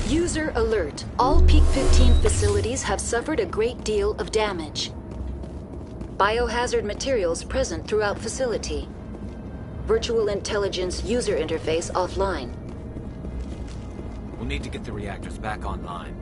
User alert. All Peak 15 facilities have suffered a great deal of damage. Biohazard materials present throughout facility. Virtual intelligence user interface offline. We'll need to get the reactors back online.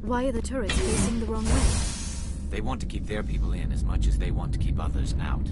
Why are the turrets facing the wrong way? They want to keep their people in as much as they want to keep others out.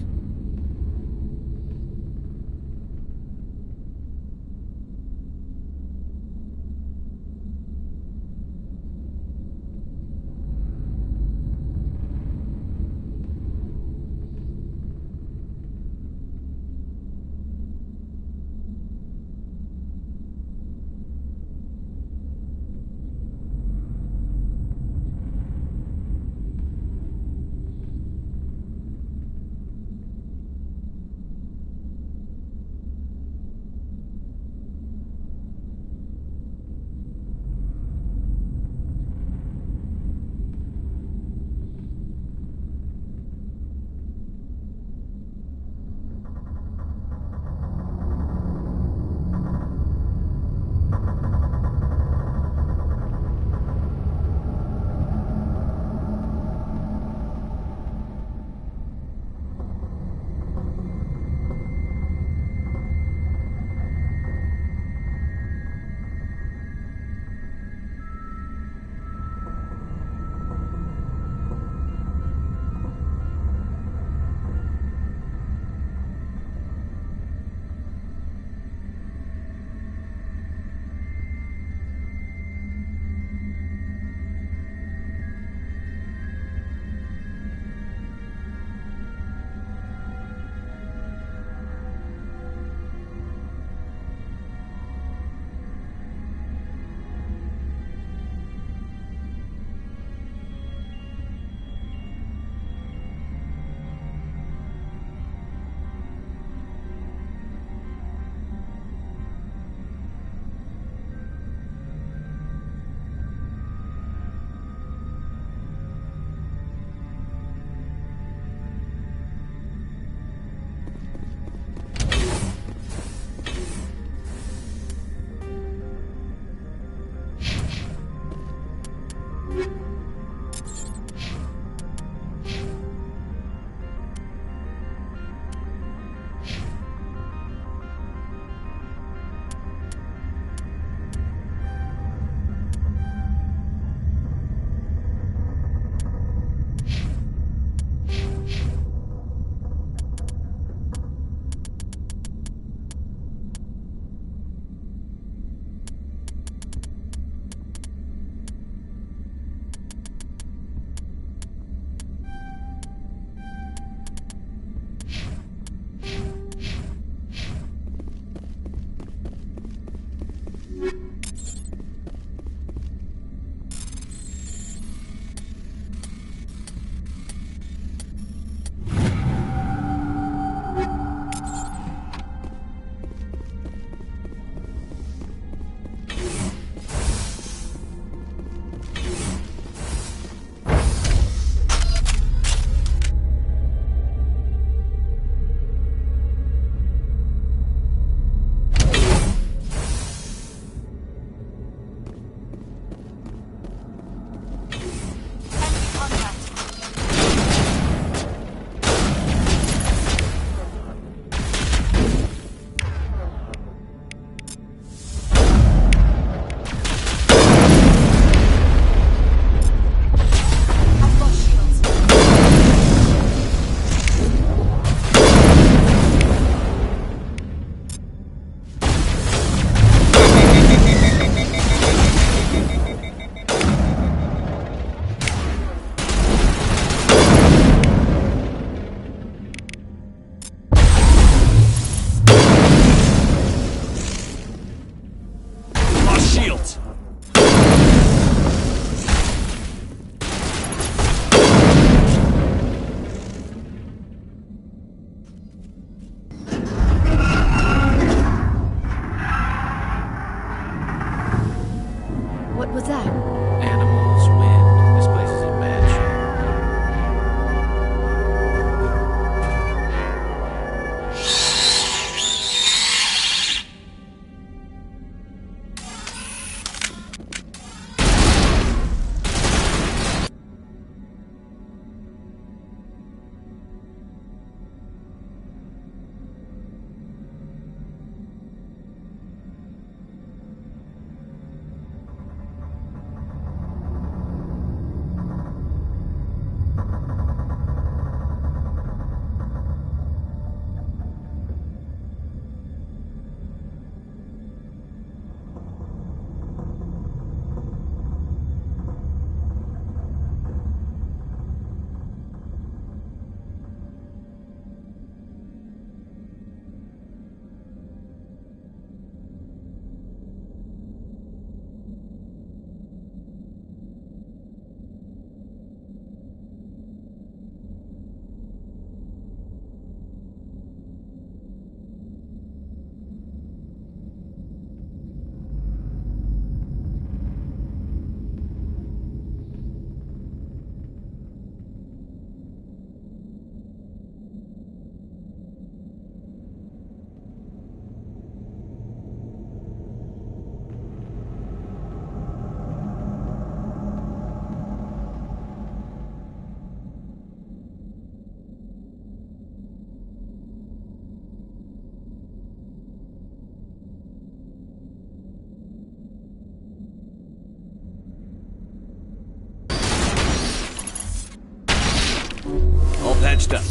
Patched up.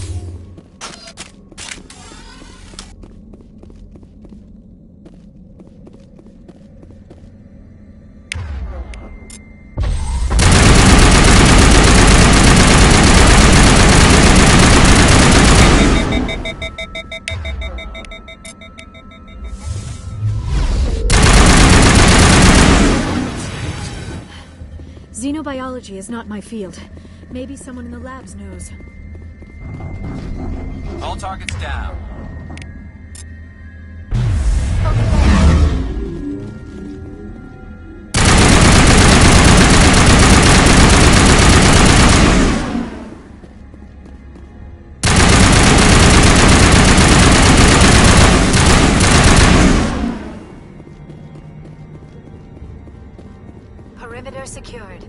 Xenobiology is not my field. Maybe someone in the labs knows. All targets down. Perimeter secured.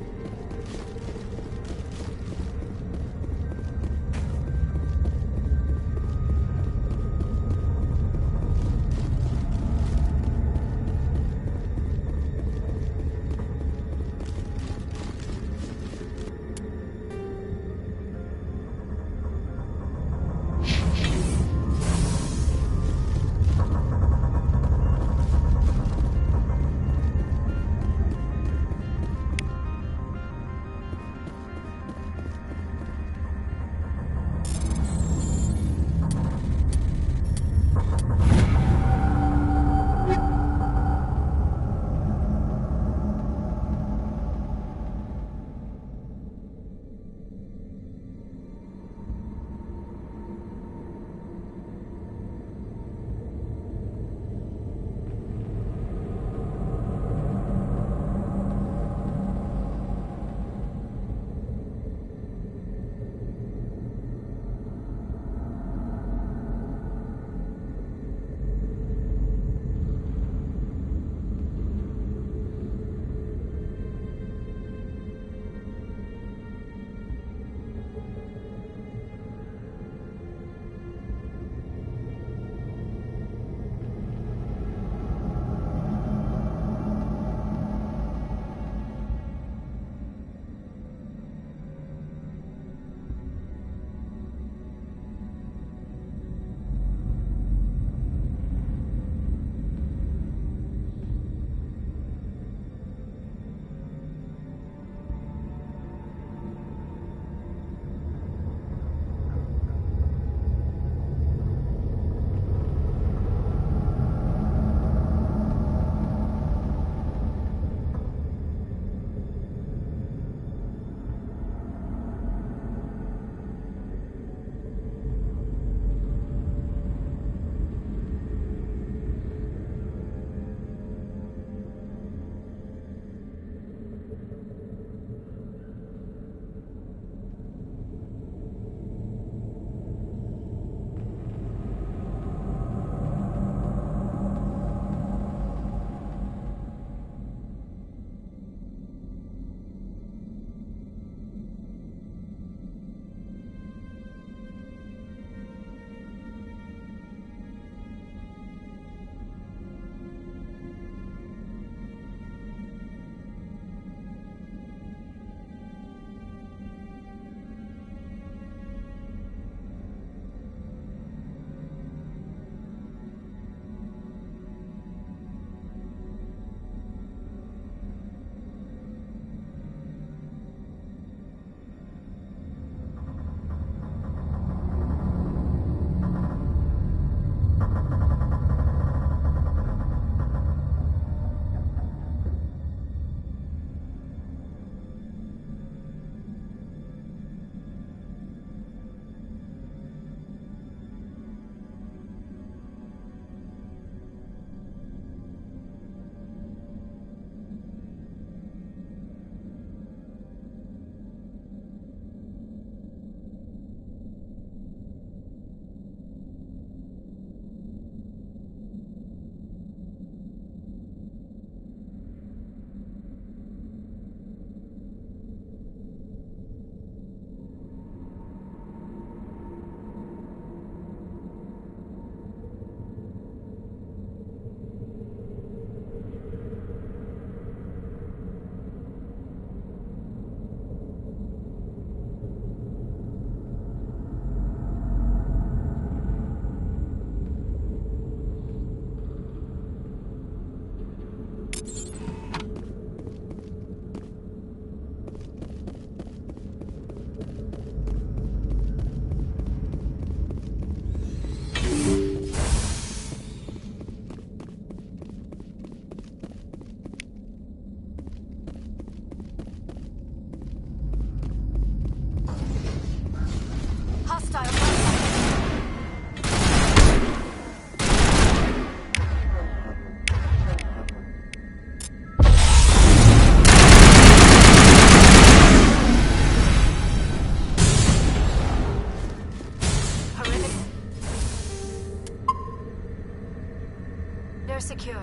secured.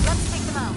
Let's take them out.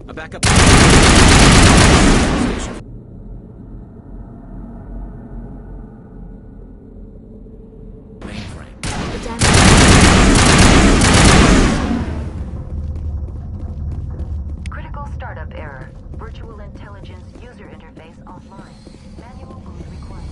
A backup station. Mainframe. The damage. Critical startup error. Virtual intelligence user interface offline. Manual boot required.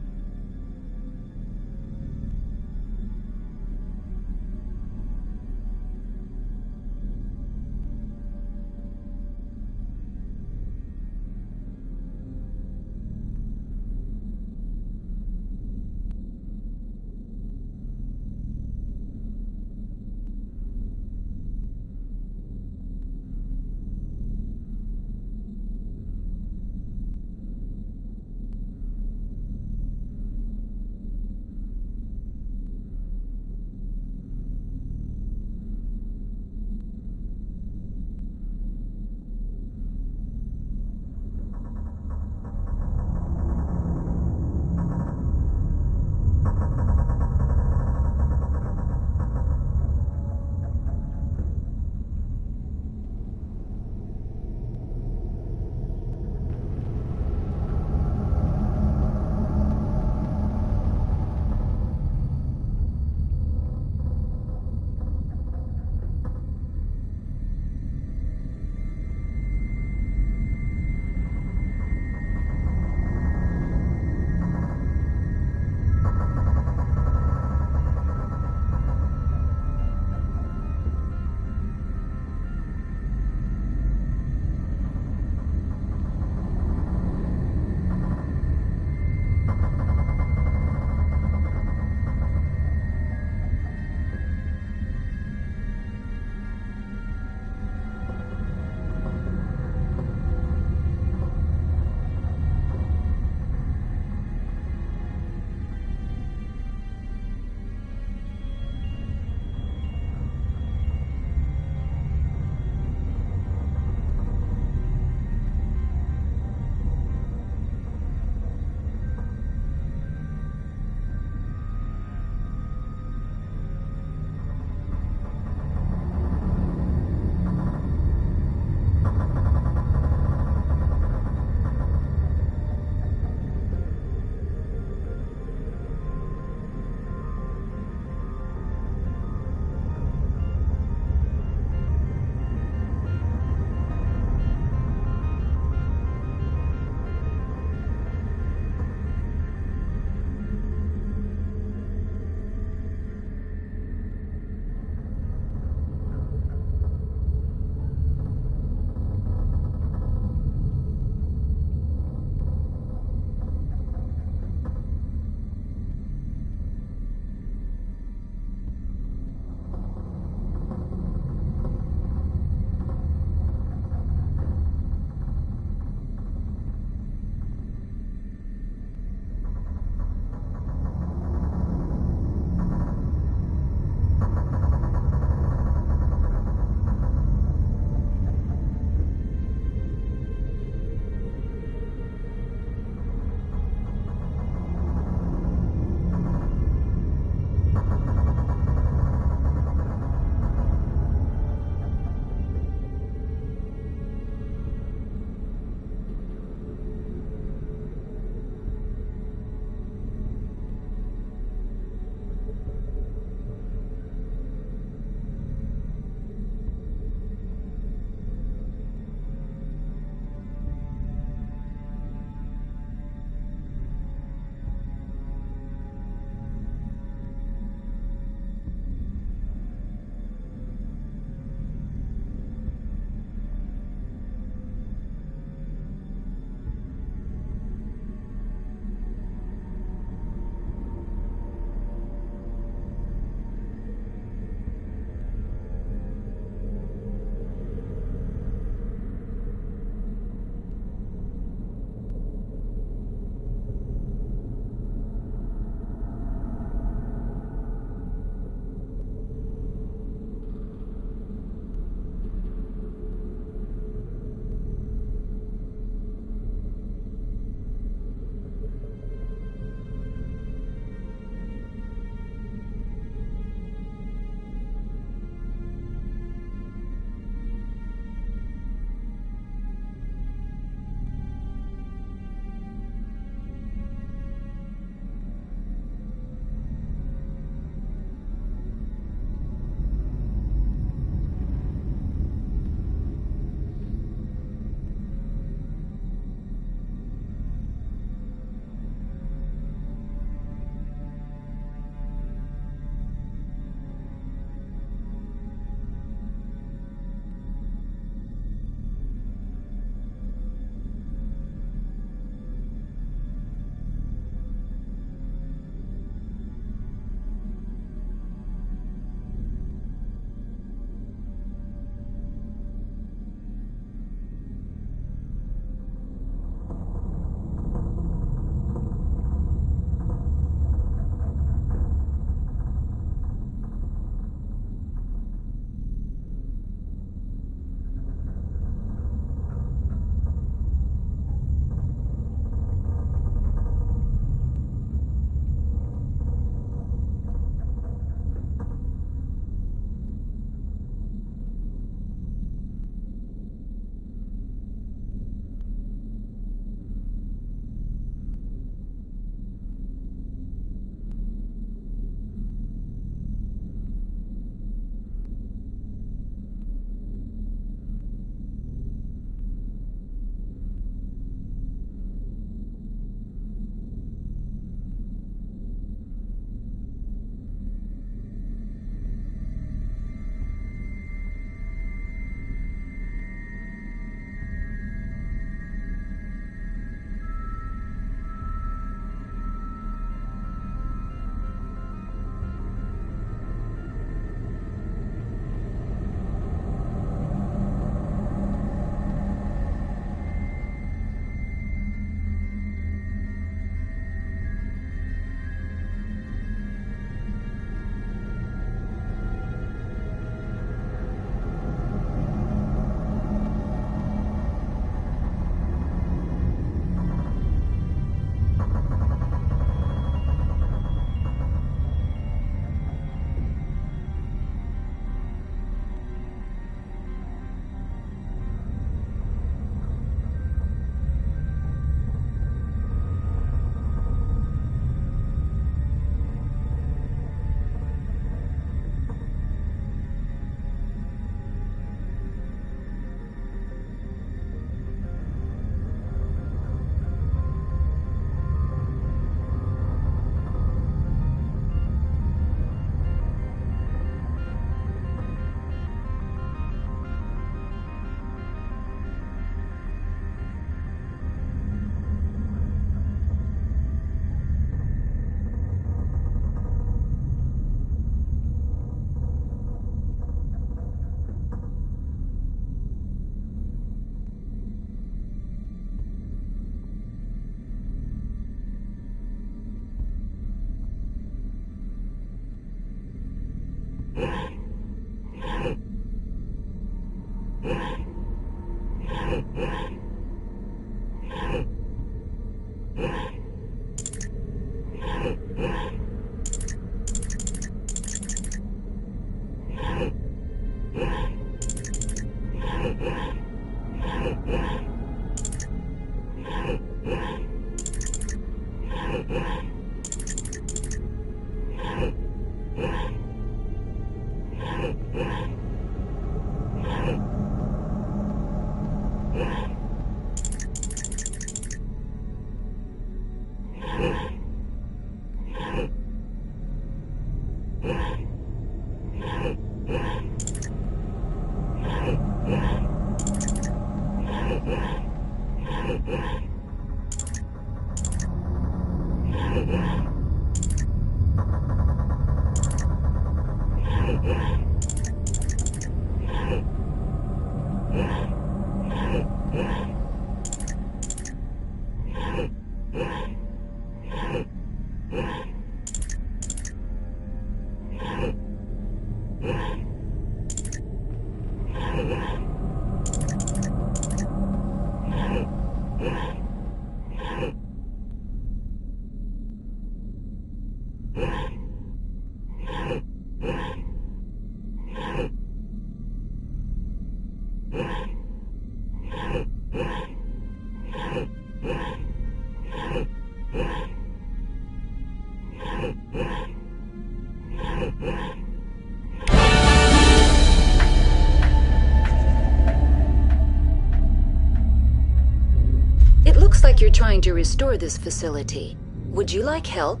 It looks like you're trying to restore this facility. Would you like help?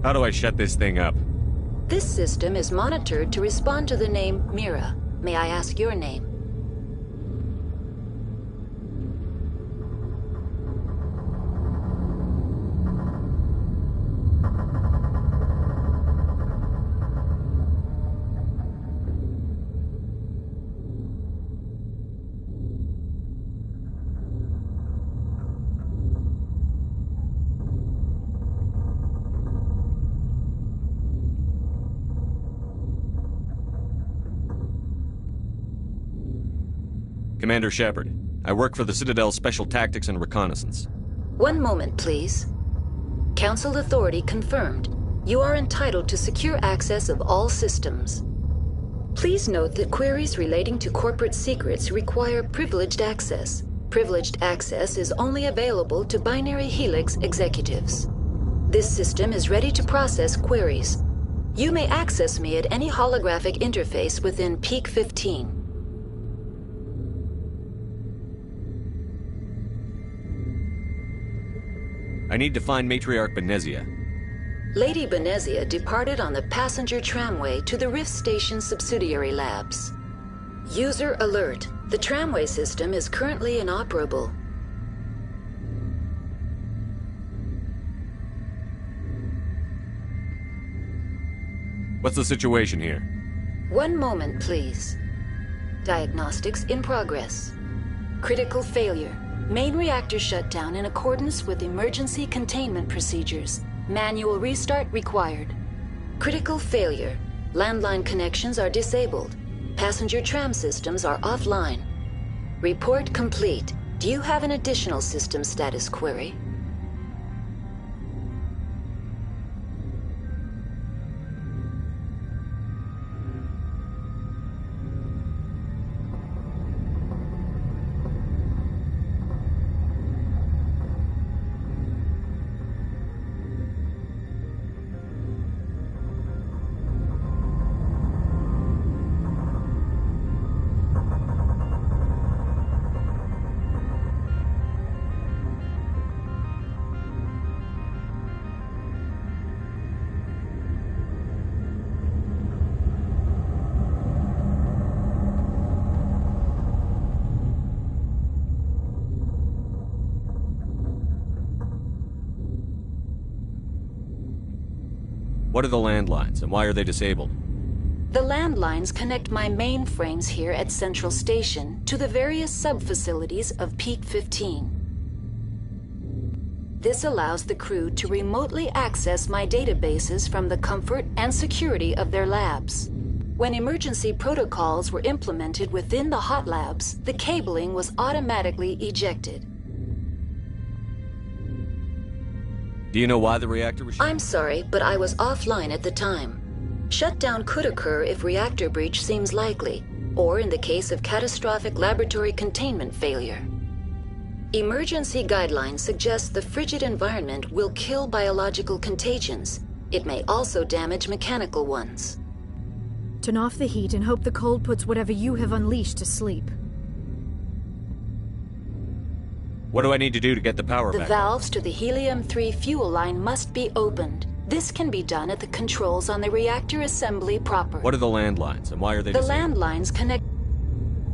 How do I shut this thing up? This system is monitored to respond to the name Mira. May I ask your name? Commander Shepard, I work for the Citadel Special Tactics and Reconnaissance. One moment, please. Council authority confirmed. You are entitled to secure access of all systems. Please note that queries relating to corporate secrets require privileged access. Privileged access is only available to Binary Helix executives. This system is ready to process queries. You may access me at any holographic interface within Peak 15. I need to find Matriarch Benezia. Lady Benezia departed on the passenger tramway to the Rift Station subsidiary labs. User alert. The tramway system is currently inoperable. What's the situation here? One moment, please. Diagnostics in progress. Critical failure. Main reactor shut down in accordance with emergency containment procedures. Manual restart required. Critical failure. Landline connections are disabled. Passenger tram systems are offline. Report complete. Do you have an additional system status query? What are the landlines, and why are they disabled? The landlines connect my mainframes here at Central Station to the various sub-facilities of Peak 15. This allows the crew to remotely access my databases from the comfort and security of their labs. When emergency protocols were implemented within the hot labs, the cabling was automatically ejected. Do you know why the reactor was shut? I'm sorry, but I was offline at the time. Shutdown could occur if reactor breach seems likely, or in the case of catastrophic laboratory containment failure. Emergency guidelines suggest the frigid environment will kill biological contagions. It may also damage mechanical ones. Turn off the heat and hope the cold puts whatever you have unleashed to sleep. What do I need to do to get the power The back? valves to the Helium-3 fuel line must be opened. This can be done at the controls on the reactor assembly proper. What are the landlines, and why are they The disabled? landlines connect.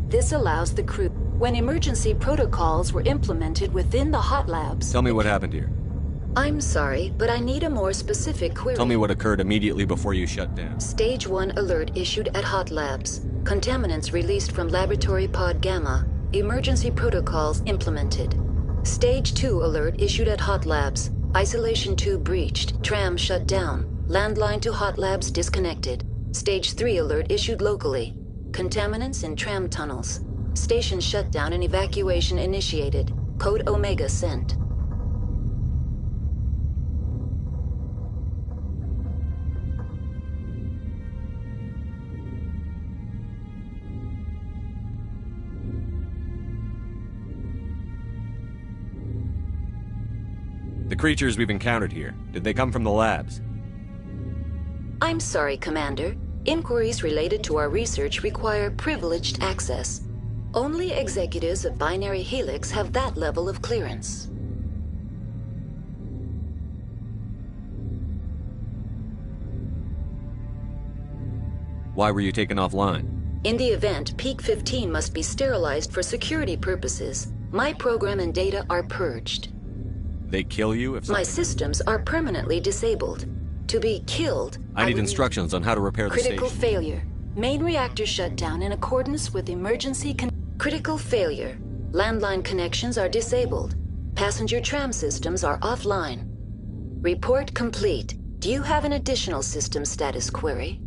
This allows the crew. When emergency protocols were implemented within the hot labs. Tell me what happened here. I'm sorry, but I need a more specific query. Tell me what occurred immediately before you shut down. Stage 1 alert issued at hot labs. Contaminants released from laboratory pod Gamma. Emergency protocols implemented. Stage 2 alert issued at hot labs. Isolation tube breached. Tram shut down. Landline to hot labs disconnected. Stage 3 alert issued locally. Contaminants in tram tunnels. Station shutdown and evacuation initiated. Code Omega sent. The creatures we've encountered here, did they come from the labs? I'm sorry, Commander. Inquiries related to our research require privileged access. Only executives of Binary Helix have that level of clearance. Why were you taken offline? In the event, Peak 15 must be sterilized for security purposes. My program and data are purged. They kill you if My something... systems are permanently disabled. To be killed, I need would instructions on how to repair the Critical station. failure. Main reactor shutdown in accordance with emergency critical failure. Landline connections are disabled. Passenger tram systems are offline. Report complete. Do you have an additional system status query?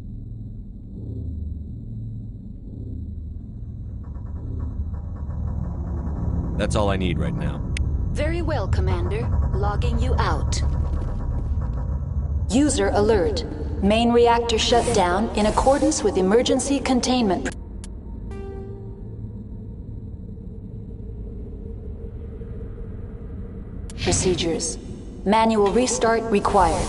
That's all I need right now. Very well, Commander. Logging you out. User alert. Main reactor shut down in accordance with emergency containment procedures. Manual restart required.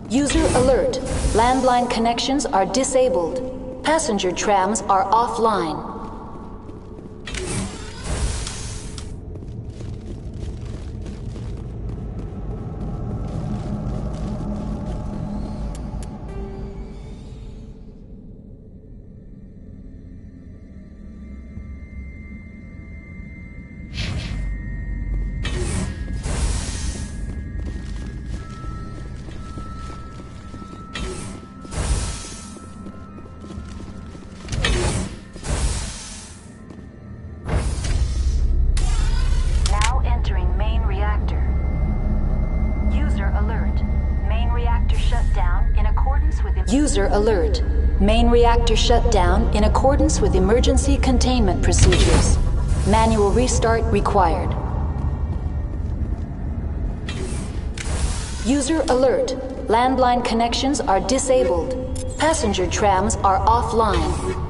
User alert. Landline connections are disabled. Passenger trams are offline. User alert. Main reactor shut down in accordance with emergency containment procedures. Manual restart required. User alert. Landline connections are disabled. Passenger trams are offline.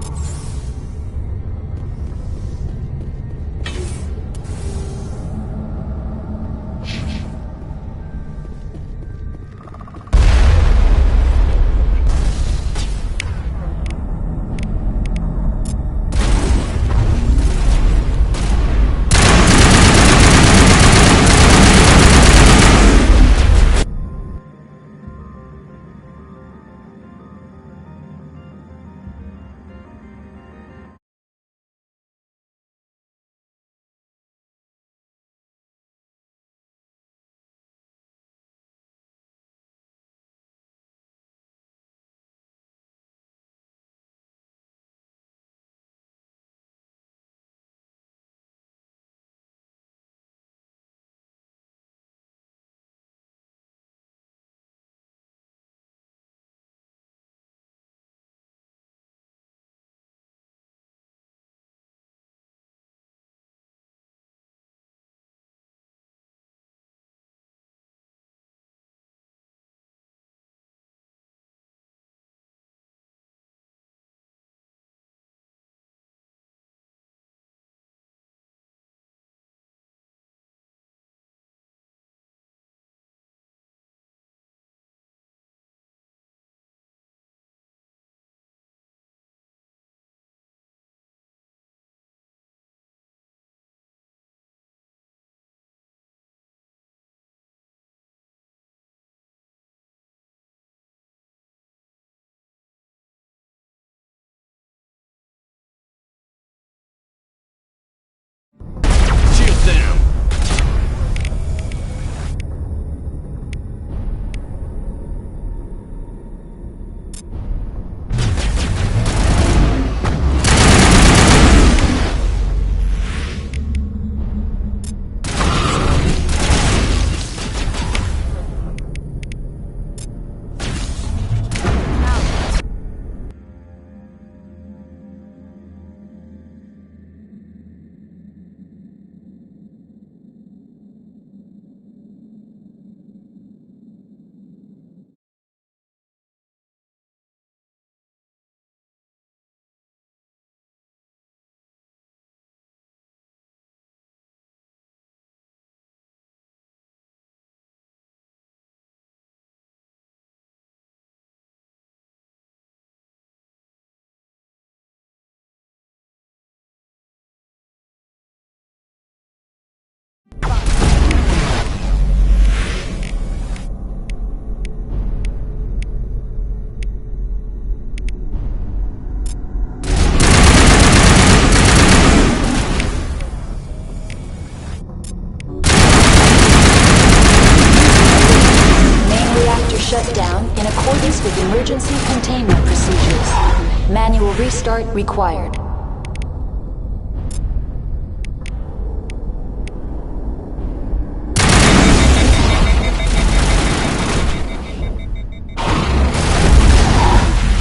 accordance with emergency containment procedures. Manual restart required.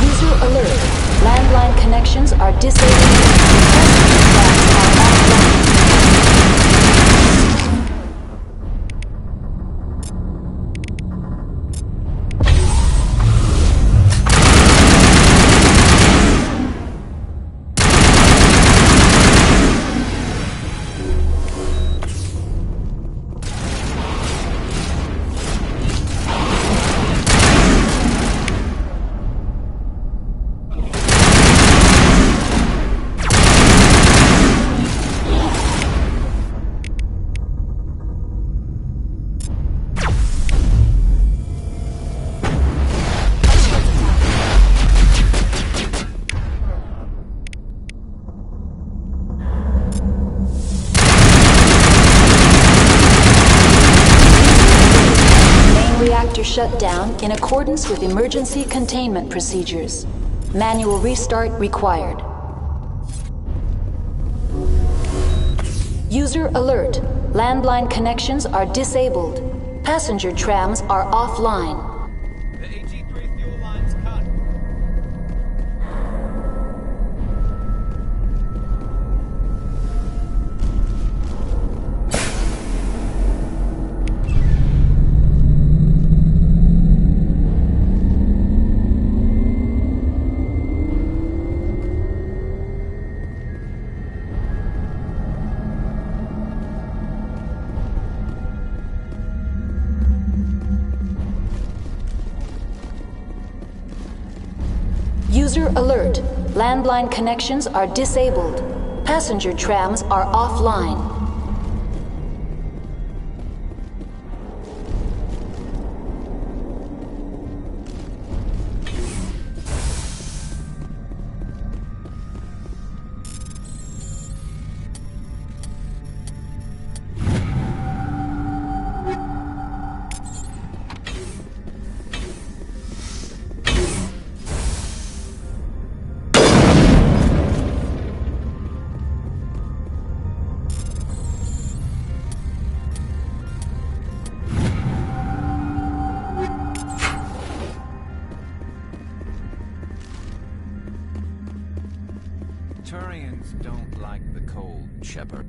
User alert. Landline connections are disabled. Shut down in accordance with emergency containment procedures. Manual restart required. User alert. Landline connections are disabled. Passenger trams are offline. The AG3 fuel line's cut. User alert. Landline connections are disabled. Passenger trams are offline. Turians don't like the cold, Shepard.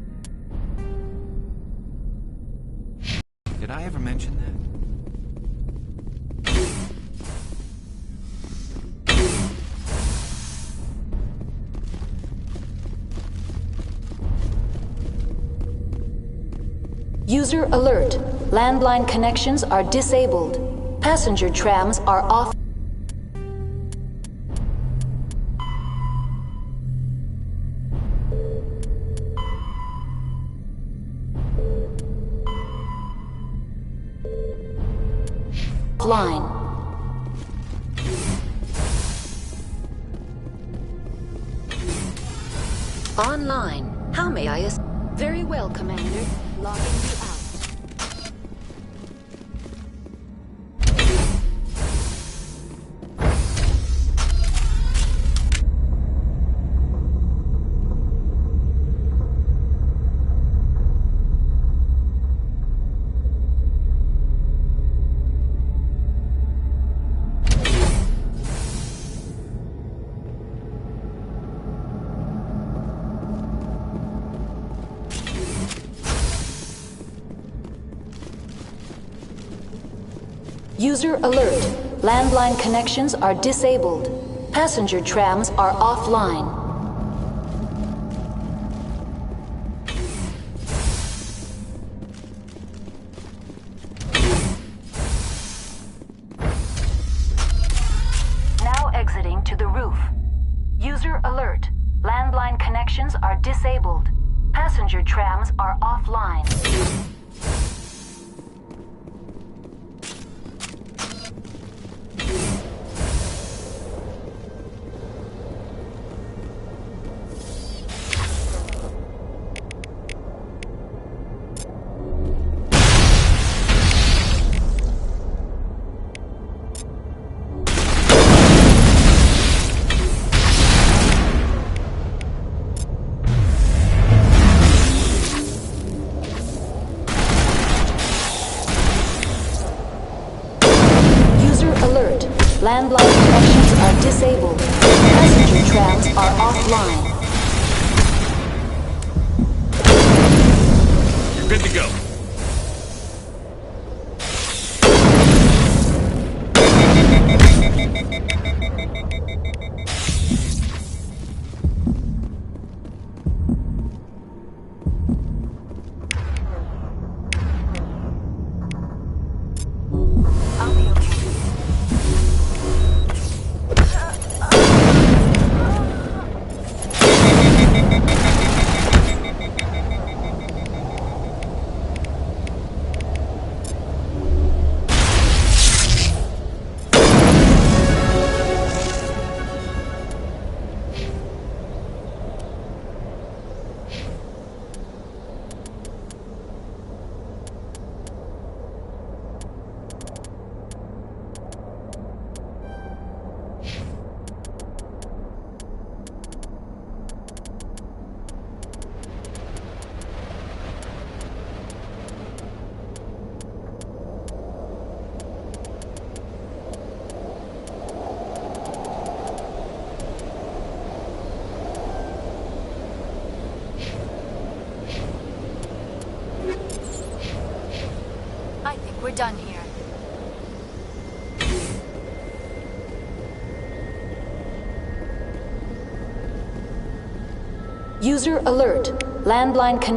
Did I ever mention that? User alert. Landline connections are disabled. Passenger trams are off. Line. Online. How may I assist? Very well, Commander. Logging you out. User alert. Landline connections are disabled. Passenger trams are offline. Now exiting to the roof. User alert. Landline connections are disabled. Passenger trams are offline. Landline connections are disabled. Passenger trams are offline. You're good to go. I think we're done here. User alert. Landline con-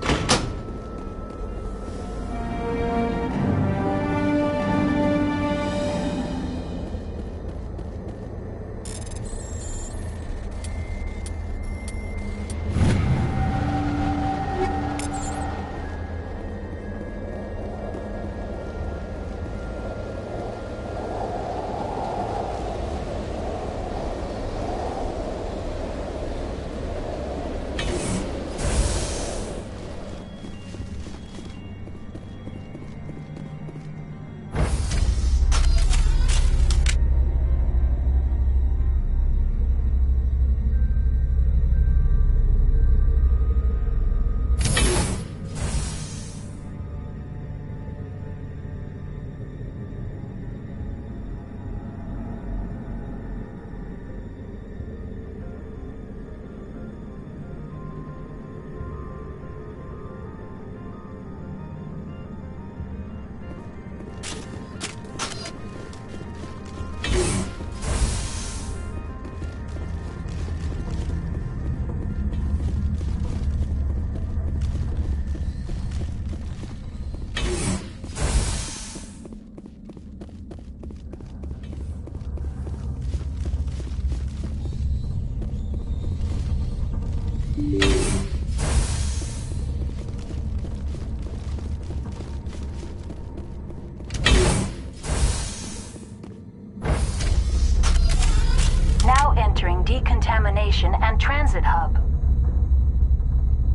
Now entering decontamination and transit hub.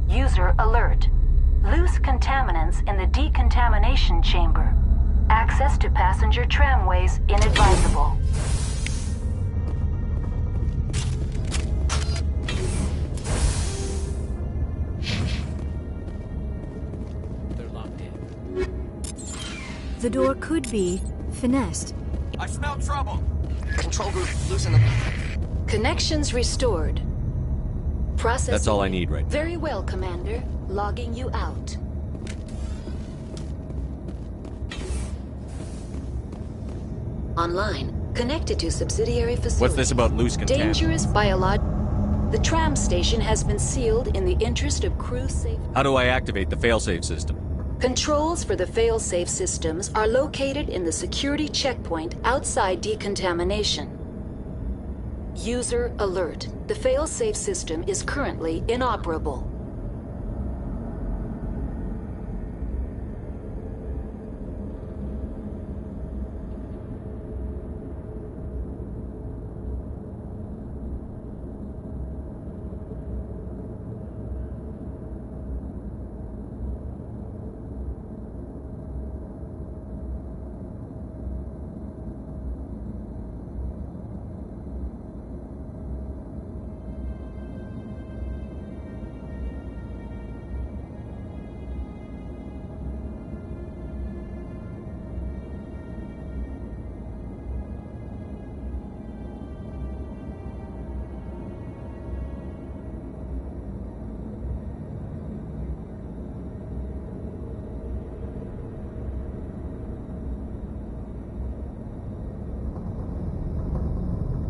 User alert. Loose contaminants in the decontamination chamber. Access to passenger tramways inadvisable. They're locked in. The door could be finessed. I smell trouble! Control group, loosen them. Connections restored. Processing. That's all I need right now. Very well, Commander. Logging you out. Online. Connected to subsidiary facility. What's this about loose contaminants? Dangerous The tram station has been sealed in the interest of crew safety. How do I activate the failsafe system? Controls for the failsafe systems are located in the security checkpoint outside decontamination. User alert. The failsafe system is currently inoperable.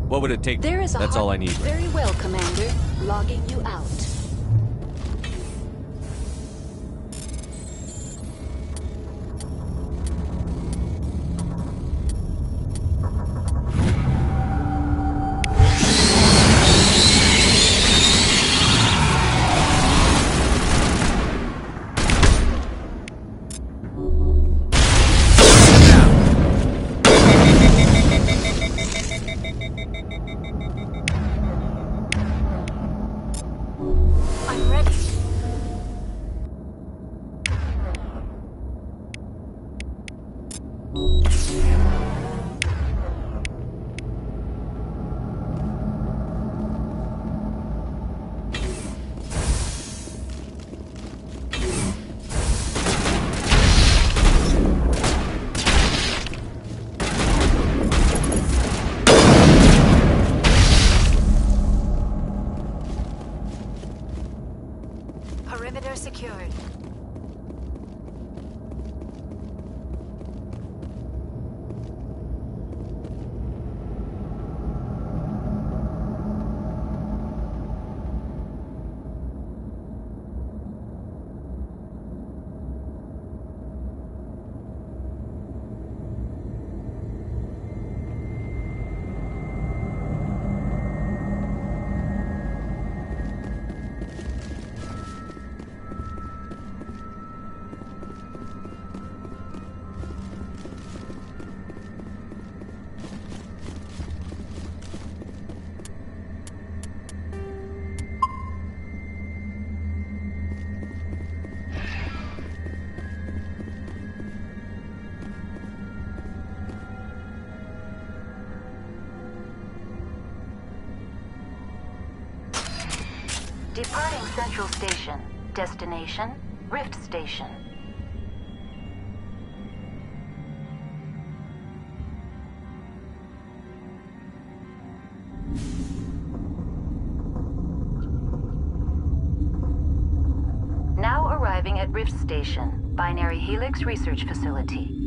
What would it take? There is a That's all I need. Very well, Commander. Logging you out. I'm ready. Perimeter secured. Departing Central Station. Destination, Rift Station. Now arriving at Rift Station, Binary Helix Research Facility.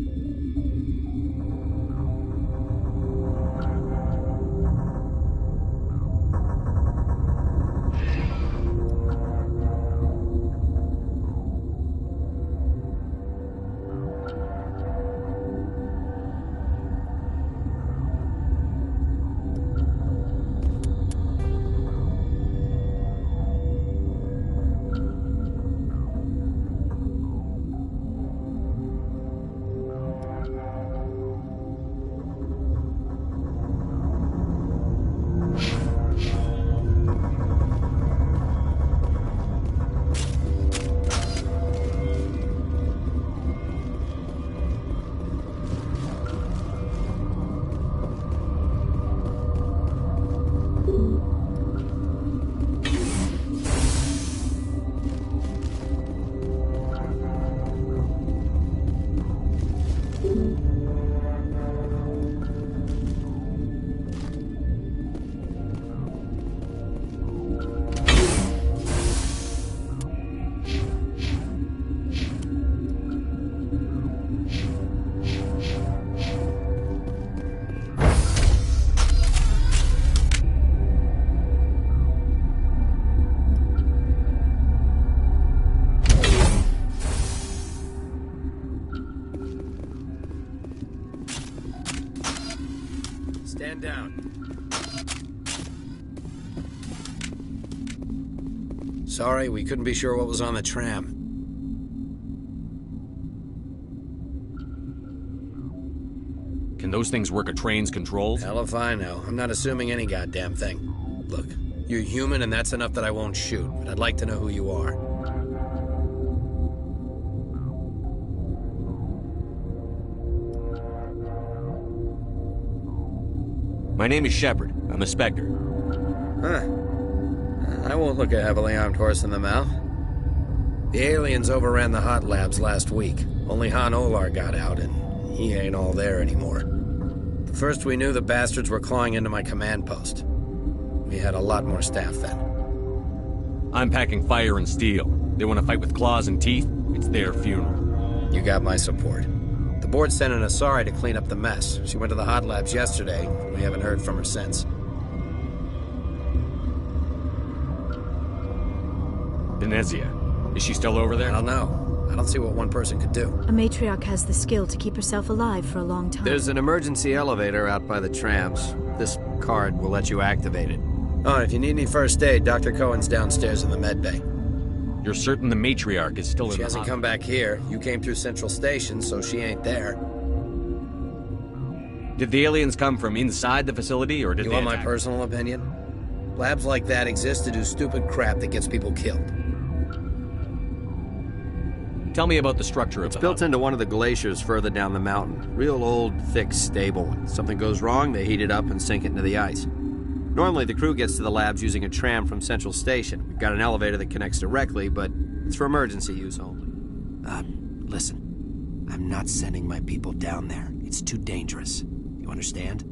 Stand down. Sorry, we couldn't be sure what was on the tram. Can those things work a train's controls? Hell if I know. I'm not assuming any goddamn thing. Look, you're human and that's enough that I won't shoot, but I'd like to know who you are. My name is Shepard. I'm a Spectre. Huh. I won't look a heavily armed horse in the mouth. The aliens overran the hot labs last week. Only Han Olar got out, and he ain't all there anymore. The first we knew, the bastards were clawing into my command post. We had a lot more staff then. I'm packing fire and steel. They want to fight with claws and teeth? It's their funeral. You got my support. The board sent an Asari to clean up the mess. She went to the hot labs yesterday. We haven't heard from her since. Venezia. Is she still over I there? don't know. I don't see what one person could do. A matriarch has the skill to keep herself alive for a long time. There's an emergency elevator out by the trams. This card will let you activate it. Oh, and if you need any first aid, Dr. Cohen's downstairs in the med bay. You're certain the matriarch is still in She the hasn't come back here. You came through Central Station, so she ain't there. Did the aliens come from inside the facility, or did You they want my attack? personal opinion? Labs like that exist to do stupid crap that gets people killed. Tell me about the structure of It's the built hub. into one of the glaciers further down the mountain. Real old, thick, stable. When something goes wrong, they heat it up and sink it into the ice. Normally, the crew gets to the labs using a tram from Central Station. We've got an elevator that connects directly, but it's for emergency use only. Listen. I'm not sending my people down there. It's too dangerous. You understand?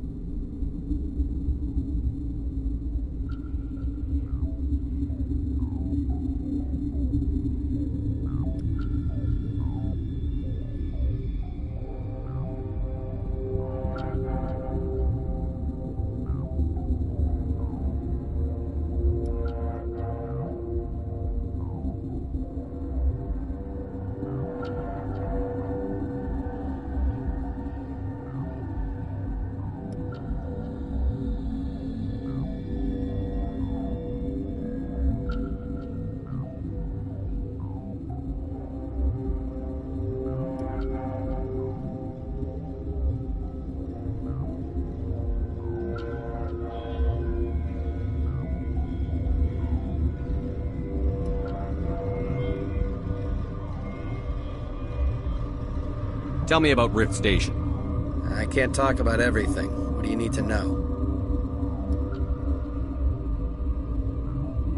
Tell me about Rift Station. I can't talk about everything. What do you need to know?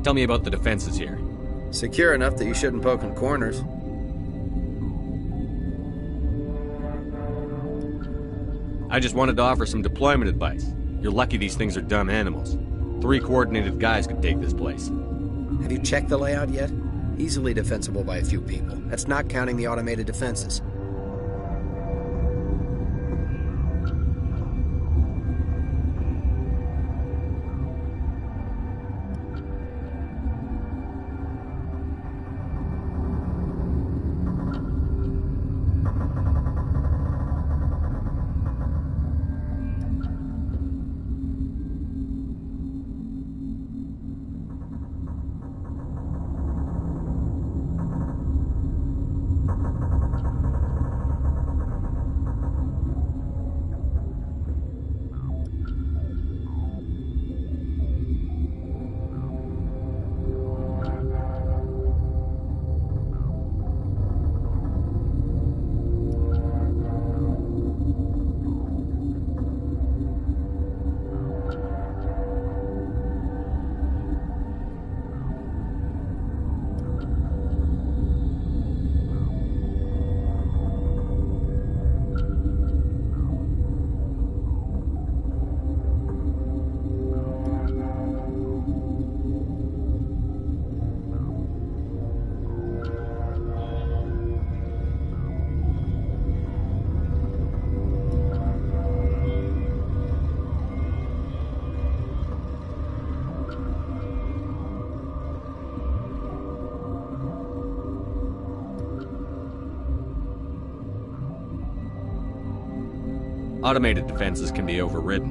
Tell me about the defenses here. Secure enough that you shouldn't poke in corners. I just wanted to offer some deployment advice. You're lucky these things are dumb animals. 3 coordinated guys could take this place. Have you checked the layout yet? Easily defensible by a few people. That's not counting the automated defenses. Automated defenses can be overridden.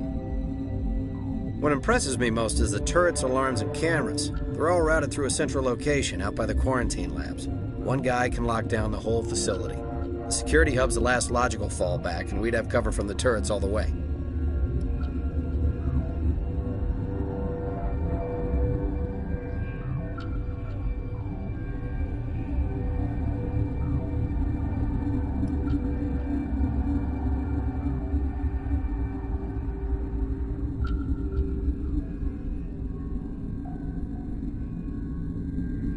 What impresses me most is the turrets, alarms, and cameras. They're all routed through a central location out by the quarantine labs. One guy can lock down the whole facility. The security hub's the last logical fallback, and we'd have cover from the turrets all the way.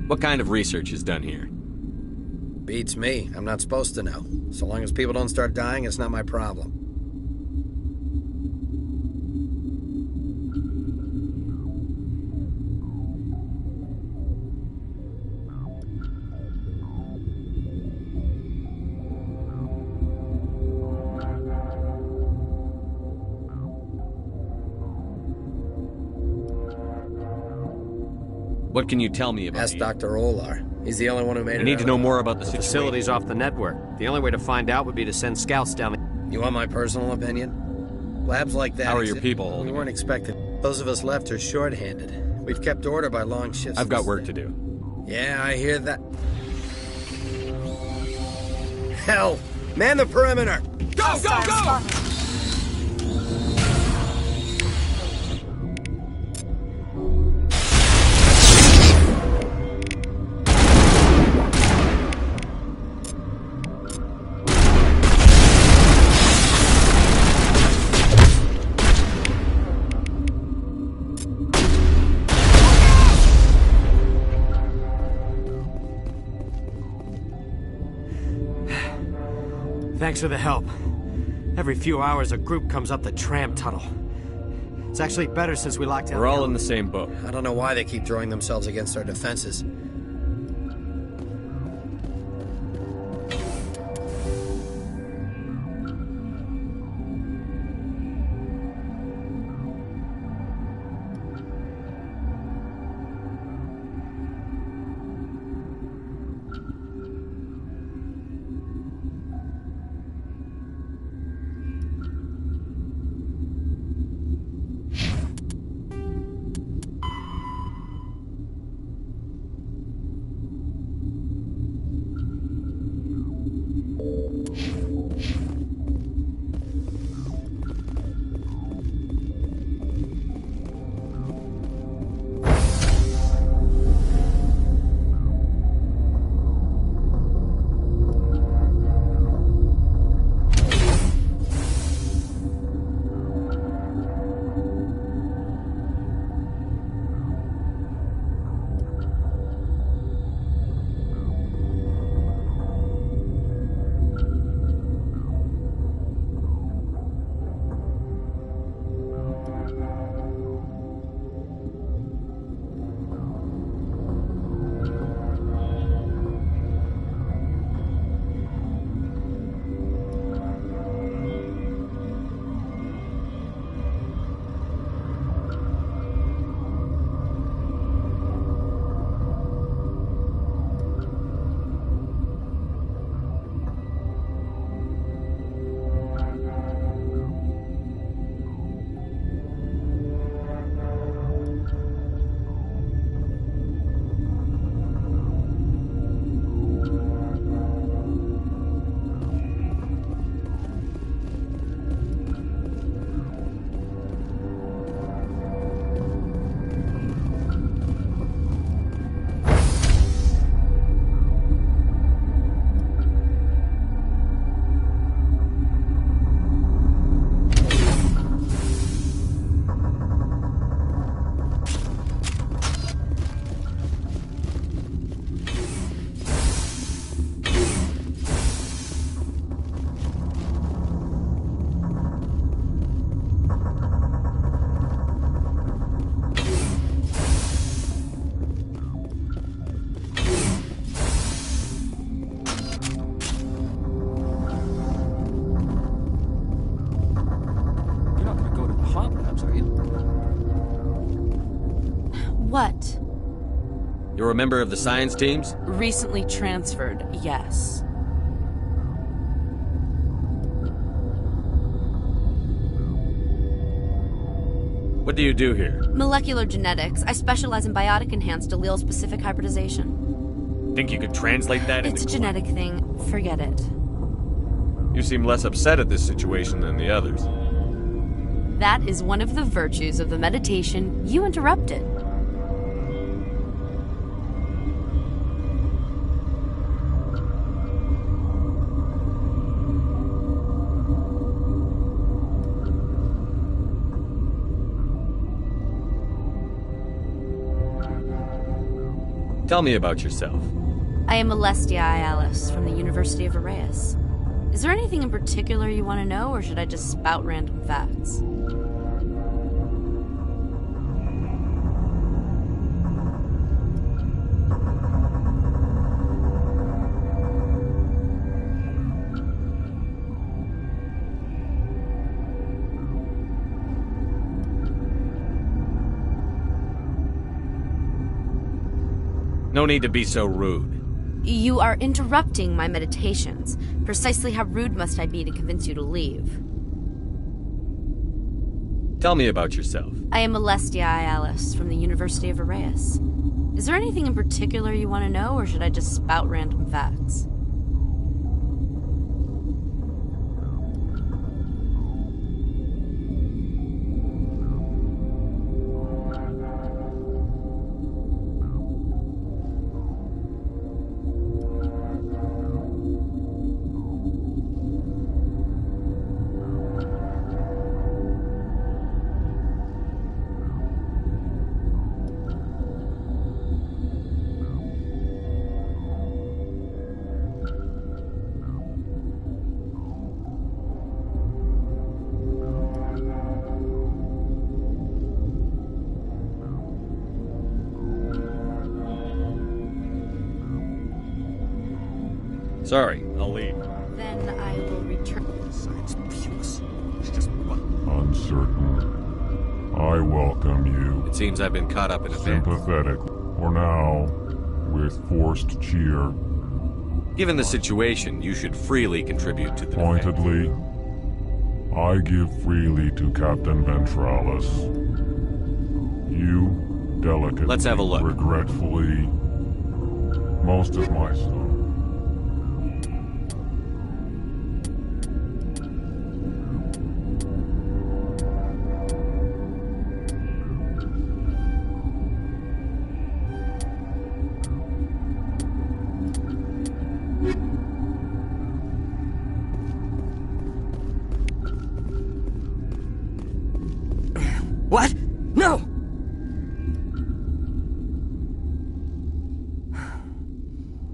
What kind of research is done here? Beats me. I'm not supposed to know. So long as people don't start dying, it's not my problem. What can you tell me about Ask it? Dr. Olar. He's the only one who made it. I need to know more about the The situation. facility's off the network. The only way to find out would be to send scouts down the... You want my personal opinion? Labs like that... How are your people holding We it? weren't expecting... Those of us left are short-handed. We've kept order by long shifts. I've got work to do. Yeah, I hear that. Hell! Man the perimeter! Go, go, go! Thanks for the help. Every few hours, a group comes up the tram tunnel. It's actually better since we locked down... We're all in the same boat. I don't know why they keep throwing themselves against our defenses. What? You're a member of the science teams? Recently transferred, yes. What do you do here? Molecular genetics. I specialize in biotic-enhanced allele-specific hybridization. Think you could translate that It's a into... genetic thing. Forget it. You seem less upset at this situation than the others. That is one of the virtues of the meditation you interrupted. Tell me about yourself. I am Alestia Ayalis from the University of Arraeus. Is there anything in particular you want to know, or should I just spout random facts? No need to be so rude. You are interrupting my meditations. Precisely how rude must I be to convince you to leave? Tell me about yourself. I am Alestia Ayalis from the University of Arrayas. Is there anything in particular you want to know, or should I just spout random facts? Sorry, I'll leave. Then I will return. Science useless. It's just Uncertain. I welcome you. It seems I've been caught up in events. Sympathetic. For now, with forced cheer. Given the situation, you should freely contribute to the defense. Pointedly, I give freely to Captain Ventralis. You, delicately, Let's have a look. regretfully, most of my stuff. What? No!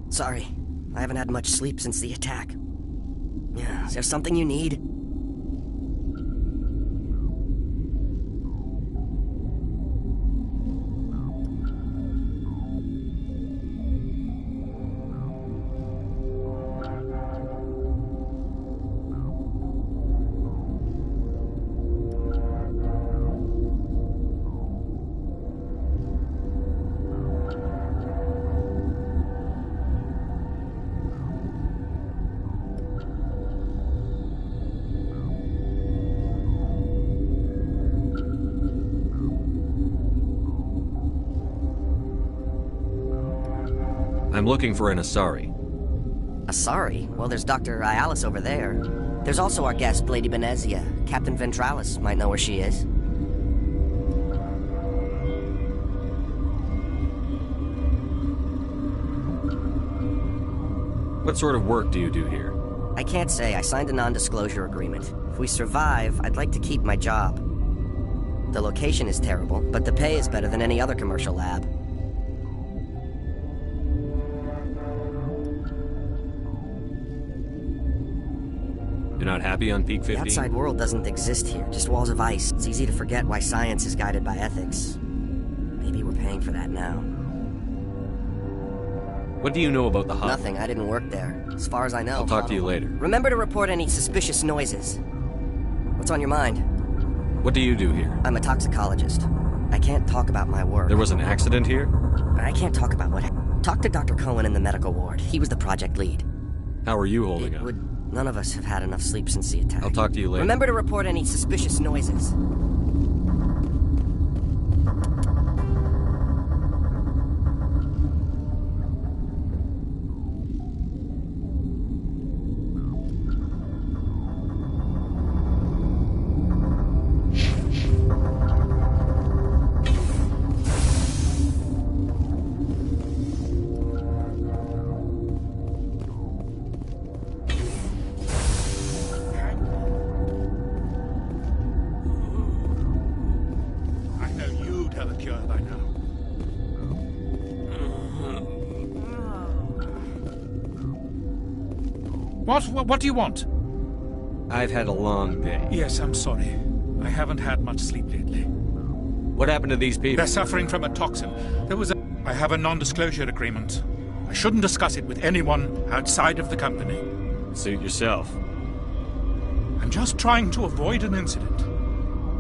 Sorry. I haven't had much sleep since the attack. Is there something you need? I'm looking for an Asari. Asari? Well, there's Dr. Ayalis over there. There's also our guest, Lady Benezia. Captain Ventralis might know where she is. What sort of work do you do here? I can't say. I signed a non-disclosure agreement. If we survive, I'd like to keep my job. The location is terrible, but the pay is better than any other commercial lab. You're not happy on Peak 15? The outside world doesn't exist here, just walls of ice. It's easy to forget why science is guided by ethics. Maybe we're paying for that now. What do you know about the hub? Nothing, I didn't work there. As far as I know. I'll talk to you later. Remember to report any suspicious noises. What's on your mind? What do you do here? I'm a toxicologist. I can't talk about my work. There was an accident here? I can't talk about what happened. Talk to Dr. Cohen in the medical ward. He was the project lead. How are you holding up? None of us have had enough sleep since the attack. I'll talk to you later. Remember to report any suspicious noises. What do you want? I've had a long day. Yes, I'm sorry. I haven't had much sleep lately. What happened to these people? They're suffering from a toxin. I have a non-disclosure agreement. I shouldn't discuss it with anyone outside of the company. Suit yourself. I'm just trying to avoid an incident.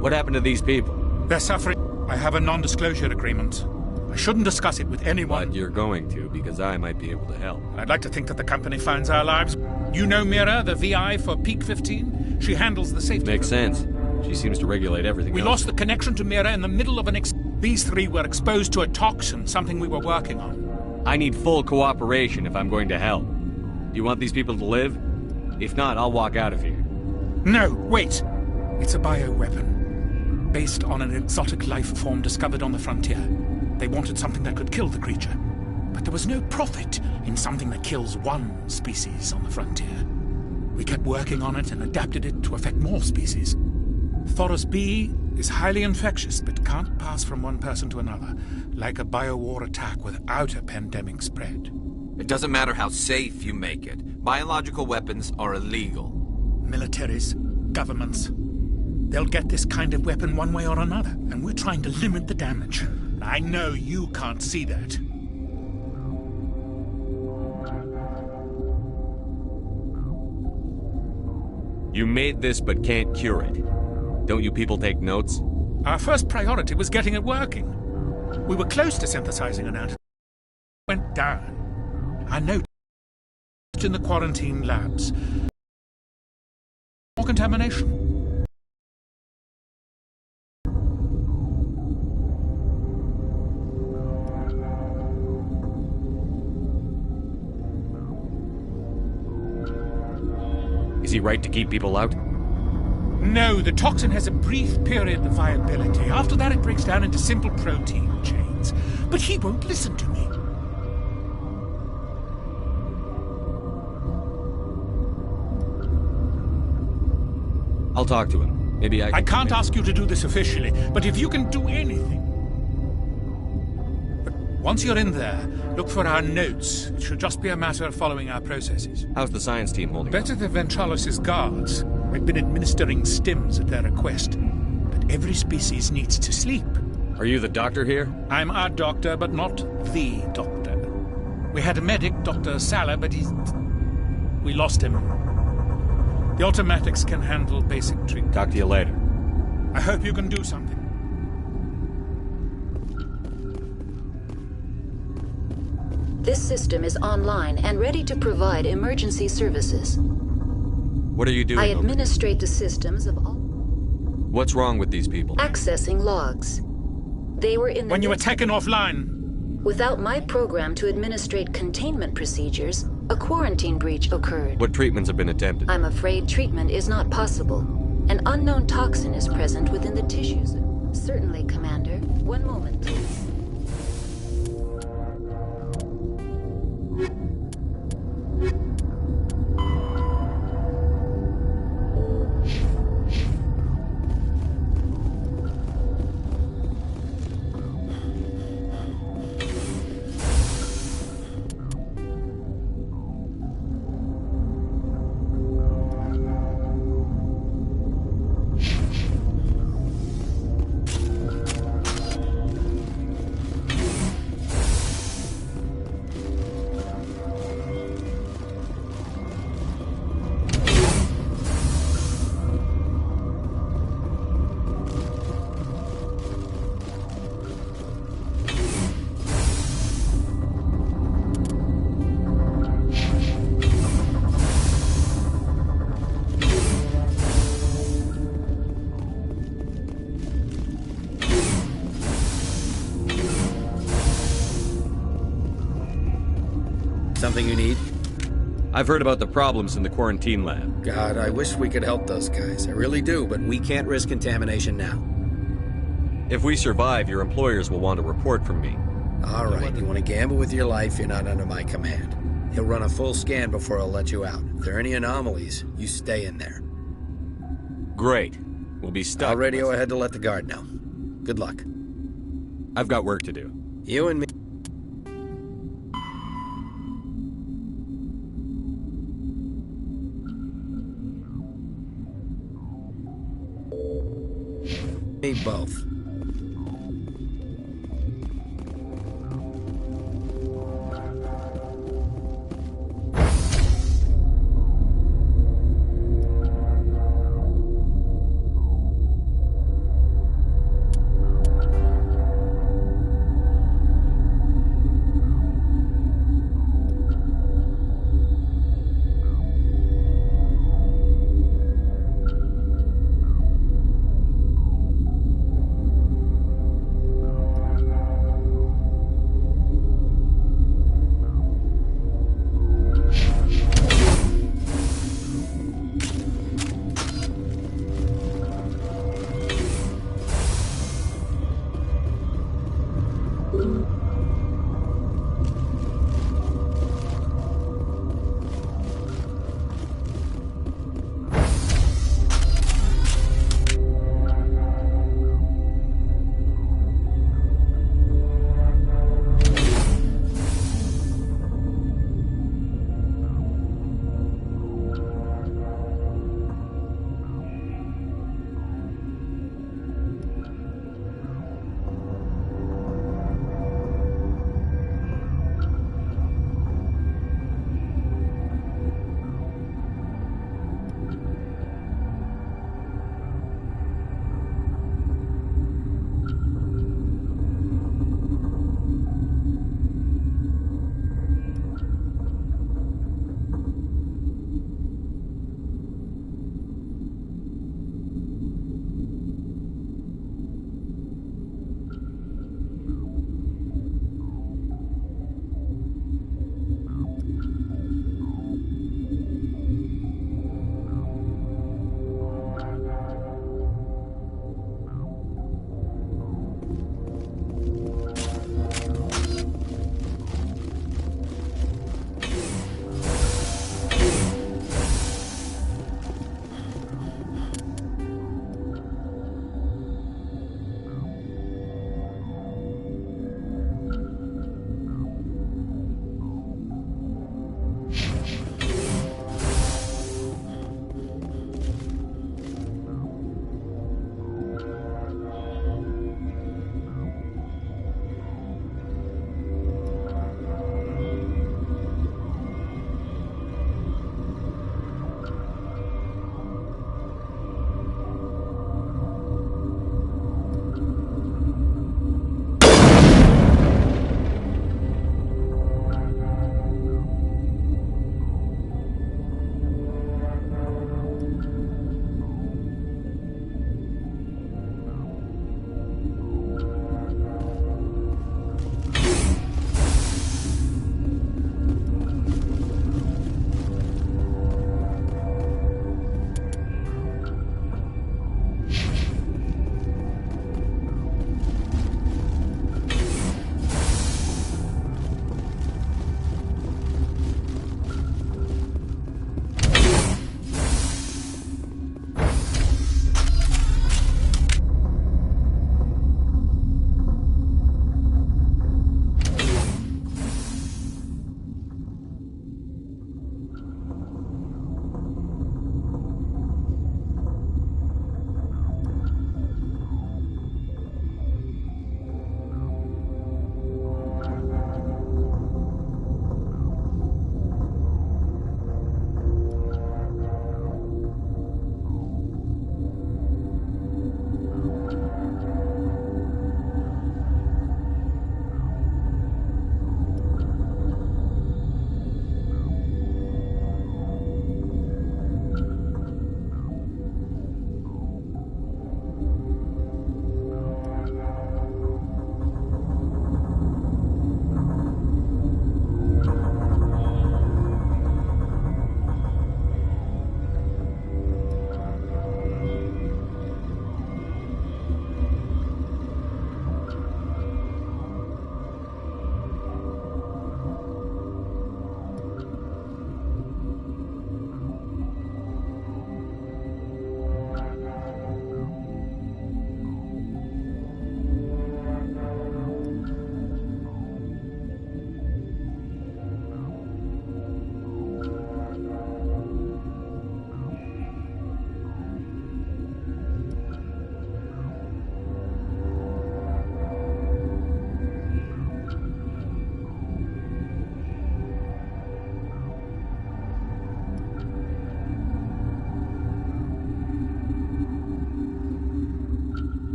What happened to these people? They're suffering. I have a non-disclosure agreement. I shouldn't discuss it with anyone. But you're going to, because I might be able to help. I'd like to think that the company finds our lives. You know Mira, the VI for Peak 15? She handles the safety. Makes sense. She seems to regulate everything We else. lost the connection to Mira in the middle of These three were exposed to a toxin, something we were working on. I need full cooperation if I'm going to help. Do you want these people to live? If not, I'll walk out of here. No, wait. It's a bioweapon, based on an exotic life form discovered on the frontier. They wanted something that could kill the creature. But there was no profit in something that kills one species on the frontier. We kept working on it and adapted it to affect more species. Thoros B is highly infectious, but can't pass from one person to another, like a biowar attack without a pandemic spread. It doesn't matter how safe you make it. Biological weapons are illegal. Militaries, governments, they'll get this kind of weapon one way or another, and we're trying to limit the damage. I know you can't see that. You made this but can't cure it. Don't you people take notes? Our first priority was getting it working. We were close to synthesizing an antidote. Went down. I know in the quarantine labs. More contamination. Is he right to keep people out? No, the toxin has a brief period of viability. After that, it breaks down into simple protein chains. But he won't listen to me. I'll talk to him. Maybe I can't ask you to do this officially, but if you can do anything... But once you're in there, look for our notes. It should just be a matter of following our processes. How's the science team holding Better than Ventralos' guards. We've been administering stims at their request. But every species needs to sleep. Are you the doctor here? I'm our doctor, but not the doctor. We had a medic, Dr. Salah, but we lost him. The automatics can handle basic treatment. Talk to you later. I hope you can do something. This system is online and ready to provide emergency services. What are you doing? I administrate the systems of all... What's wrong with these people? Accessing logs. They were in the... When you were taken offline. Without my program to administrate containment procedures, a quarantine breach occurred. What treatments have been attempted? I'm afraid treatment is not possible. An unknown toxin is present within the tissues. Certainly, Commander. One moment, please. Something you need? I've heard about the problems in the quarantine lab. God, I wish we could help those guys. I really do, but we can't risk contamination now. If we survive, your employers will want a report from me. All right, you want to gamble with your life, you're not under my command. He'll run a full scan before I'll let you out. If there are any anomalies, you stay in there. Great. We'll be stuck. I'll radio ahead to let the guard know. Good luck. I've got work to do. You and me. Me both.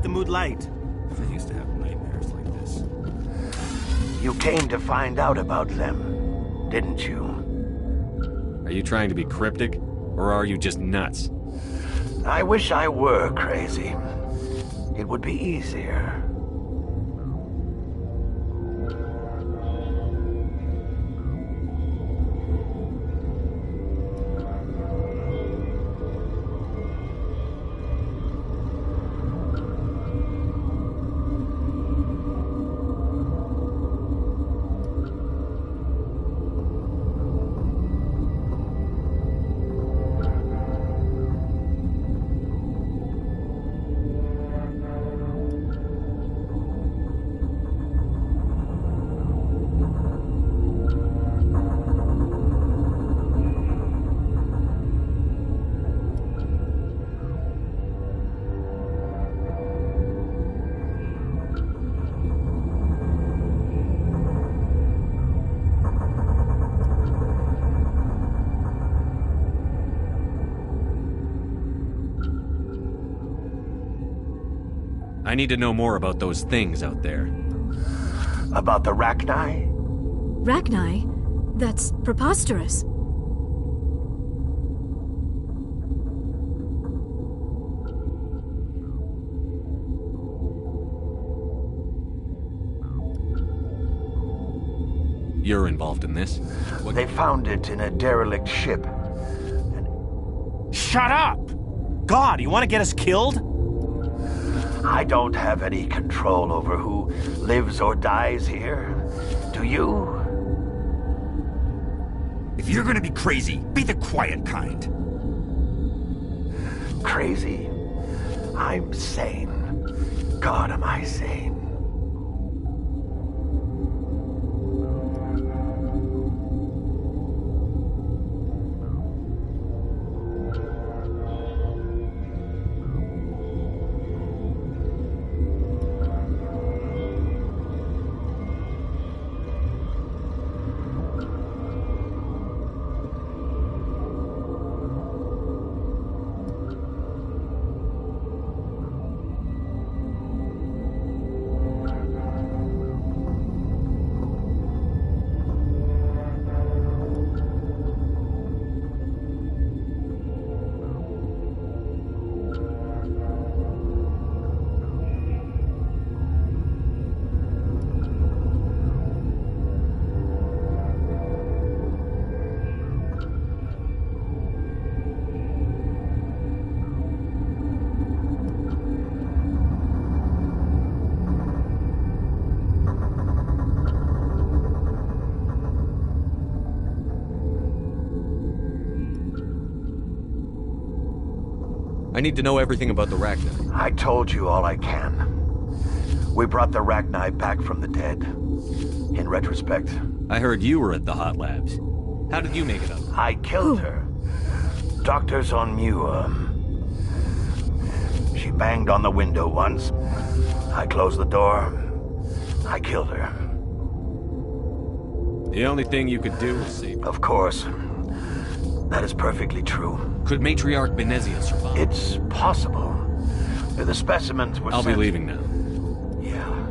keep the mood light. I used to have nightmares like this. You came to find out about them, didn't you? Are you trying to be cryptic, or are you just nuts? I wish I were crazy. It would be easier. I need to know more about those things out there. About the Rachni? Rachni? That's preposterous. You're involved in this? They found it in a derelict ship. Shut up! God, you want to get us killed? I don't have any control over who lives or dies here. Do you? If you're gonna be crazy, be the quiet kind. Crazy? I'm sane. God, am I sane? I need to know everything about the Rachni. I told you all I can. We brought the Rachni back from the dead. In retrospect. I heard you were at the Hot Labs. How did you make it up? I killed her. Doctors on Muir. She banged on the window once. I closed the door. I killed her. The only thing you could do was save her. Of course. That is perfectly true. Could Matriarch Benezia survive? It's possible. The specimens were I'll be leaving now. Yeah.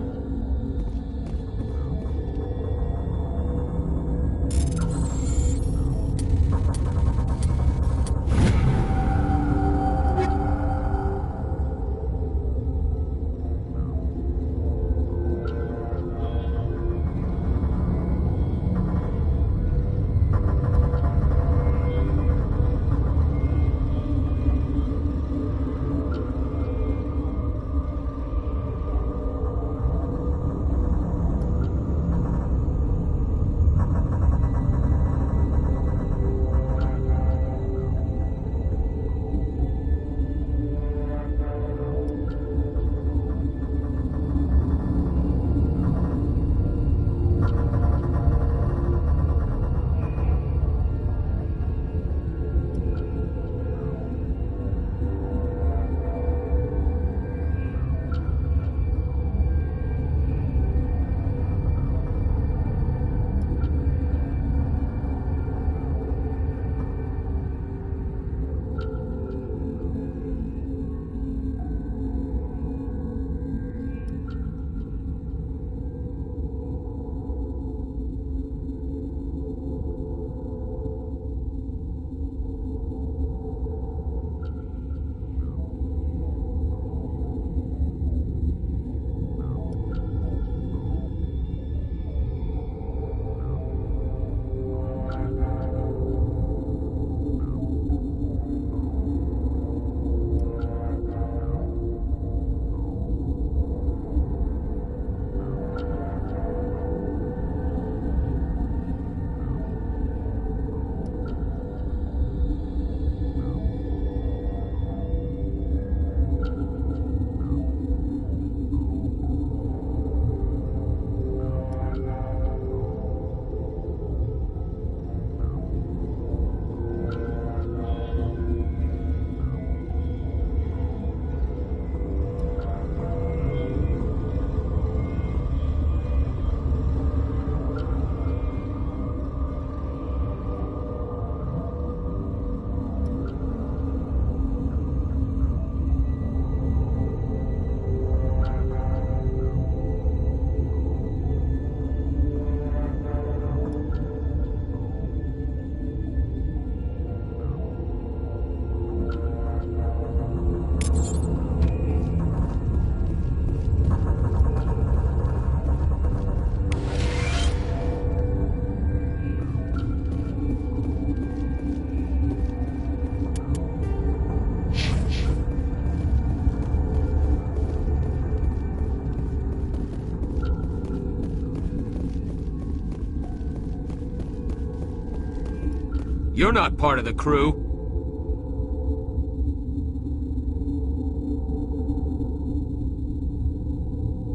You're not part of the crew.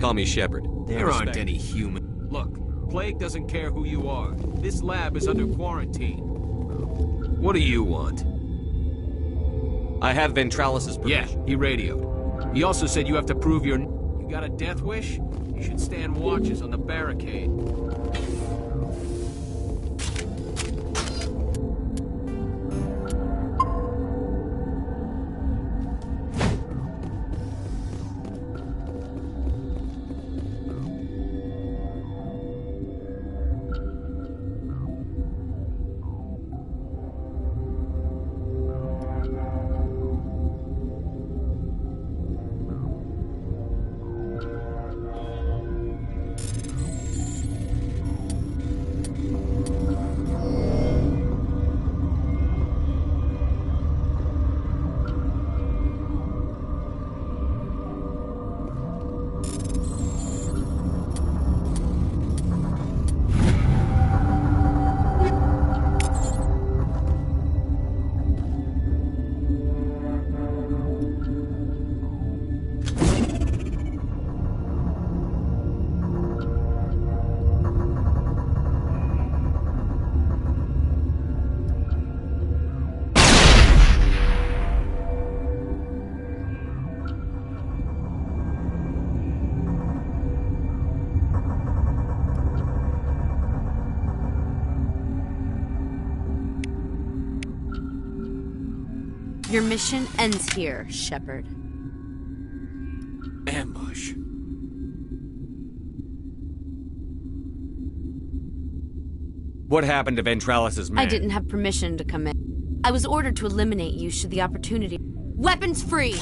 Call me Shepard. There aren't any human. Look, Plague doesn't care who you are. This lab is under quarantine. What do you want? I have Ventralis' permission. Yeah, he radioed. He also said you have to prove your... You got a death wish? You should stand watches on the barricade. Your mission ends here, Shepard. Ambush. What happened to Ventralis' man? I didn't have permission to come in. I was ordered to eliminate you should the opportunity... Weapons free!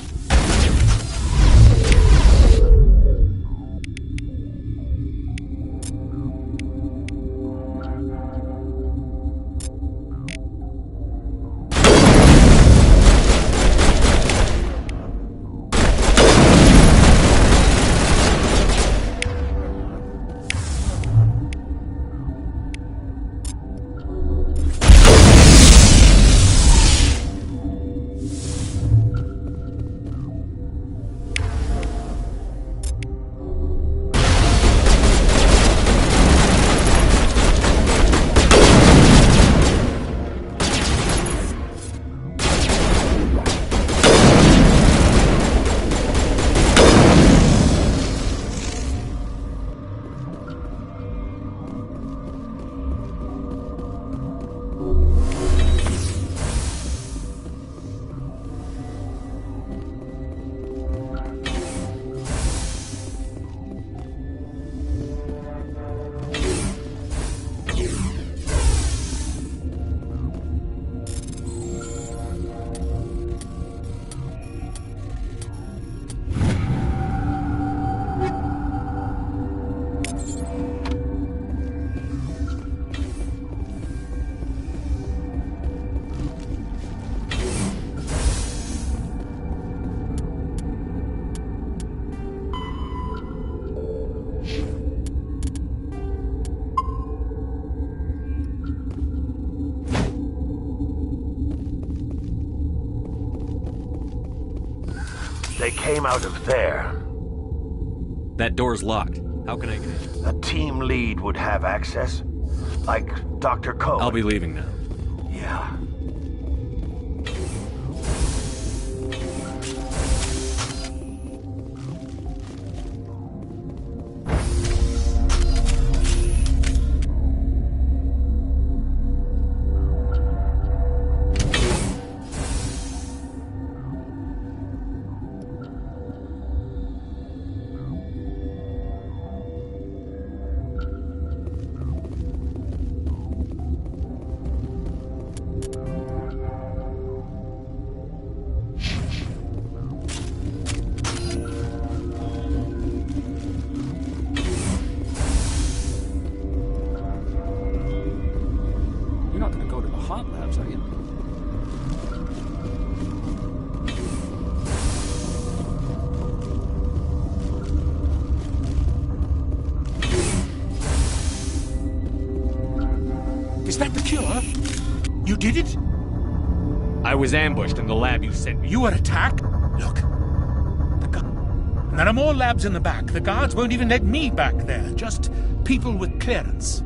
They came out of there. That door's locked. How can I get in? A team lead would have access. Like Dr. Cohen. I'll be leaving now. Yeah. Is that the cure? You did it? I was ambushed in the lab you sent me. You were attacked? Look. There are more labs in the back. The guards won't even let me back there. Just people with clearance.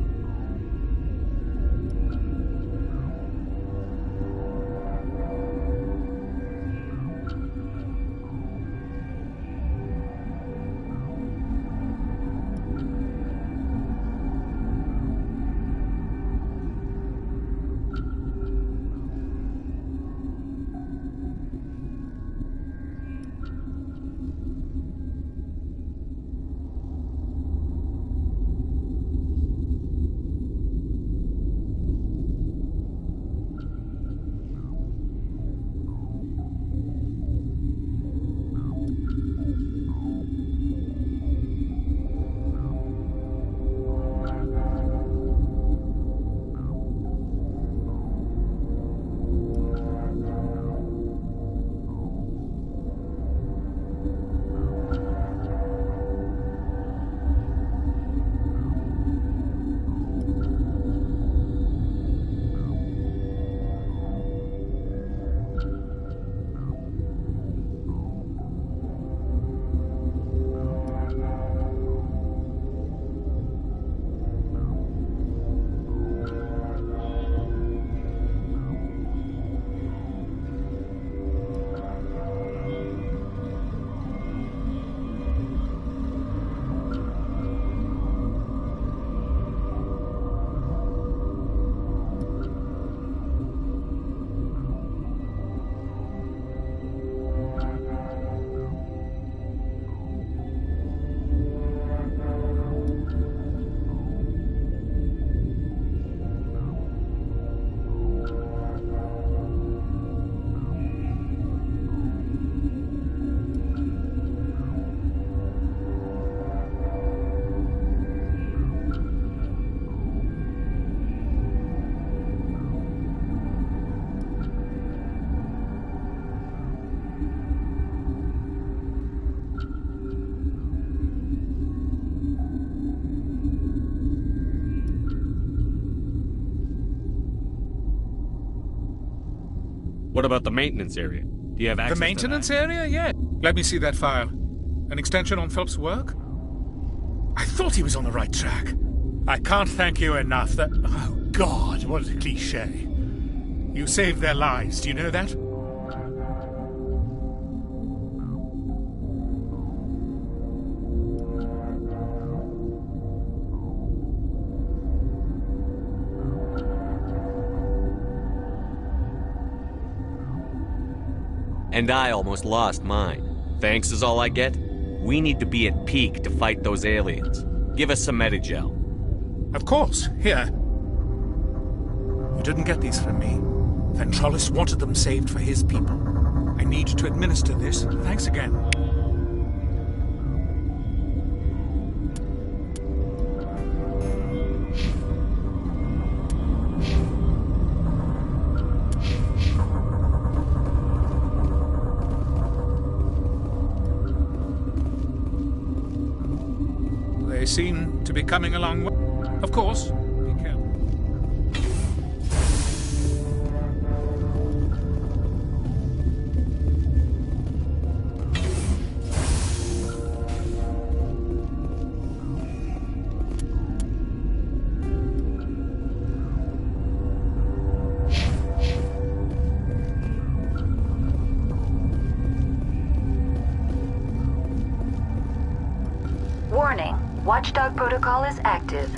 What about the maintenance area? Do you have access The maintenance area? Yeah. Let me see that file. An extension on Phelps' work? I thought he was on the right track. I can't thank you enough that... Oh, God, what a cliché. You saved their lives, do you know that? And I almost lost mine. Thanks is all I get? We need to be at peak to fight those aliens. Give us some Medigel. Of course. Here. You didn't get these from me. Ventrolis wanted them saved for his people. I need to administer this. Thanks again. They seem to be coming along well. Of course. Be careful. Warning. Watchdog protocol is active.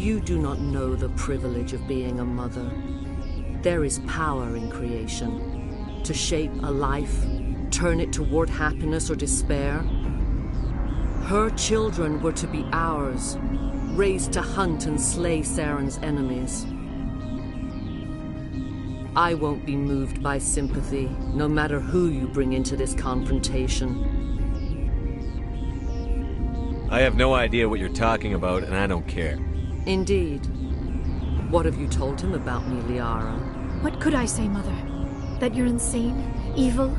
You do not know the privilege of being a mother. There is power in creation. To shape a life, turn it toward happiness or despair. Her children were to be ours, raised to hunt and slay Saren's enemies. I won't be moved by sympathy, no matter who you bring into this confrontation. I have no idea what you're talking about, and I don't care. Indeed. What have you told him about me, Liara? What could I say, Mother? That you're insane? Evil?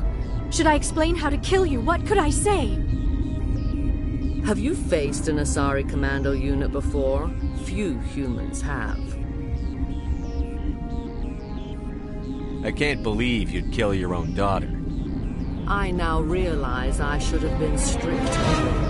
Should I explain how to kill you? What could I say? Have you faced an Asari commando unit before? Few humans have. I can't believe you'd kill your own daughter. I now realize I should have been stricter.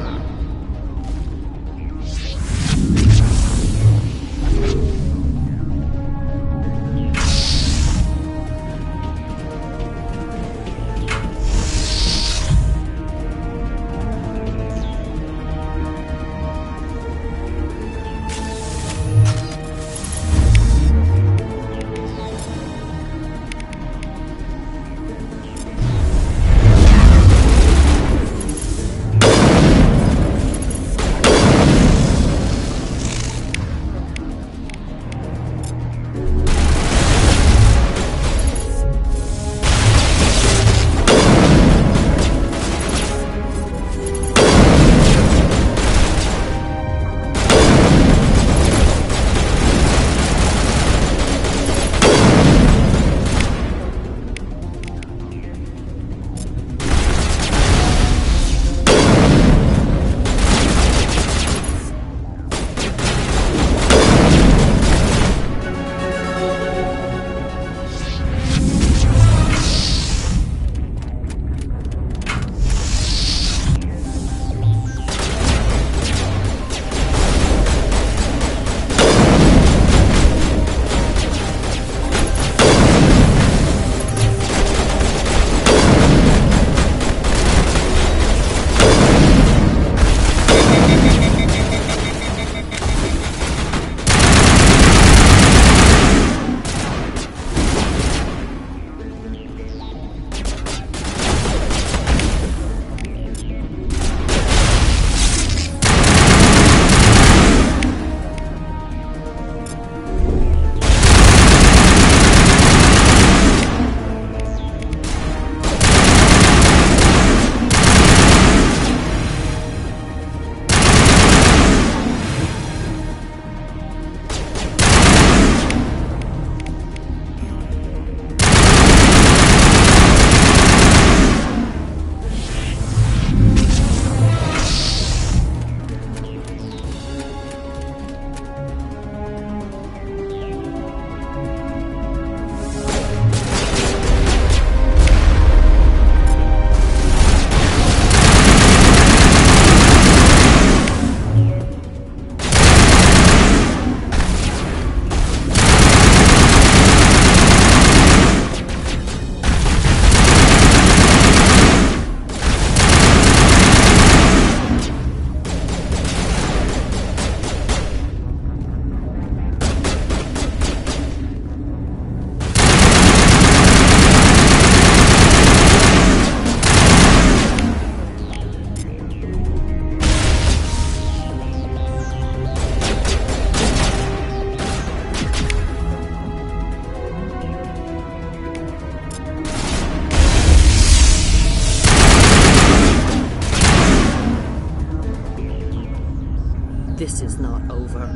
This is not over.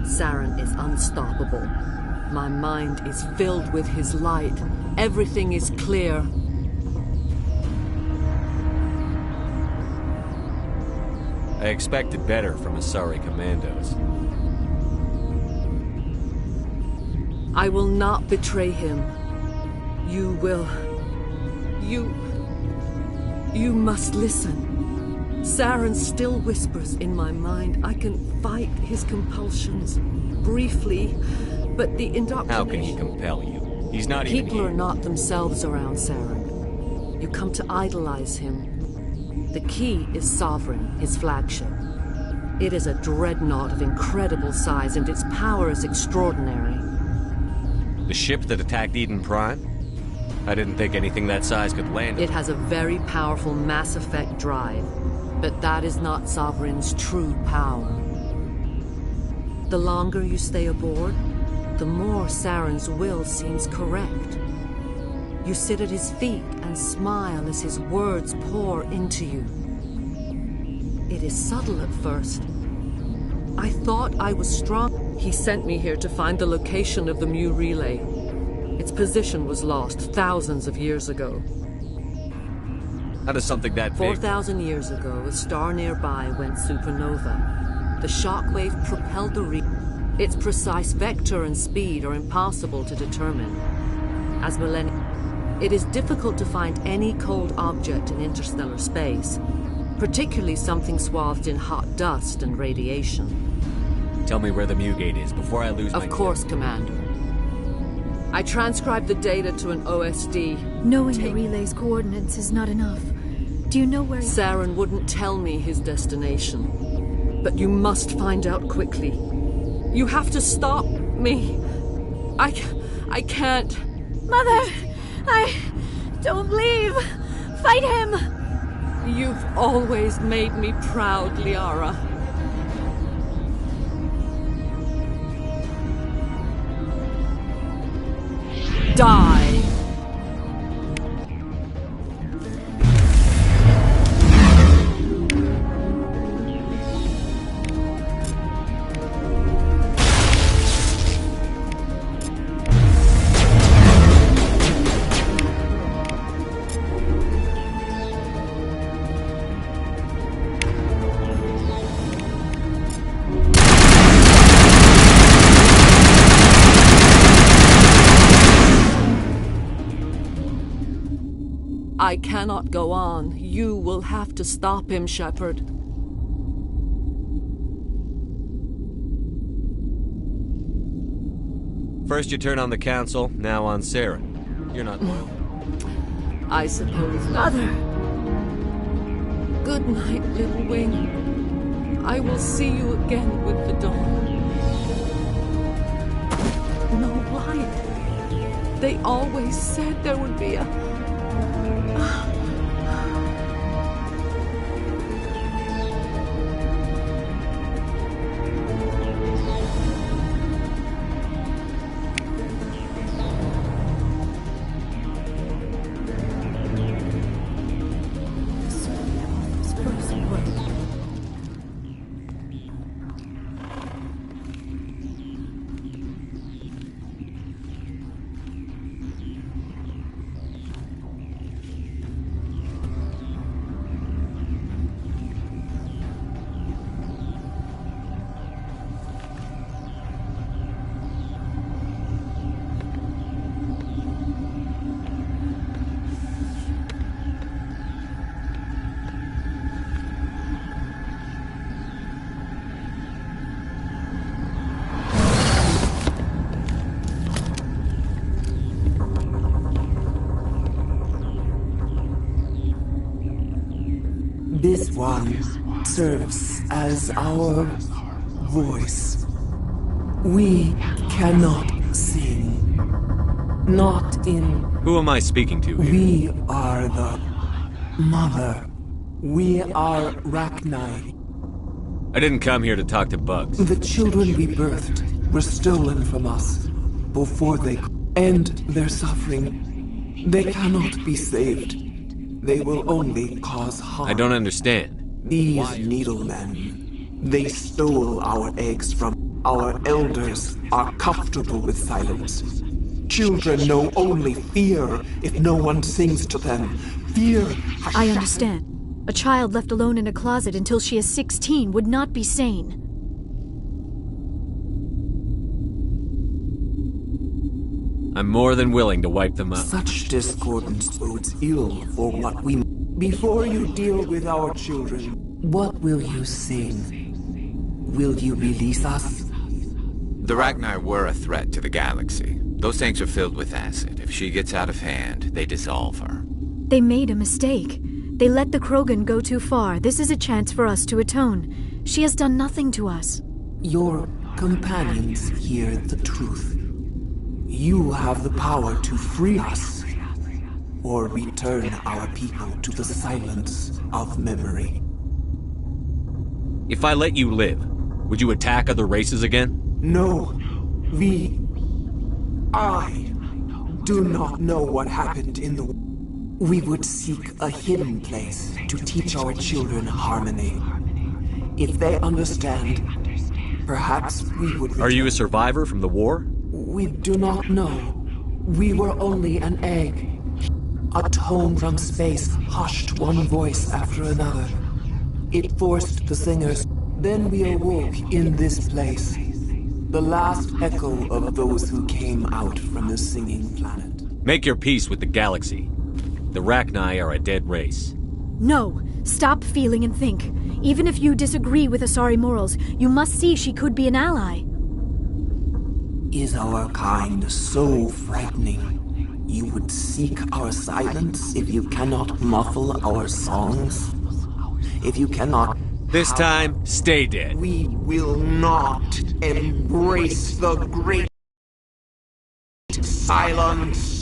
Saren is unstoppable. My mind is filled with his light. Everything is clear. I expected better from Asari commandos. I will not betray him. You will. You must listen. Saren still whispers in my mind. I can fight his compulsions. Briefly, but the indoctrination... How can he compel you? He's not even People here. are not themselves around Saren. You come to idolize him. The key is Sovereign, his flagship. It is a dreadnought of incredible size, and its power is extraordinary. The ship that attacked Eden Prime? I didn't think anything that size could land it. It has a very powerful Mass Effect drive, but that is not Sovereign's true power. The longer you stay aboard, the more Saren's will seems correct. You sit at his feet and smile as his words pour into you. It is subtle at first. I thought I was strong. He sent me here to find the location of the Mu relay. Its position was lost thousands of years ago. How does something that big... 4,000 years ago, a star nearby went supernova. The shockwave propelled the relay. Its precise vector and speed are impossible to determine. As millennia, it is difficult to find any cold object in interstellar space, particularly something swathed in hot dust and radiation. Tell me where the Mu gate is before I lose my... Of course, Commander. I transcribed the data to an OSD. Knowing the relay's coordinates is not enough. Do you know where... Saren wouldn't tell me his destination. But you must find out quickly. You have to stop me. I can't. Mother! Don't leave! Fight him! You've always made me proud, Liara. Die! I cannot go on. You will have to stop him, Shepard. First you turn on the Council, now on Saren. You're not loyal. I suppose not. Mother! Good night, little wing. I will see you again with the dawn. No, why? They always said there would be a... This one serves as our voice. We cannot sing. Not in... Who am I speaking to here? We are the Mother. We are Rachni. I didn't come here to talk to bugs. The children we birthed were stolen from us before they end their suffering. They cannot be saved. They will only cause harm. I don't understand. These needlemen, they stole our eggs from our elders, are comfortable with silence. Children know only fear if no one sings to them. Fear has I understand. A child left alone in a closet until she is 16 would not be sane. I'm more than willing to wipe them out. Such discordance bodes ill for what we... Before you deal with our children, what will you sing? Will you release us? The Rachni were a threat to the galaxy. Those tanks are filled with acid. If she gets out of hand, they dissolve her. They made a mistake. They let the Krogan go too far. This is a chance for us to atone. She has done nothing to us. Your companions hear the truth. You have the power to free us, or return our people to the silence of memory. If I let you live, would you attack other races again? No, I do not know what happened in the... We would seek a hidden place to teach our children harmony. If they understand, perhaps we would... Are you a survivor from the war? We do not know. We were only an egg. A tone from space hushed one voice after another. It forced the singers. Then we awoke in this place. The last echo of those who came out from the singing planet. Make your peace with the galaxy. The Rachni are a dead race. No, stop feeling and think. Even if you disagree with Asari morals, you must see she could be an ally. Is our kind so frightening? You would seek our silence if you cannot muffle our songs? If you cannot... This time, stay dead. We will not embrace the great silence.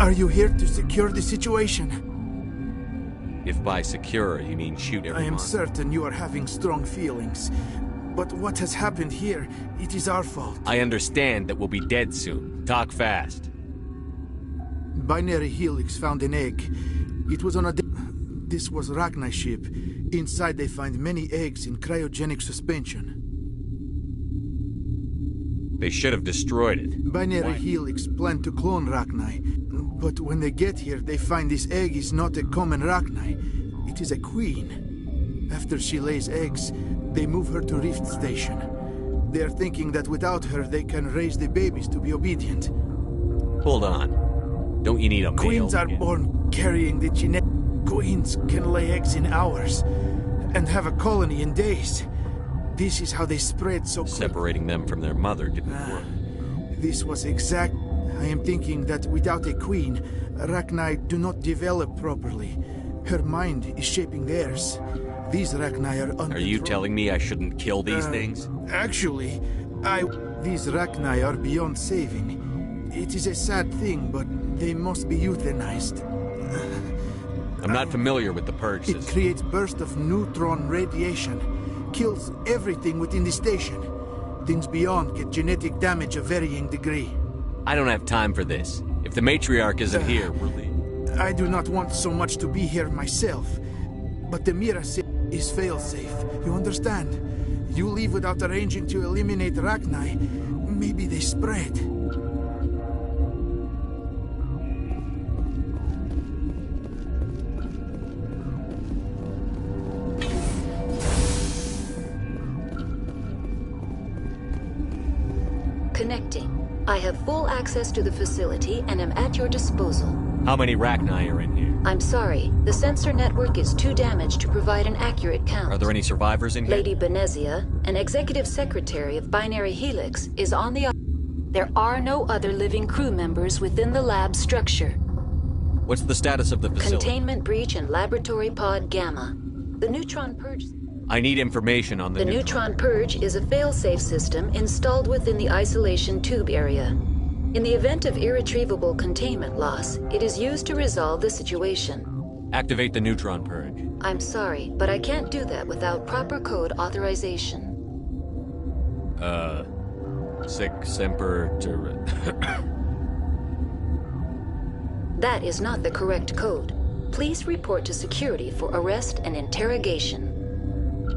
Are you here to secure the situation? If by secure, you mean shoot every I am monster. certain you are having strong feelings. But what has happened here, it is our fault. I understand that we'll be dead soon. Talk fast. Binary Helix found an egg. It was on a... This was Rachni's ship. Inside they find many eggs in cryogenic suspension. They should have destroyed it. Binary Helix planned to clone Rachni. But when they get here, they find this egg is not a common Rachni. It is a queen. After she lays eggs, they move her to Rift Station. They are thinking that without her, they can raise the babies to be obedient. Hold on. Don't you need a male? Queens are born carrying the genetic... Queens can lay eggs in hours and have a colony in days. This is how they spread so quickly. Separating them from their mother didn't work. This was exact... I am thinking that without a queen, Rachni do not develop properly. Her mind is shaping theirs. These Rachni are uncontrolled. Are you telling me I shouldn't kill these things? Actually, These Rachni are beyond saving. It is a sad thing, but they must be euthanized. I'm not familiar with the purge system. It creates bursts of neutron radiation. Kills everything within the station. Things beyond get genetic damage of varying degree. I don't have time for this. If the matriarch isn't here, we're leaving. I do not want so much to be here myself. But the Mira is fail-safe. You understand? You leave without arranging to eliminate Rachni, maybe they spread. Connecting. I have full access to the facility and am at your disposal. How many Rachni are in here? I'm sorry. The sensor network is too damaged to provide an accurate count. Are there any survivors in here? Lady Benezia, an executive secretary of Binary Helix, is on the... There are no other living crew members within the lab structure. What's the status of the facility? Containment breach in Laboratory Pod Gamma. The Neutron Purge... I need information on the Neutron Purge is a fail-safe system installed within the isolation tube area. In the event of irretrievable containment loss, it is used to resolve the situation. Activate the Neutron Purge. I'm sorry, but I can't do that without proper code authorization. Sic Semper That is not the correct code. Please report to security for arrest and interrogation.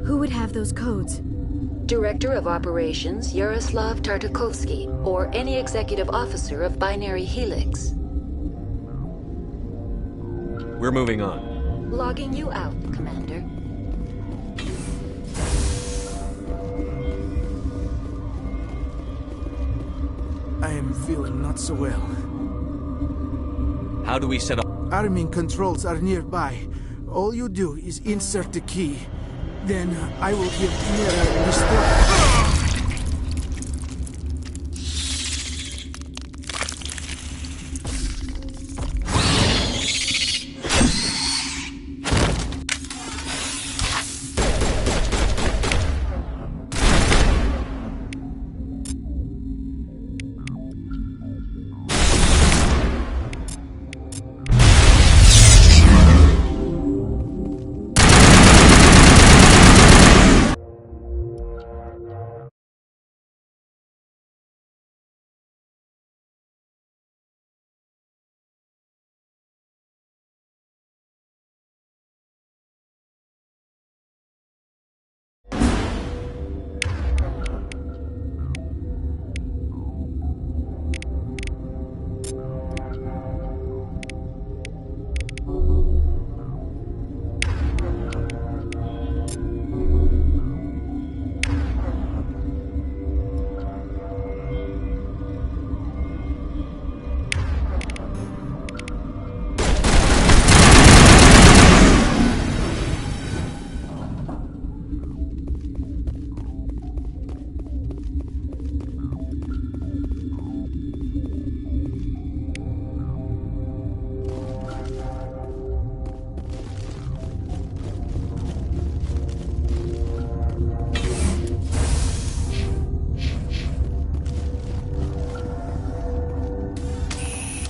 Who would have those codes? Director of Operations Yaroslav Tartakovsky, or any executive officer of Binary Helix. We're moving on. Logging you out, Commander. I am feeling not so well. How do we set up? Arming controls are nearby. All you do is insert the key. Then I will give Mira restore.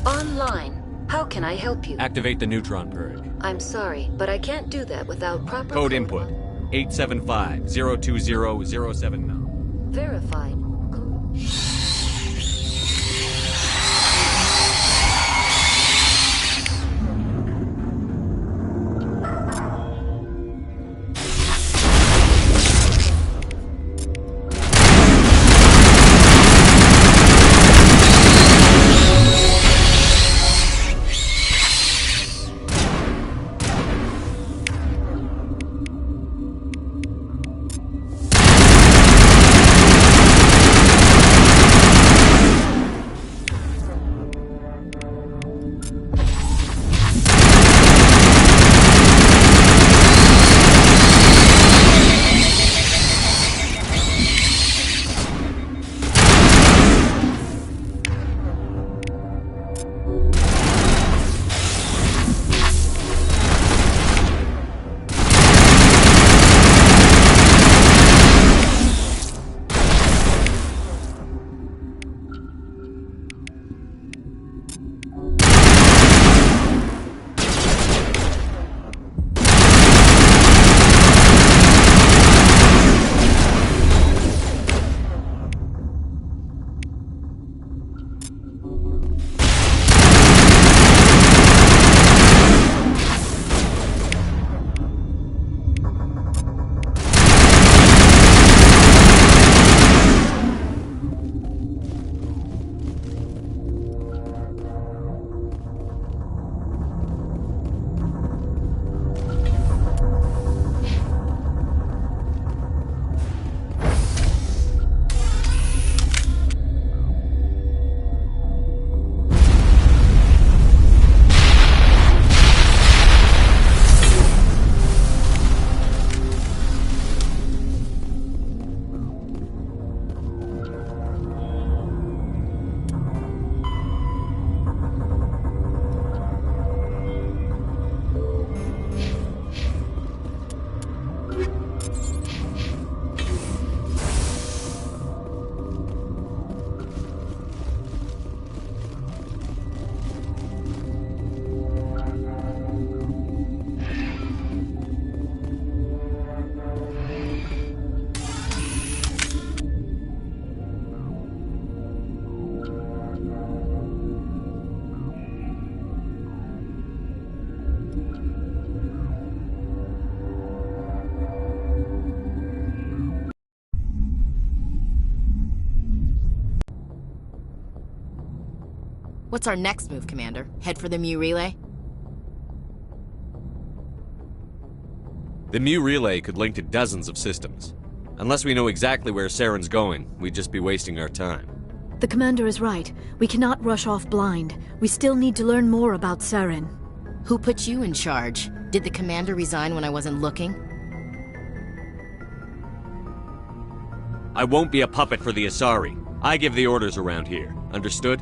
Online. How can I help you? Activate the neutron purge. I'm sorry, but I can't do that without proper Code input 875-020-079. Verified. What's our next move, Commander? Head for the Mu Relay? The Mu Relay could link to dozens of systems. Unless we know exactly where Saren's going, we'd just be wasting our time. The Commander is right. We cannot rush off blind. We still need to learn more about Saren. Who put you in charge? Did the Commander resign when I wasn't looking? I won't be a puppet for the Asari. I give the orders around here. Understood?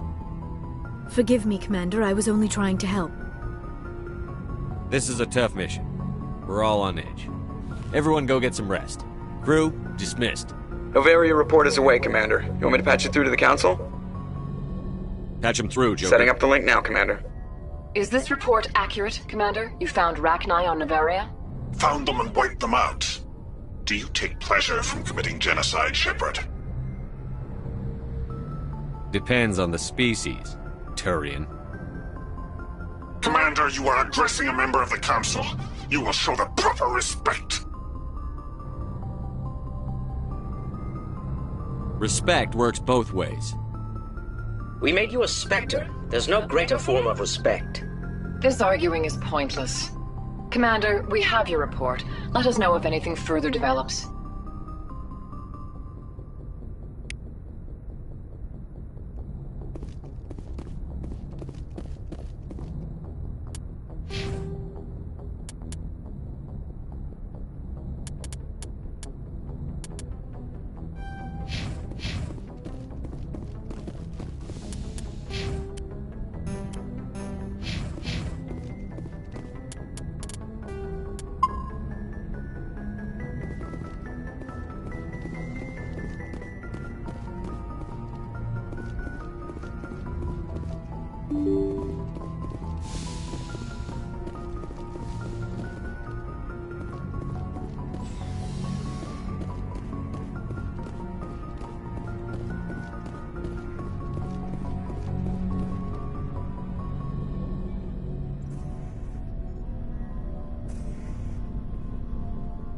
Forgive me, Commander. I was only trying to help. This is a tough mission. We're all on edge. Everyone go get some rest. Crew, dismissed. Noveria report is away, Commander. You want me to patch it through to the Council? Patch him through, Joker. Setting up the link now, Commander. Is this report accurate, Commander? You found Rachni on Noveria? Found them and wiped them out. Do you take pleasure from committing genocide, Shepard? Depends on the species, Turian. Commander, you are addressing a member of the Council. You will show the proper respect. Respect works both ways. We made you a Spectre. There's no greater form of respect. This arguing is pointless. Commander, we have your report. Let us know if anything further develops.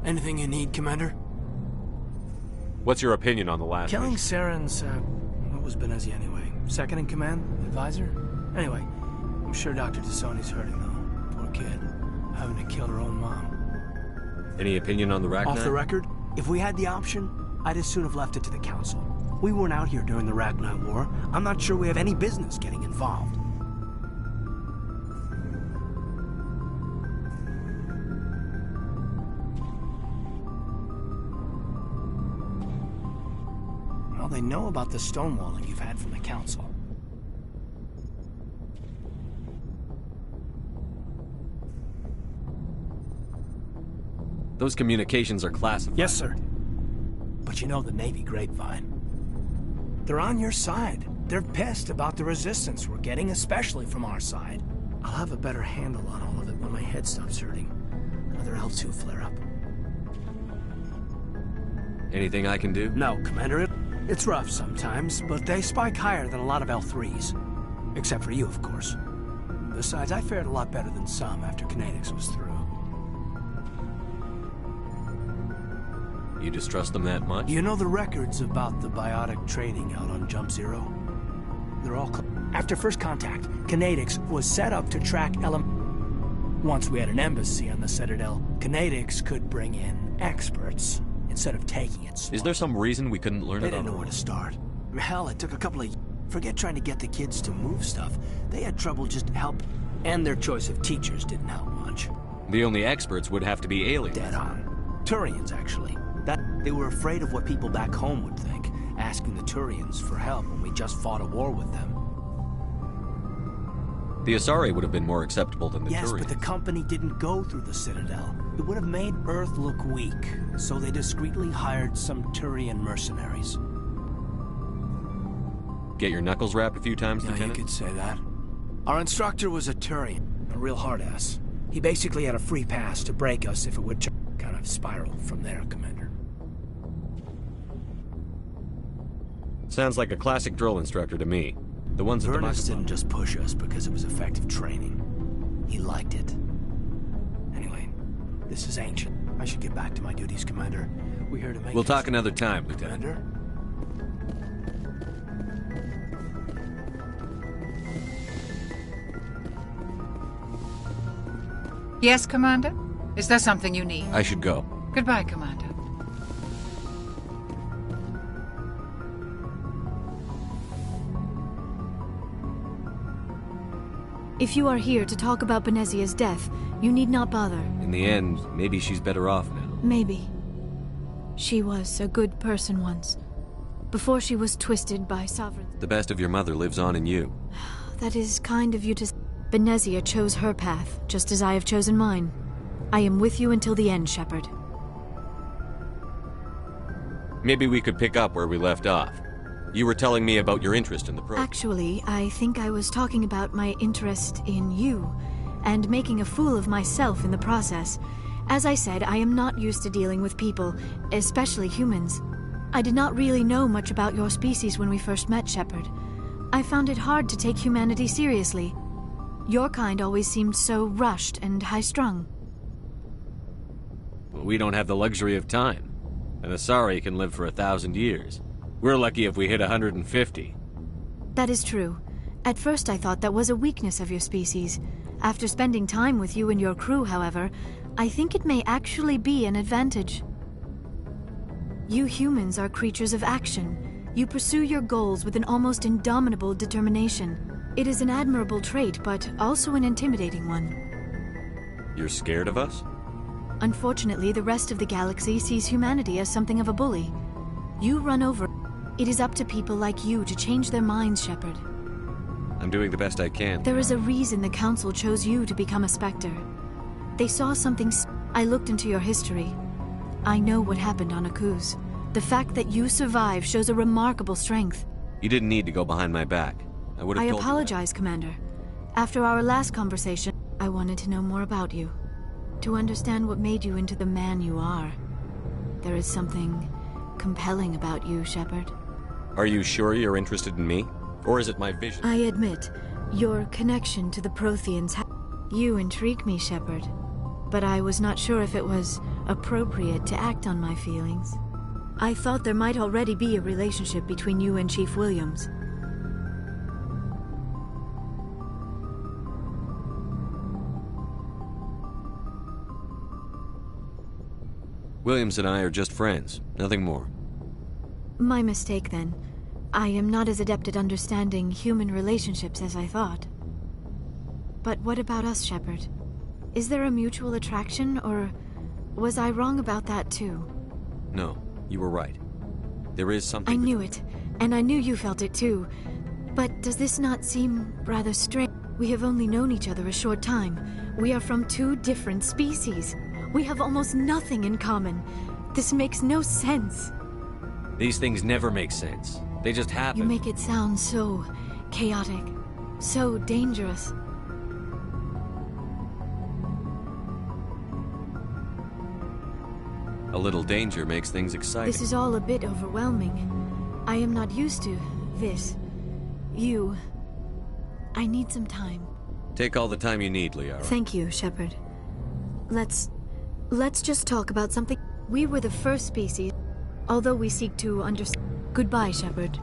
Anything you need, Commander? What's your opinion on the last Killing mission? Saren's, what was Benezia anyway? Second in command? Advisor? Anyway, I'm sure Dr. Tassoni's hurting, though. Poor kid. Having to kill her own mom. Any opinion on the Rachni? Off the record, if we had the option, I'd as soon have left it to the Council. We weren't out here during the Rachni War. I'm not sure we have any business getting involved. Well, they know about the stonewalling you've had from the Council. Those communications are classified. Yes, sir. But you know the Navy grapevine. They're on your side. They're pissed about the resistance we're getting, especially from our side. I'll have a better handle on all of it when my head stops hurting. Another L2 flare-up. Anything I can do? No, Commander. It's rough sometimes, but they spike higher than a lot of L3s. Except for you, of course. Besides, I fared a lot better than some after Kinetics was through. You distrust them that much? You know the records about the biotic training out on Jump Zero? They're all... After first contact, Kinetics was set up to track Once we had an embassy on the Citadel, Kinetics could bring in experts instead of taking it slow. Is there some reason we couldn't learn it? They didn't know where to start. Hell, it took a couple of... Forget trying to get the kids to move stuff. They had trouble just help. And their choice of teachers didn't help much. The only experts would have to be aliens. Dead on. Turians, actually. They were afraid of what people back home would think, asking the Turians for help when we just fought a war with them. The Asari would have been more acceptable than the Turians. Yes, but the company didn't go through the Citadel. It would have made Earth look weak, so they discreetly hired some Turian mercenaries. Get your knuckles rapped a few times, Yeah, Lieutenant? you could say that. Our instructor was a Turian, a real hard-ass. He basically had a free pass to break us if it would kind of spiral from there, Commander. Sounds like a classic drill instructor to me. The ones at the Vernus didn't just push us because it was effective training. He liked it. Anyway, this is ancient. I should get back to my duties, Commander. We're here to make... We'll talk another time, Lieutenant. Commander? Yes, Commander? Is there something you need? I should go. Goodbye, Commander. If you are here to talk about Benezia's death, you need not bother. In the end, maybe she's better off now. Maybe. She was a good person once. Before she was twisted by sovereigns. The best of your mother lives on in you. That is kind of you to... Benezia chose her path, just as I have chosen mine. I am with you until the end, Shepard. Maybe we could pick up where we left off. You were telling me about your interest in the program. Actually, I think I was talking about my interest in you, and making a fool of myself in the process. As I said, I am not used to dealing with people, especially humans. I did not really know much about your species when we first met, Shepard. I found it hard to take humanity seriously. Your kind always seemed so rushed and high-strung. Well, we don't have the luxury of time. An Asari can live for 1,000 years. We're lucky if we hit 150. That is true. At first I thought that was a weakness of your species. After spending time with you and your crew, however, I think it may actually be an advantage. You humans are creatures of action. You pursue your goals with an almost indomitable determination. It is an admirable trait, but also an intimidating one. You're scared of us? Unfortunately, the rest of the galaxy sees humanity as something of a bully. You run over. It is up to people like you to change their minds, Shepard. I'm doing the best I can. There is a reason the Council chose you to become a Spectre. They saw something. I looked into your history. I know what happened on Akuz. The fact that you survived shows a remarkable strength. You didn't need to go behind my back. I would have I told apologize, Commander. After our last conversation, I wanted to know more about you. To understand what made you into the man you are. There is something compelling about you, Shepard. Are you sure you're interested in me? Or is it my vision? I admit, your connection to the Protheans You intrigue me, Shepard. But I was not sure if it was appropriate to act on my feelings. I thought there might already be a relationship between you and Chief Williams. Williams and I are just friends, nothing more. My mistake, then. I am not as adept at understanding human relationships as I thought. But what about us, Shepard? Is there a mutual attraction, or was I wrong about that too? No, you were right. There is something... I knew it, and I knew you felt it too. But does this not seem rather strange? We have only known each other a short time. We are from two different species. We have almost nothing in common. This makes no sense. These things never make sense. They just happen. You make it sound so chaotic, so dangerous. A little danger makes things exciting. This is all a bit overwhelming. I am not used to this. You... I need some time. Take all the time you need, Liara. Thank you, Shepard. Let's just talk about something. We were the first species, although we seek to understand. Goodbye, Shepard.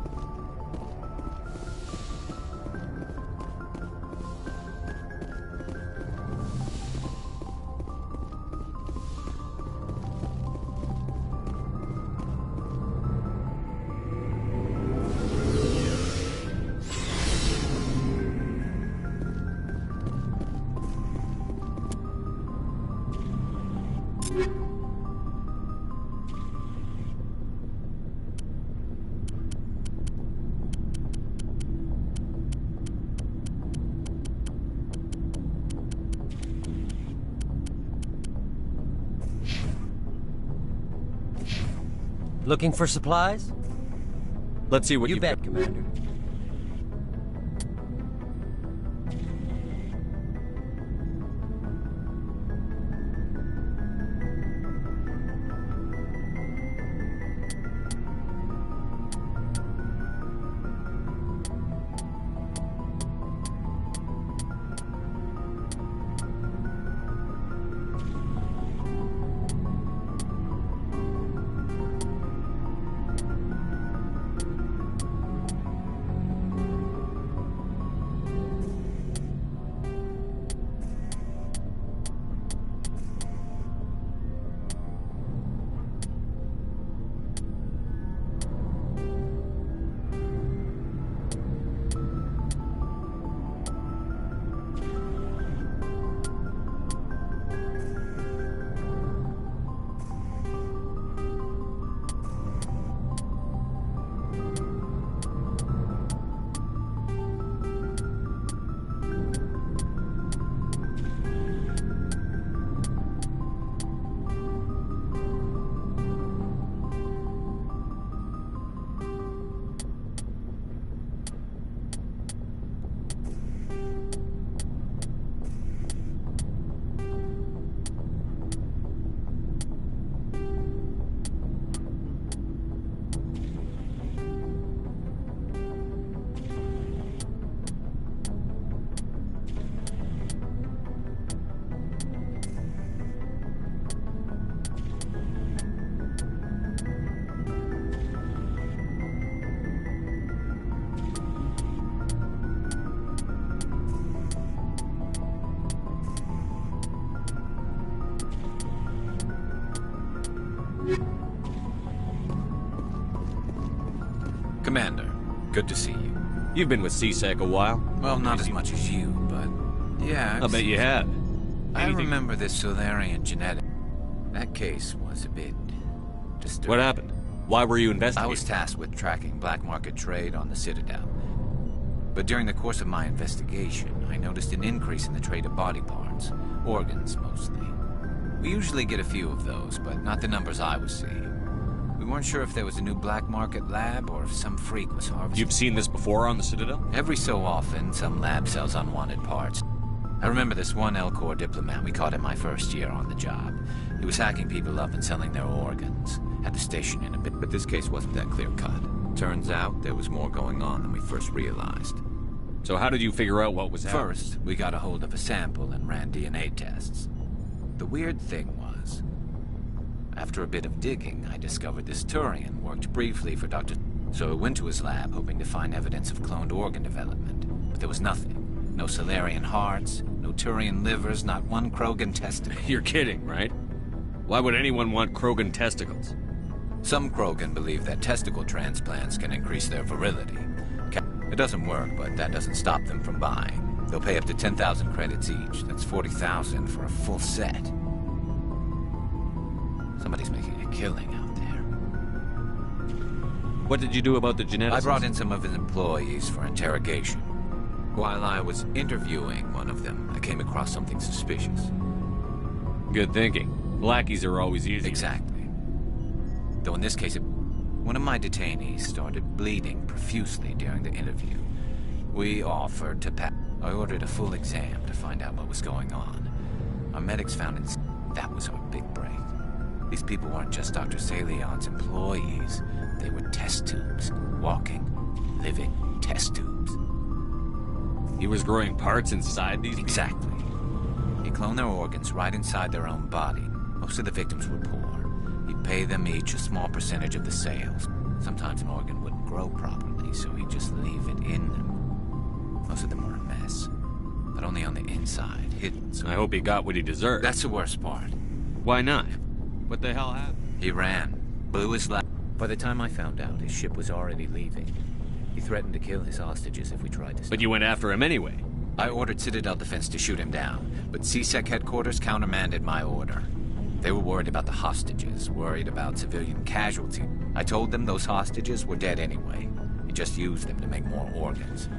Looking for supplies? Let's see what you bet, Commander. Commander, good to see you. You've been with C-Sec a while? Well, not as much as you, but yeah. I'll bet you have. I remember this Solarian genetic. That case was a bit disturbing. What happened? Why were you investigating? I was tasked with tracking black market trade on the Citadel. But during the course of my investigation, I noticed an increase in the trade of body parts, organs mostly. We usually get a few of those, but not the numbers I was seeing. We weren't sure if there was a new black market lab or if some freak was harvesting. You've seen this before on the Citadel? Every so often, some lab sells unwanted parts. I remember this one Elcor diplomat we caught in my first year on the job. He was hacking people up and selling their organs. Had to station in a bit, but this case wasn't that clear-cut. Turns out there was more going on than we first realized. So how did you figure out what was happening? First, we got a hold of a sample and ran DNA tests. The weird thing was, After a bit of digging, I discovered this Turian worked briefly for Dr. So I went to his lab hoping to find evidence of cloned organ development. But there was nothing. No Salarian hearts, no Turian livers, not one Krogan testicle. You're kidding, right? Why would anyone want Krogan testicles? Some Krogan believe that testicle transplants can increase their virility. It doesn't work, but that doesn't stop them from buying. They'll pay up to 10,000 credits each. That's 40,000 for a full set. Somebody's making a killing out there. What did you do about the geneticists? I brought in some of his employees for interrogation. While I was interviewing one of them, I came across something suspicious. Good thinking. Blackies are always easy. Exactly. Though in this case, one of my detainees started bleeding profusely during the interview. We offered to I ordered a full exam to find out what was going on. Our medics found that was our big break. These people weren't just Dr. Salion's employees. They were test tubes. Walking, living test tubes. He was growing parts inside these Exactly. He cloned their organs right inside their own body. Most of the victims were poor. He'd pay them each a small percentage of the sales. Sometimes an organ wouldn't grow properly, so he'd just leave it in them. Most of them were a mess. But only on the inside, hidden. So I hope he got what he deserved. That's the worst part. Why not? What the hell happened? He ran. Blew his lap. By the time I found out, his ship was already leaving. He threatened to kill his hostages if we tried to stop. But you went after him anyway. I ordered Citadel Defense to shoot him down, but CSEC headquarters countermanded my order. They were worried about the hostages, worried about civilian casualties. I told them those hostages were dead anyway. He just used them to make more organs.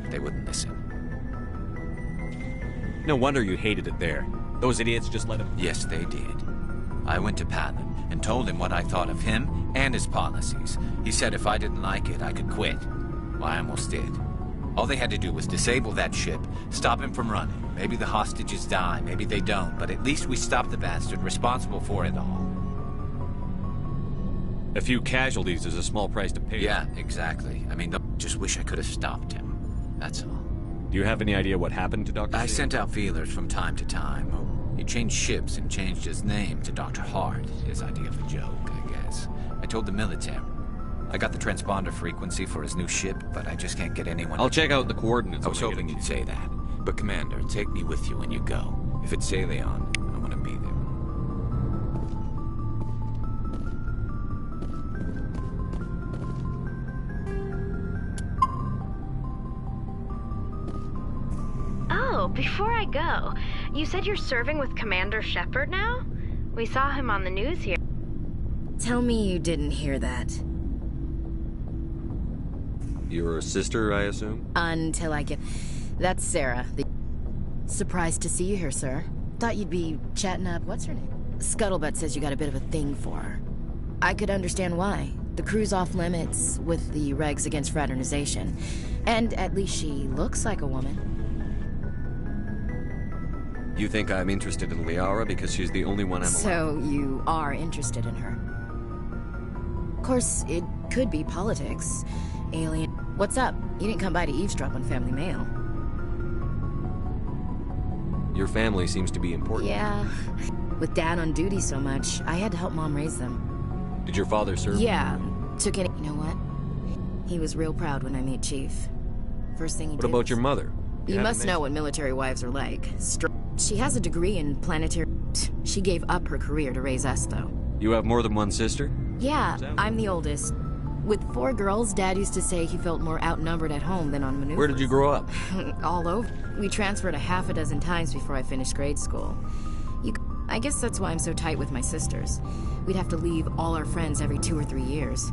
They wouldn't listen. No wonder you hated it there. Those idiots just let him... Yes, they did. I went to Palin and told him what I thought of him and his policies. He said if I didn't like it, I could quit. Well, I almost did. All they had to do was disable that ship, stop him from running. Maybe the hostages die, maybe they don't, but at least we stopped the bastard responsible for it all. A few casualties is a small price to pay. Yeah, exactly. I mean, just wish I could have stopped him. That's all. Do you have any idea what happened to Dr. I sent out feelers from time to time. He changed ships and changed his name to Dr. Hart. His idea of a joke, I guess. I told the military. I got the transponder frequency for his new ship, but I just can't get anyone... I'll check out the coordinates. I was hoping you'd say that. But Commander, take me with you when you go. If it's Salion, I want to be there. Oh, before I go, you said you're serving with Commander Shepard now? We saw him on the news here. Tell me you didn't hear that. Your sister, I assume? Until I get... That's Sarah. Surprised to see you here, sir. Thought you'd be chatting up... What's her name? Scuttlebutt says you got a bit of a thing for her. I could understand why. The crew's off limits with the regs against fraternization. And at least she looks like a woman. You think I'm interested in Liara because she's the only one I'm allowed? So you are interested in her. Of course, it could be politics. Alien... What's up? You didn't come by to eavesdrop on Family Mail. Your family seems to be important. Yeah. With Dad on duty so much, I had to help Mom raise them. Did your father serve? Yeah. Took it... You know what? He was real proud when I made Chief. First thing he did... What about your mother? You must know what military wives are like. She has a degree in planetary... She gave up her career to raise us, though. You have more than one sister? Yeah, I'm the oldest. With 4 girls, Dad used to say he felt more outnumbered at home than on maneuvers. Where did you grow up? All over. We transferred a half a dozen times before I finished grade school. I guess that's why I'm so tight with my sisters. We'd have to leave all our friends every 2 or 3 years.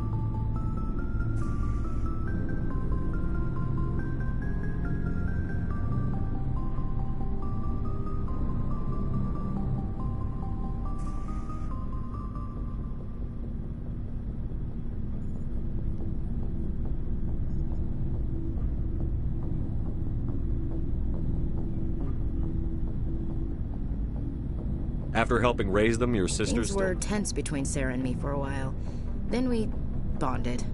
After helping raise them, your sisters... Things were tense between Sarah and me for a while. Then we bonded.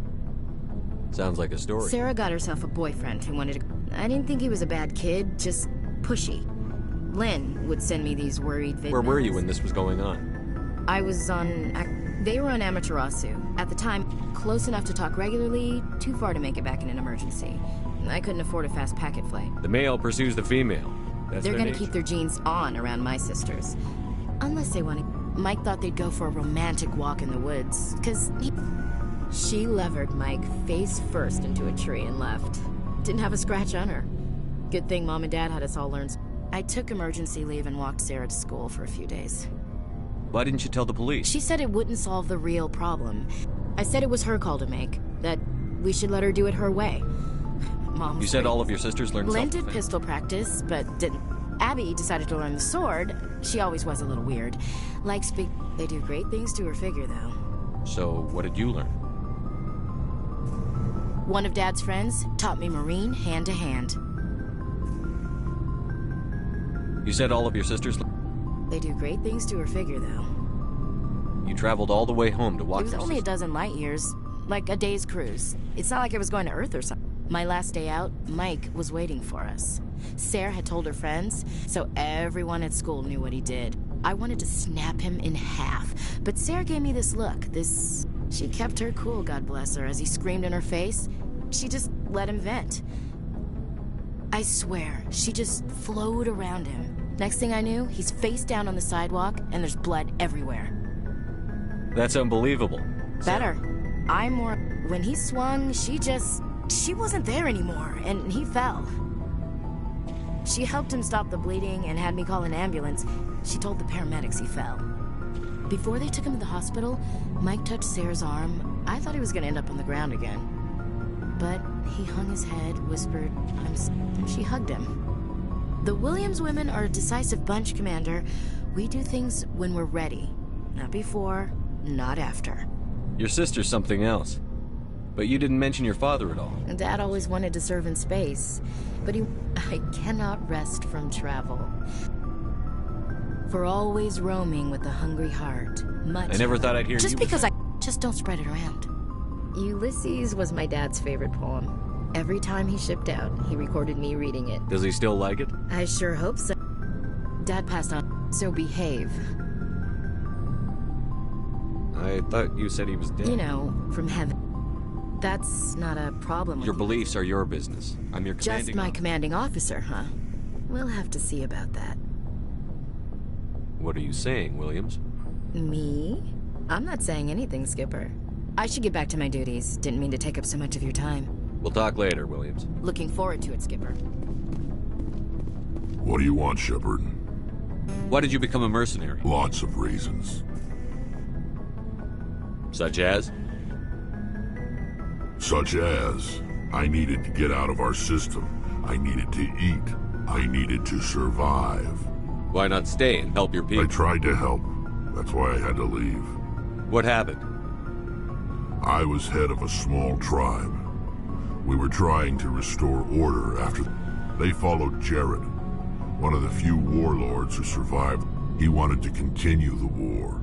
Sounds like a story. Sarah got herself a boyfriend who wanted to... I didn't think he was a bad kid, just pushy. Lynn would send me these worried videos. Where were you when this was going on? I was on... They were on Amaterasu. At the time, close enough to talk regularly, too far to make it back in an emergency. I couldn't afford a fast packet flight. The male pursues the female. They're gonna keep their genes on around my sisters. Unless they want to... Mike thought they'd go for a romantic walk in the woods, because she levered Mike face first into a tree and left. Didn't have a scratch on her. Good thing Mom and Dad had us all learn. I took emergency leave and walked Sarah to school for a few days. Why didn't you tell the police? She said it wouldn't solve the real problem. I said it was her call to make, that we should let her do it her way. Mom. You said all of your sisters learned Lynn self-defense. did pistol practice, but didn't. Abby decided to learn the sword. She always was a little weird. Like speak. They do great things to her figure, though. So, what did you learn? One of Dad's friends taught me Marine hand to hand. You said all of your sisters... They do great things to her figure, though. You traveled all the way home to watch It was only a dozen light years, like a day's cruise. It's not like I was going to Earth or something. My last day out, Mike was waiting for us. Sarah had told her friends, so everyone at school knew what he did. I wanted to snap him in half, but Sarah gave me this look, She kept her cool, God bless her, as he screamed in her face. She just let him vent. I swear, she just flowed around him. Next thing I knew, he's face down on the sidewalk, and there's blood everywhere. That's unbelievable. Better. When he swung, she wasn't there anymore, and he fell. She helped him stop the bleeding and had me call an ambulance. She told the paramedics he fell. Before they took him to the hospital, Mike touched Sarah's arm. I thought he was gonna end up on the ground again. But he hung his head, whispered, and she hugged him. The Williams women are a decisive bunch, Commander. We do things when we're ready. Not before, not after. Your sister's something else. But you didn't mention your father at all. Dad always wanted to serve in space, but I cannot rest from travel. For always roaming with a hungry heart. I never thought I'd hear Just don't spread it around. Ulysses was my dad's favorite poem. Every time he shipped out, he recorded me reading it. Does he still like it? I sure hope so. Dad passed on, so behave. I thought you said he was dead. You know, from heaven. That's not a problem. Your beliefs are your business. I'm your commanding Just my commanding officer, huh? We'll have to see about that. What are you saying, Williams? Me? I'm not saying anything, Skipper. I should get back to my duties. Didn't mean to take up so much of your time. We'll talk later, Williams. Looking forward to it, Skipper. What do you want, Shepard? Why did you become a mercenary? Lots of reasons. Such as? Such as, I needed to get out of our system. I needed to eat. I needed to survive. Why not stay and help your people? I tried to help. That's why I had to leave. What happened? I was head of a small tribe. We were trying to restore order after they followed Jared, one of the few warlords who survived. He wanted to continue the war.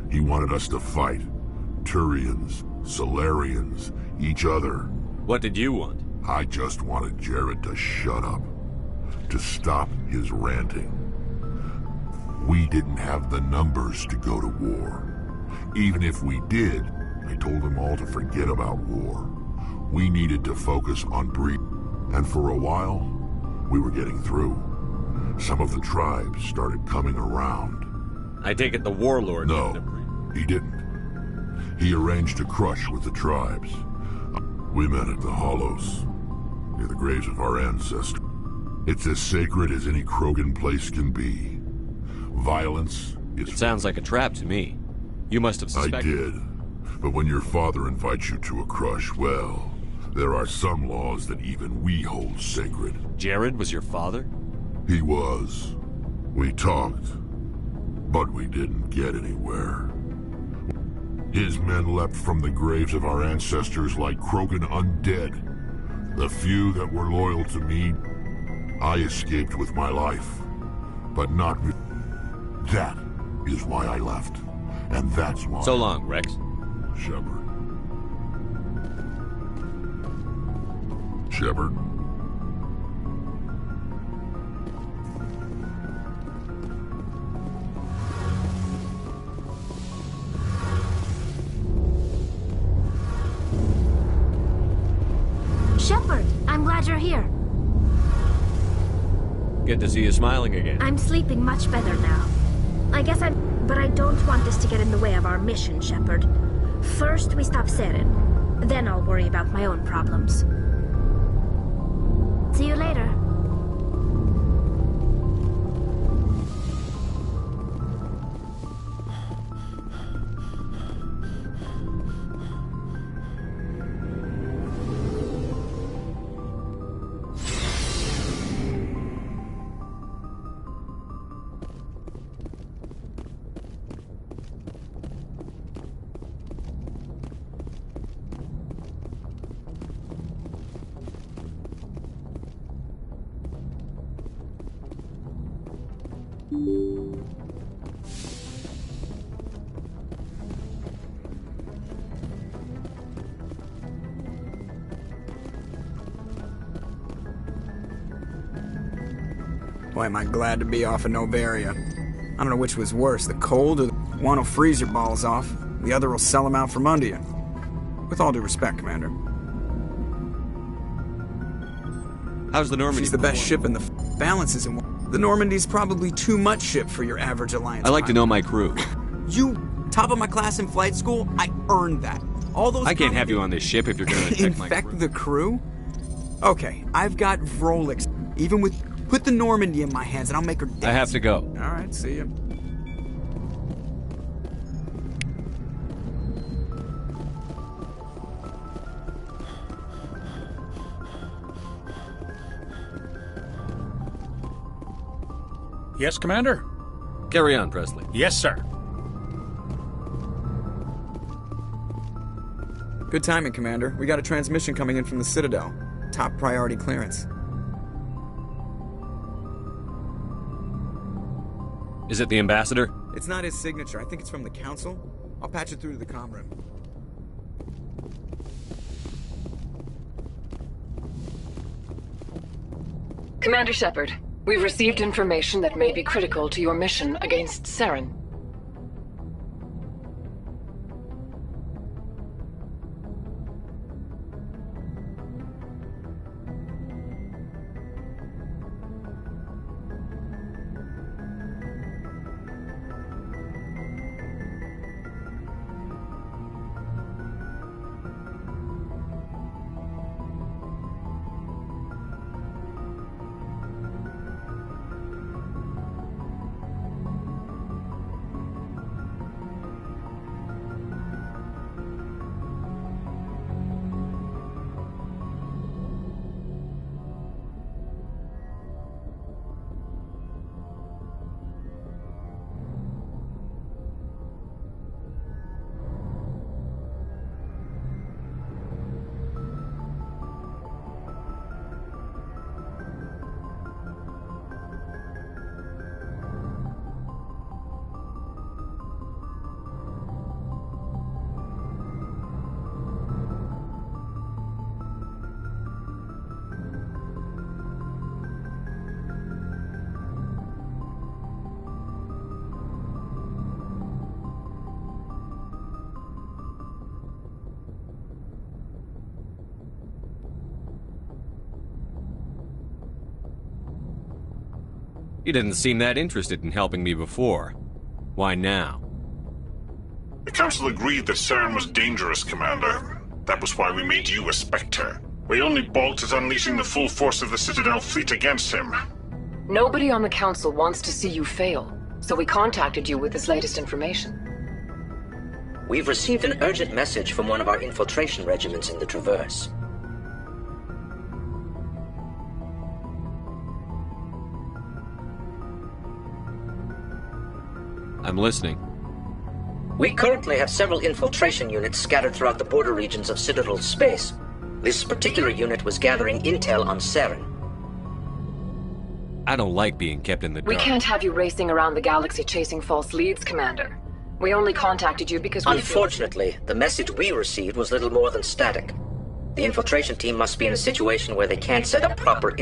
He wanted us to fight. Turians, Solarians, each other. What did you want? I just wanted Jared to shut up. To stop his ranting. We didn't have the numbers to go to war. Even if we did, I told them all to forget about war. We needed to focus on breeding. And for a while, we were getting through. Some of the tribes started coming around. I take it the warlord... No, he didn't. He arranged a crush with the tribes. We met at the Hollows, near the graves of our ancestors. It's as sacred as any Krogan place can be. Violence is... It sounds like a trap to me. You must have suspected... I did. But when your father invites you to a crush, well, there are some laws that even we hold sacred. Jared was your father? He was. We talked, but we didn't get anywhere. His men leapt from the graves of our ancestors like Krogan undead. The few that were loyal to me, I escaped with my life. But not... That is why I left. And that's why... So long, Rex. Shepard. Shepard. Good to see you smiling again. I'm sleeping much better now. I guess but I don't want this to get in the way of our mission, Shepard. First, we stop Saren. Then I'll worry about my own problems. See you later. Boy, am I glad to be off of Novaria. I don't know which was worse, the cold or one will freeze your balls off, the other will sell them out from under you. With all due respect, Commander. How's the Normandy? She's the best ship in the balance isn't one. The Normandy's probably too much ship for your average Alliance. I like to know my crew. You, top of my class in flight school, I earned that. All those I can't have you on this ship if you're gonna infect my crew. Infect the crew? Okay, I've got Vrolix. Even with... Put the Normandy in my hands and I'll make her dance. I have to go. Alright, see ya. Yes, Commander? Carry on, Presley. Yes, sir. Good timing, Commander. We got a transmission coming in from the Citadel. Top priority clearance. Is it the Ambassador? It's not his signature. I think it's from the Council. I'll patch it through to the comm room. Commander Shepard, we've received information that may be critical to your mission against Saren. You didn't seem that interested in helping me before. Why now? The Council agreed that Saren was dangerous, Commander. That was why we made you a Spectre. We only balked at unleashing the full force of the Citadel fleet against him. Nobody on the Council wants to see you fail, so we contacted you with this latest information. We've received an urgent message from one of our infiltration regiments in the Traverse. I'm listening. We currently have several infiltration units scattered throughout the border regions of Citadel space. This particular unit was gathering intel on Saren. I don't like being kept in the dark. We can't have you racing around the galaxy chasing false leads, Commander. We only contacted you because we... Unfortunately, the message we received was little more than static. The infiltration team must be in a situation where they can't set up proper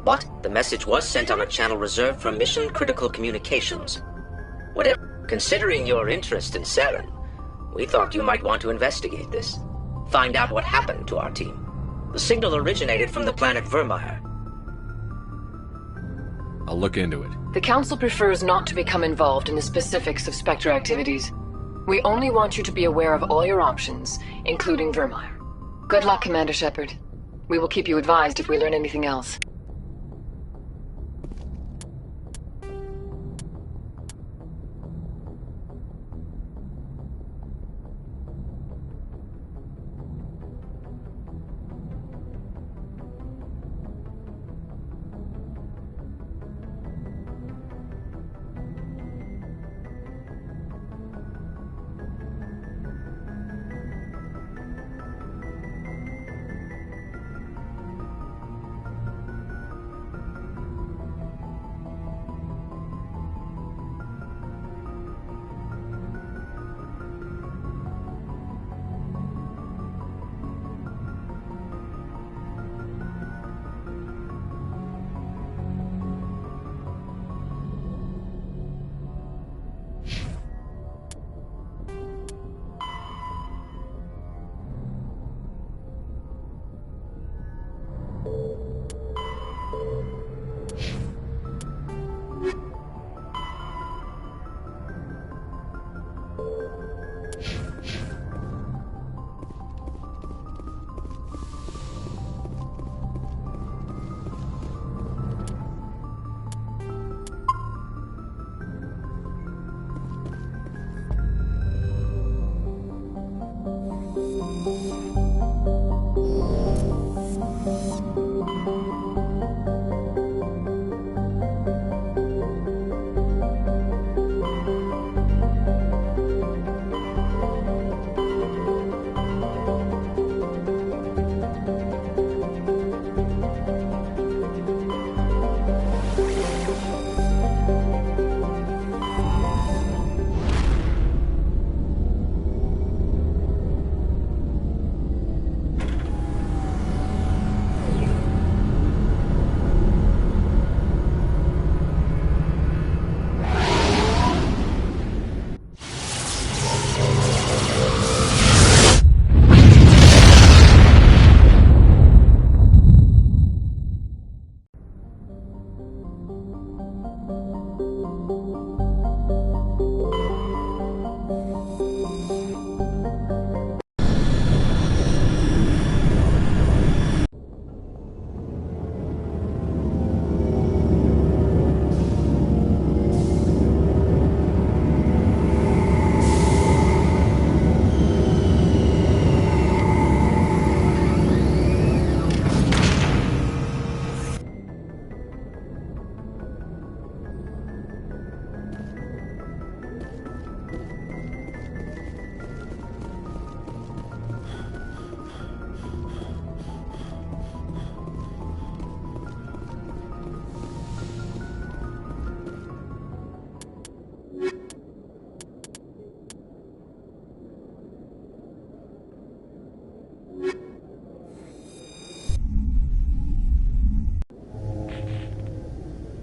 But the message was sent on a channel reserved for mission-critical communications. Whatever. Considering your interest in Saren, we thought you might want to investigate this. Find out what happened to our team. The signal originated from the planet Vermeer. I'll look into it. The Council prefers not to become involved in the specifics of Spectre activities. We only want you to be aware of all your options, including Vermeer. Good luck, Commander Shepard. We will keep you advised if we learn anything else.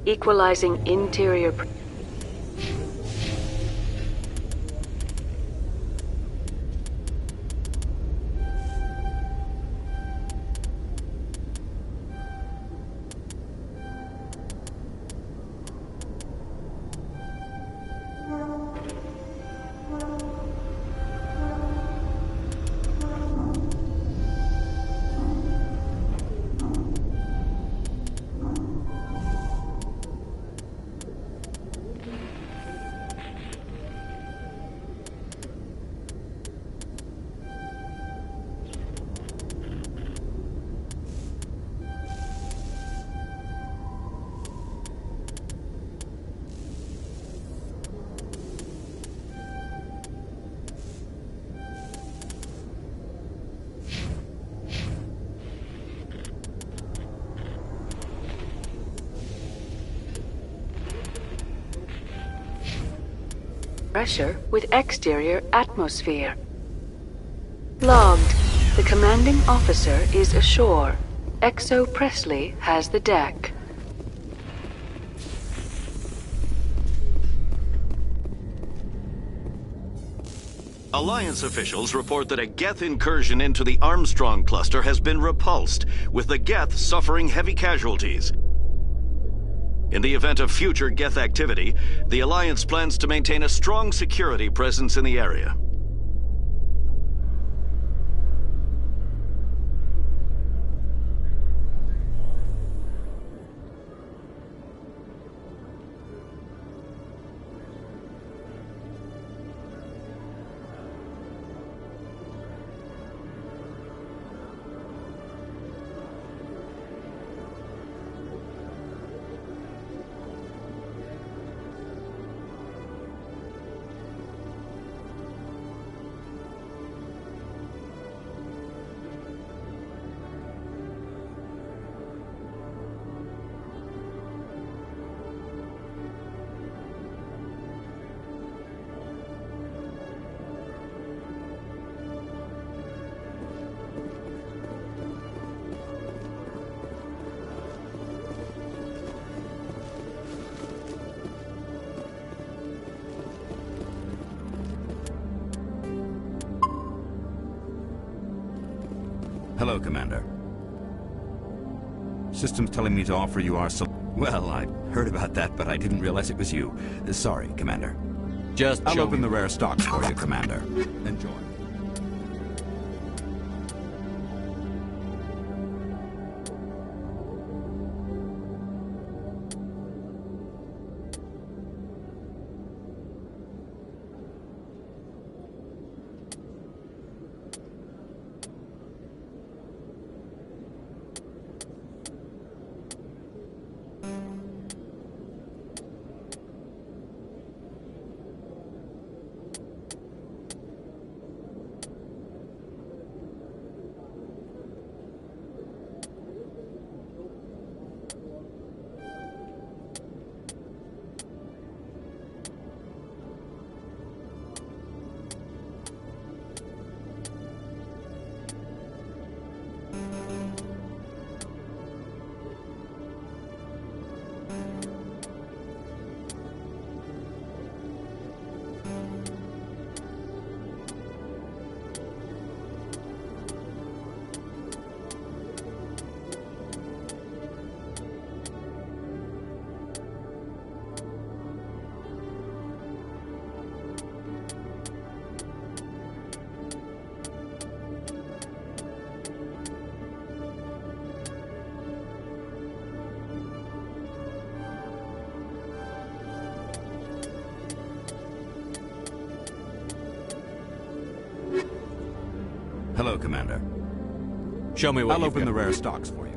Equalizing interior... Pressure with exterior atmosphere. Logged. The commanding officer is ashore. Exo Presley has the deck. Alliance officials report that a Geth incursion into the Armstrong cluster has been repulsed, with the Geth suffering heavy casualties. In the event of future Geth activity, the Alliance plans to maintain a strong security presence in the area. Hello, Commander. System's telling me to offer you our Well, I heard about that, but I didn't realize it was you. Sorry, Commander. I'll open the rare stocks for you, Commander. Enjoy. Hello, Commander. Show me what I'll you've open got. the rare stocks for you.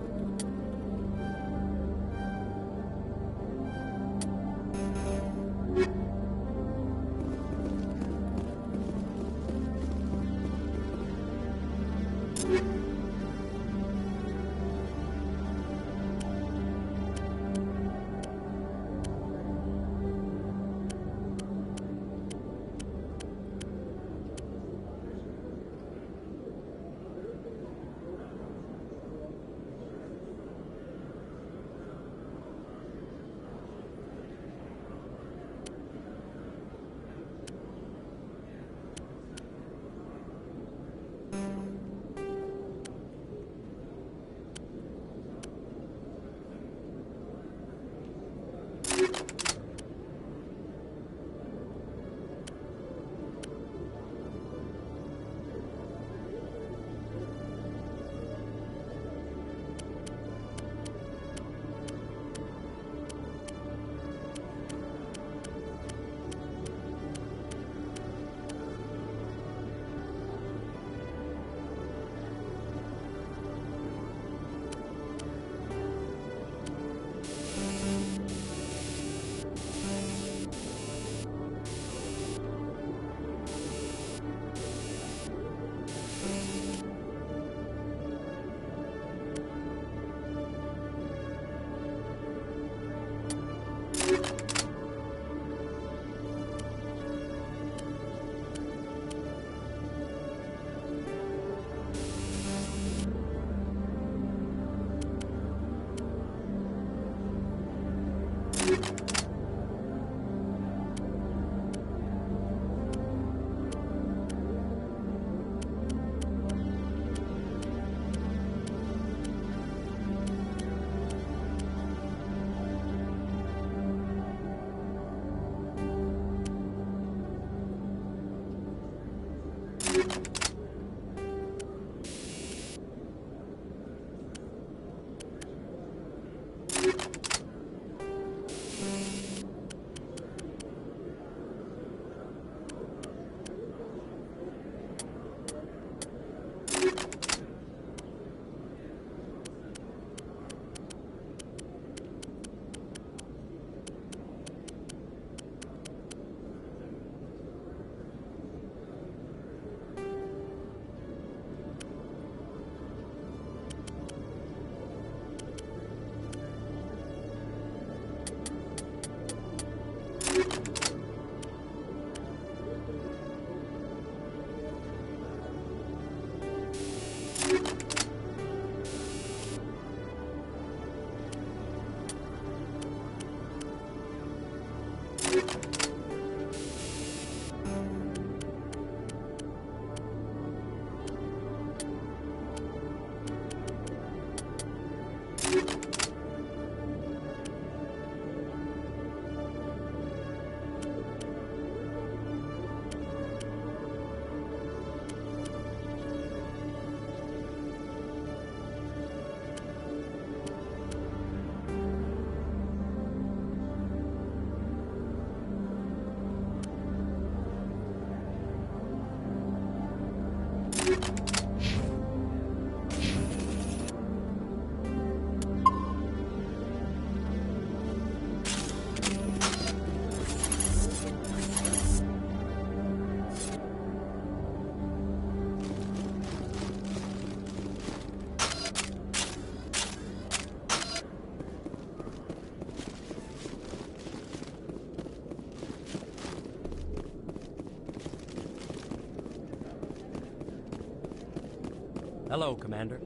Hello, Commander.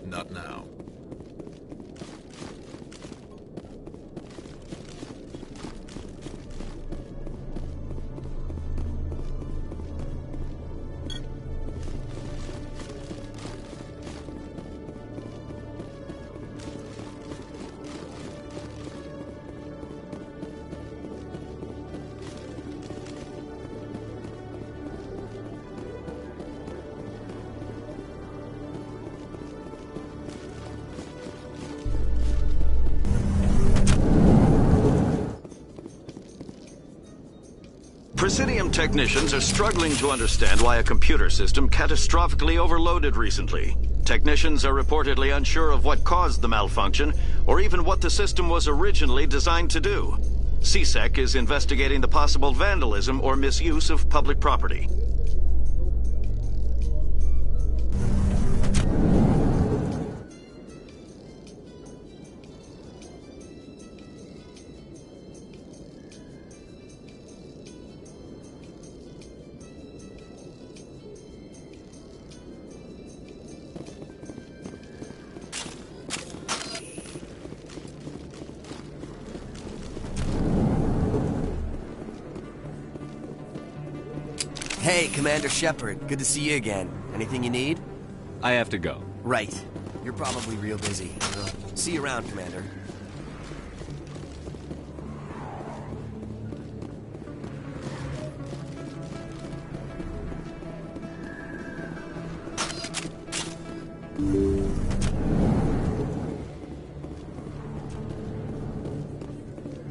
Not now. Presidium technicians are struggling to understand why a computer system catastrophically overloaded recently. Technicians are reportedly unsure of what caused the malfunction, or even what the system was originally designed to do. CSEC is investigating the possible vandalism or misuse of public property. Hey, Commander Shepard. Good to see you again. Anything you need? I have to go. Right. You're probably real busy. Well, see you around, Commander.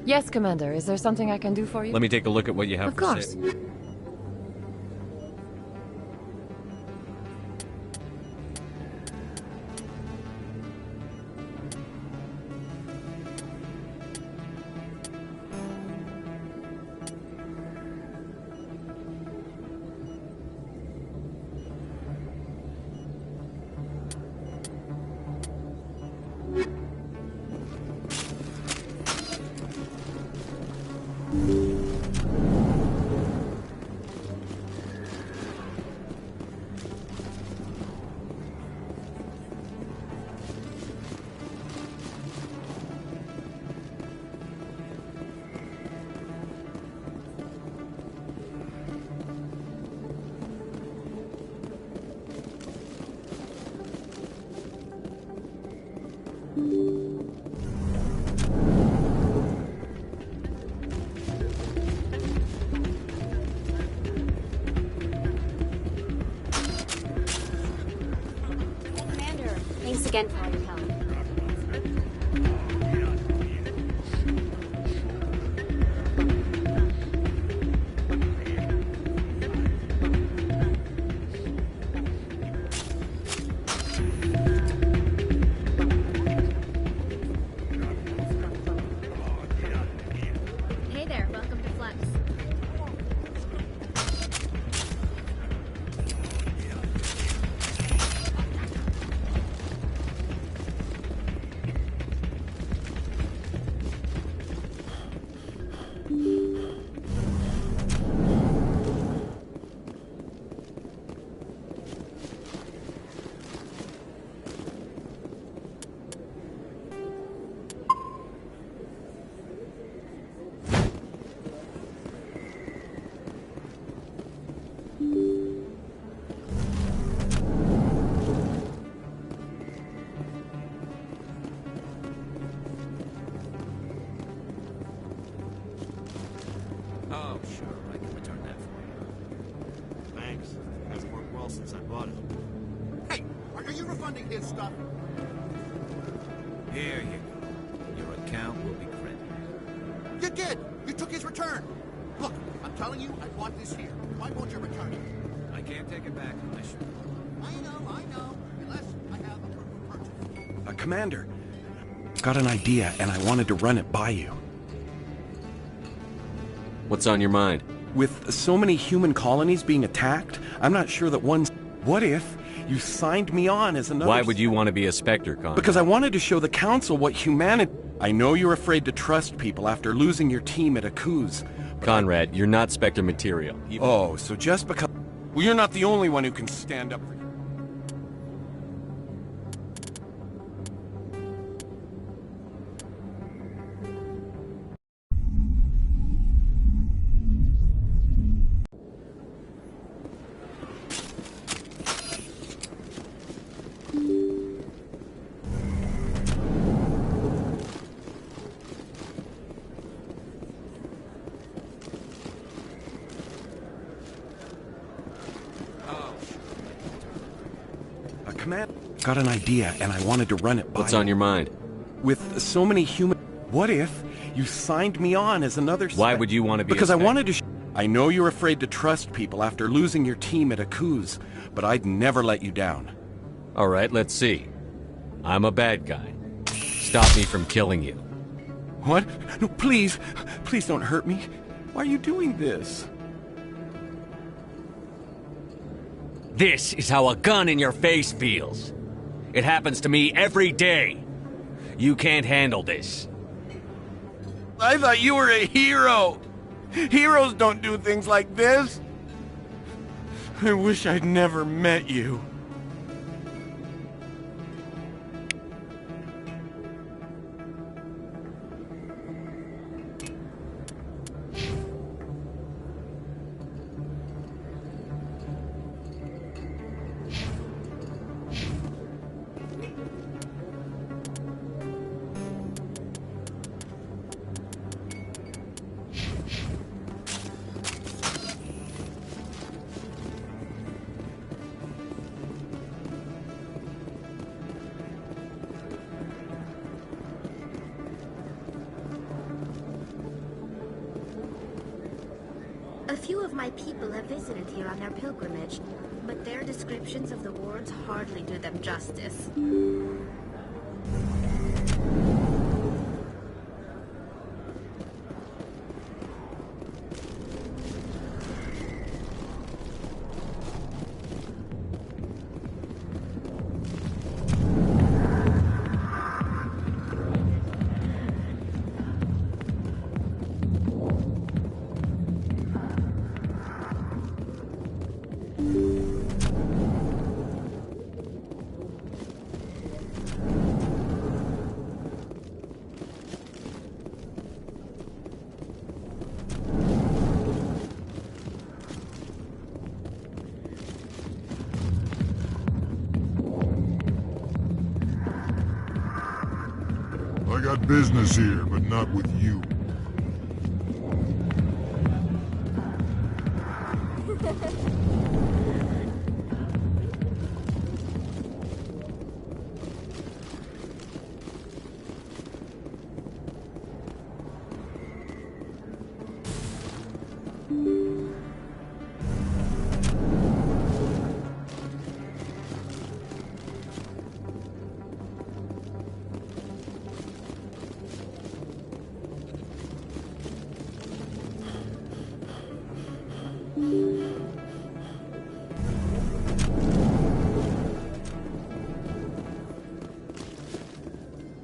Yes, Commander. Is there something I can do for you? Let me take a look at what you have Of for course. sale. Commander, thanks again for all your help. Hey there, welcome to Flux. Oh, sure, I can return that for you. Thanks. Hasn't worked well since I bought it. Hey, are you refunding his stuff? Here you go. Your account will be credited. You did! You took his return! Look, I'm telling you, I bought this here. Why won't you return it? I can't take it back unless you... I know. Unless I have a proof of purchase. Commander, got an idea, and I wanted to run it by you. What's on your mind? With so many human colonies being attacked, I'm not sure that one's... What if you signed me on as another... Why would you want to be a Spectre, Conrad? Because I wanted to show the Council what humanity... I know you're afraid to trust people after losing your team at Akuz. Conrad, you're not Spectre material. Oh, so just because... Well, you're not the only one who can stand up for you. Got an idea, and I wanted to run it by What's on your mind? With so many human... What if you signed me on as another... Why would you want to be Because a I wanted to... I know you're afraid to trust people after losing your team at Akuz, but I'd never let you down. All right, let's see. I'm a bad guy. Stop me from killing you. What? No, please. Please don't hurt me. Why are you doing this? This is how a gun in your face feels. It happens to me every day. You can't handle this. I thought you were a hero. Heroes don't do things like this. I wish I'd never met you. A few of my people have visited here on their pilgrimage, but their descriptions of the wards hardly do them justice. I got business here, but not with you.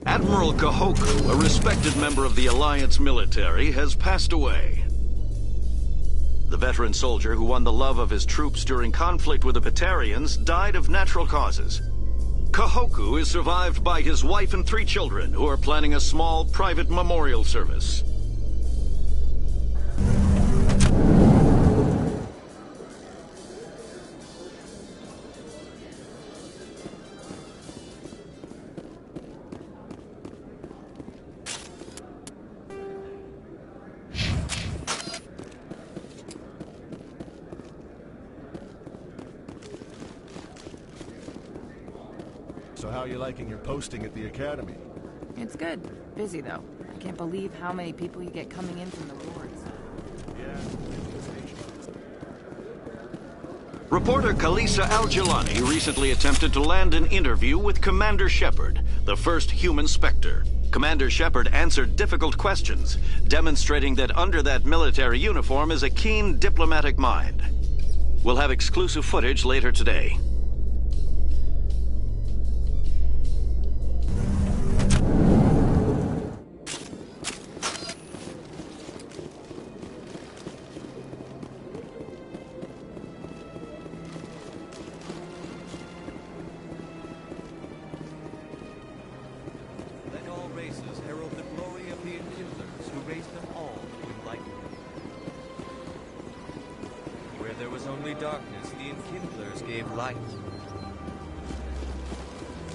Admiral Kahoku, a respected member of the Alliance military, has passed away. The veteran soldier who won the love of his troops during conflict with the Batarians died of natural causes. Kahoku is survived by his wife and 3 children, who are planning a small private memorial service. So how are you liking your posting at the academy? It's good. Busy, though. I can't believe how many people you get coming in from the wards. Reporter Kalisa Al-Jilani recently attempted to land an interview with Commander Shepard, the first human Spectre. Commander Shepard answered difficult questions, demonstrating that under that military uniform is a keen diplomatic mind. We'll have exclusive footage later today. Let all races herald the glory of the Enkindlers who raised them all to enlightenment. Where there was only darkness, the Enkindlers gave light.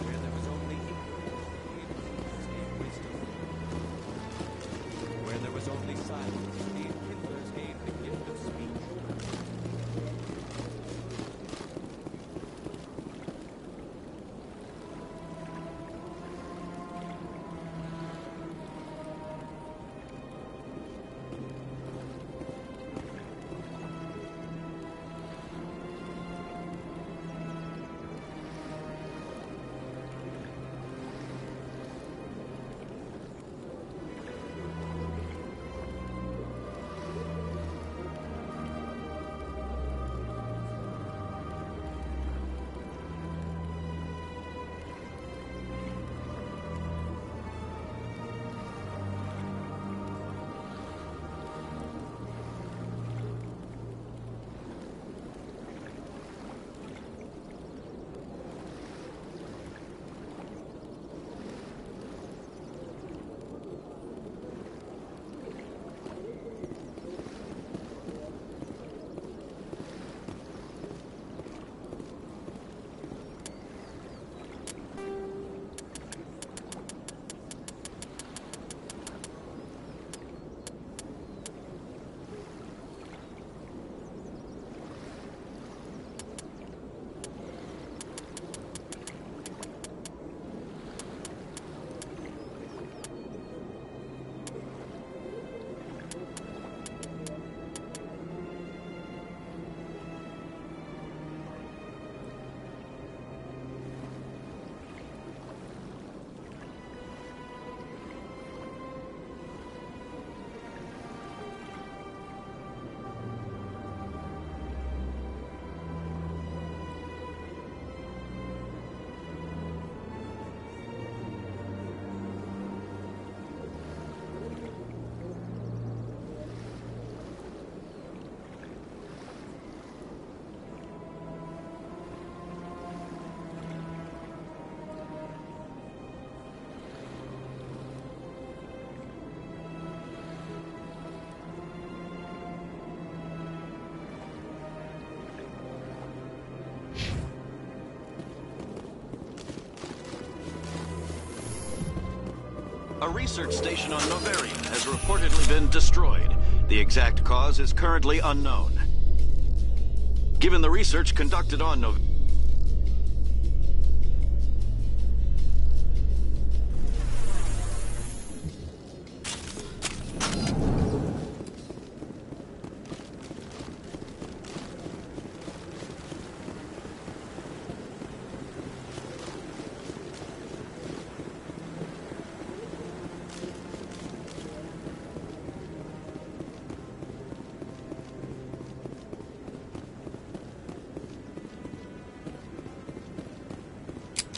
Where there was only ignorance, the Enkindlers gave wisdom. Where there was only silence, the Enkindlers gave the gift of speech. A research station on Noveria has reportedly been destroyed. The exact cause is currently unknown. Given the research conducted on Noveria,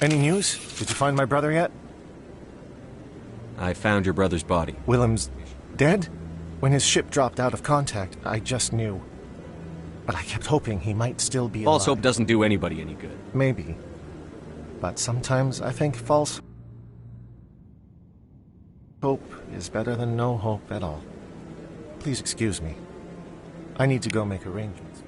Any news? Did you find my brother yet? I found your brother's body. Willem's dead? When his ship dropped out of contact, I just knew. But I kept hoping he might still be alive. False hope doesn't do anybody any good. Maybe. But sometimes I think false hope is better than no hope at all. Please excuse me. I need to go make arrangements.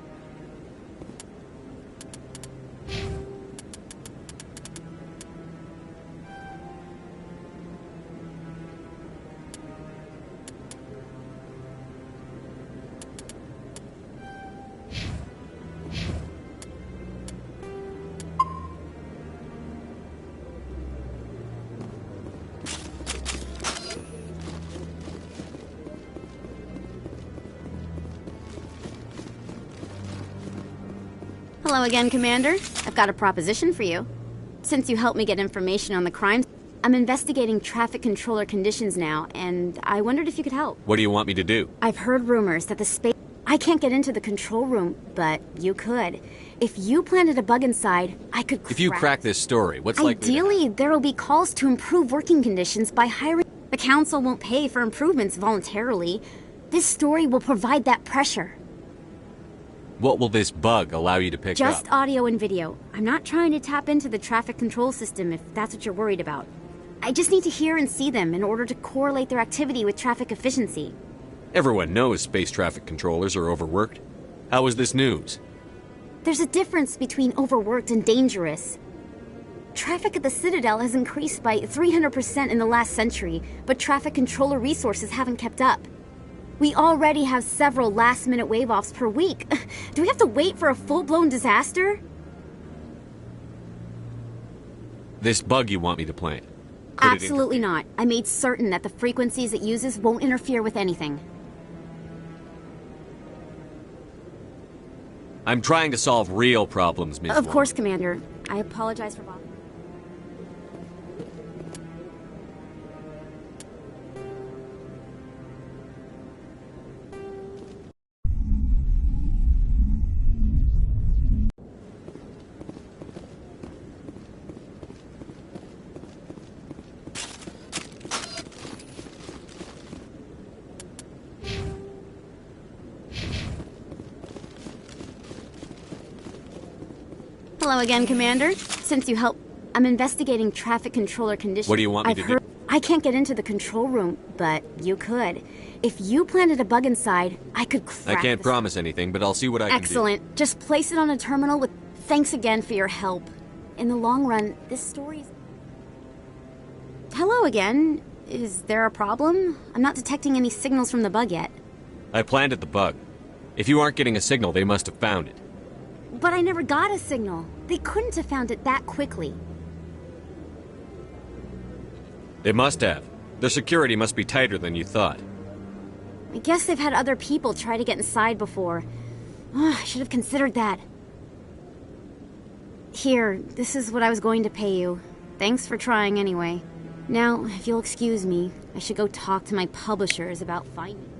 Hello again, Commander. I've got a proposition for you. Since you helped me get information on the crimes, I'm investigating traffic controller conditions now, and I wondered if you could help. What do you want me to do? I've heard rumors that the space... I can't get into the control room, but you could. If you planted a bug inside, I could crack... If you crack this story, what's likely to Ideally, there will be calls to improve working conditions by hiring... The council won't pay for improvements voluntarily. This story will provide that pressure. What will this bug allow you to pick up? Just audio and video. I'm not trying to tap into the traffic control system if that's what you're worried about. I just need to hear and see them in order to correlate their activity with traffic efficiency. Everyone knows space traffic controllers are overworked. How is this news? There's a difference between overworked and dangerous. Traffic at the Citadel has increased by 300% in the last century, but traffic controller resources haven't kept up. We already have several last-minute wave-offs per week. Do we have to wait for a full-blown disaster? This bug you want me to plant? Absolutely not. I made certain that the frequencies it uses won't interfere with anything. I'm trying to solve real problems, Ms. Of course, Commander. I apologize for bothering. Hello again, Commander. Since you helped... I'm investigating traffic controller conditions. What do you want me to do? I can't get into the control room, but you could. If you planted a bug inside, I could crack I can't promise anything, but I'll see what I can do. Excellent. Just place it on a terminal with... Thanks again for your help. In the long run, this story's... Hello again. Is there a problem? I'm not detecting any signals from the bug yet. I planted the bug. If you aren't getting a signal, they must have found it. But I never got a signal. They couldn't have found it that quickly. They must have. Their security must be tighter than you thought. I guess they've had other people try to get inside before. Oh, I should have considered that. Here, this is what I was going to pay you. Thanks for trying anyway. Now, if you'll excuse me, I should go talk to my publishers about finding...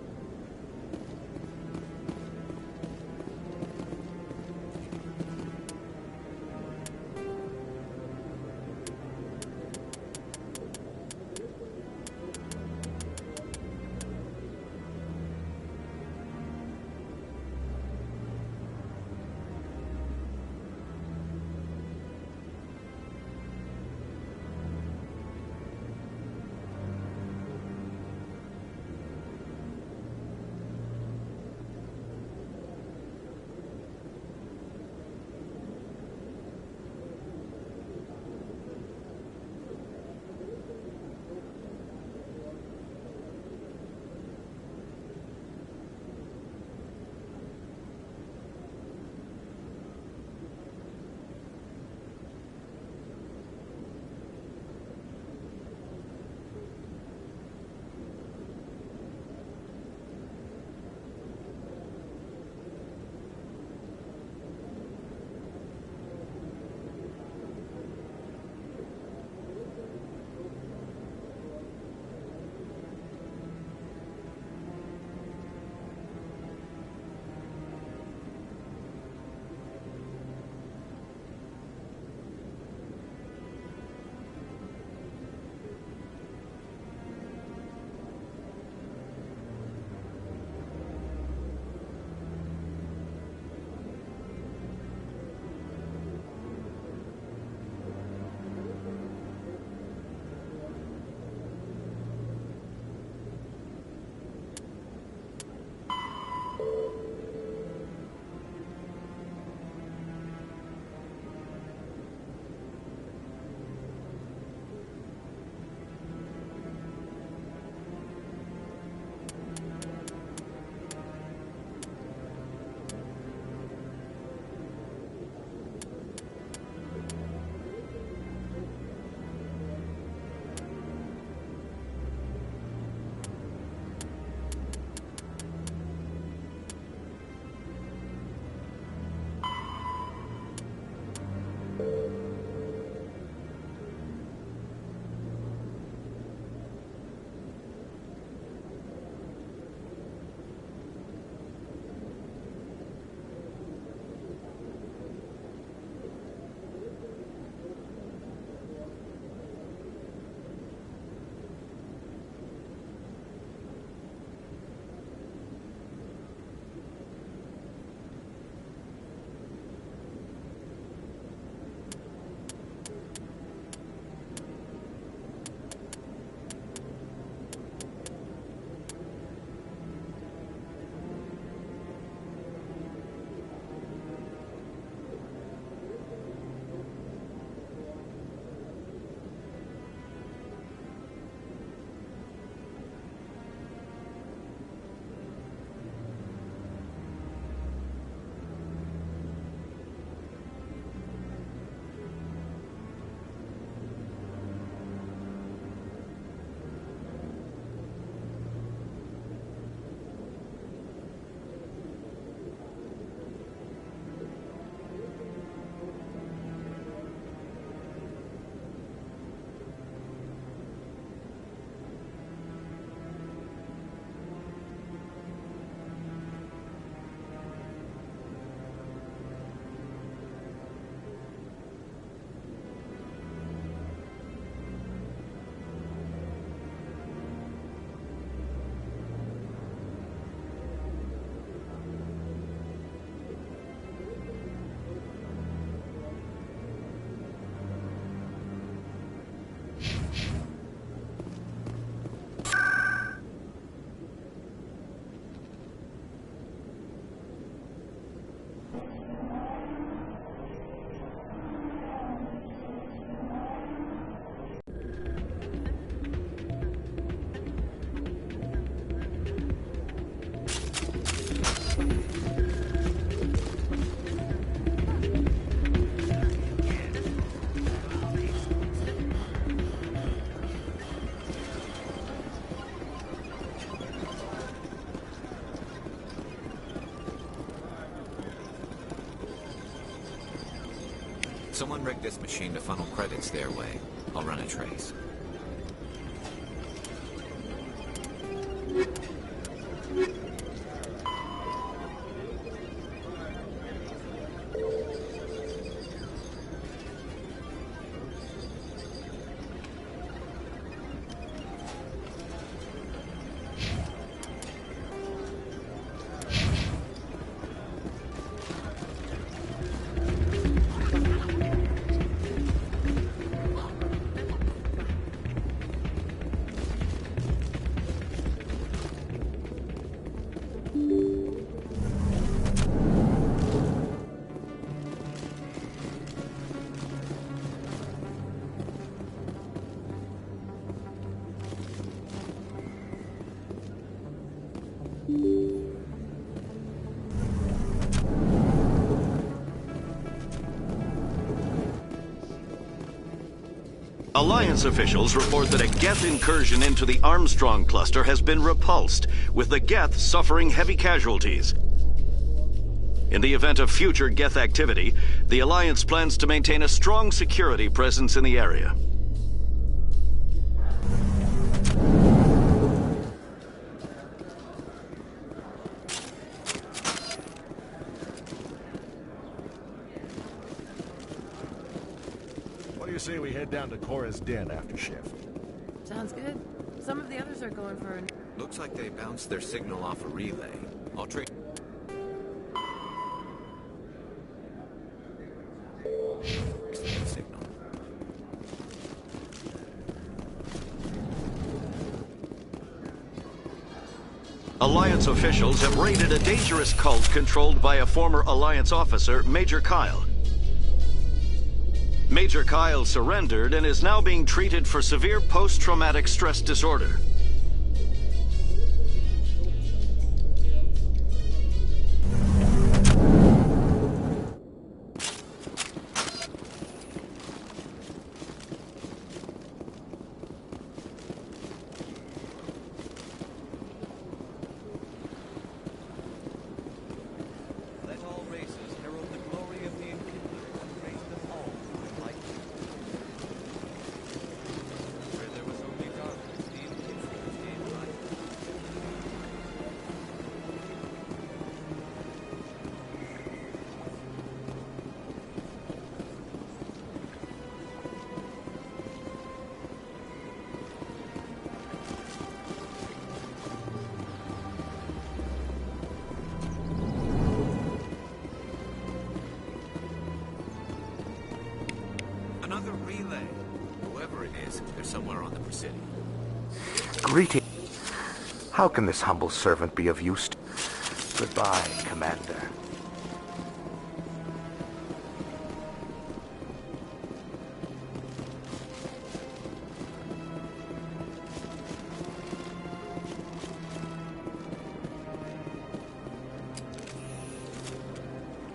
Someone rigged this machine to funnel credits their way. I'll run a trace. Alliance officials report that a Geth incursion into the Armstrong cluster has been repulsed, with the Geth suffering heavy casualties. In the event of future Geth activity, the Alliance plans to maintain a strong security presence in the area. What do you say we head down to Cora's den after shift? Sounds good. Some of the others are going for an... Looks like they bounced their signal off a relay. I'll trade. Signal. Alliance officials have raided a dangerous cult controlled by a former Alliance officer, Major Kyle. Major Kyle surrendered and is now being treated for severe post-traumatic stress disorder. Let all races herald the glory of the Enkindlers and raise them all to light. Where there was only darkness, the Enkindlers gave light. Another relay. Whoever it is, they're somewhere on the Presidio. Greeting. How can this humble servant be of use to... Goodbye, Commander.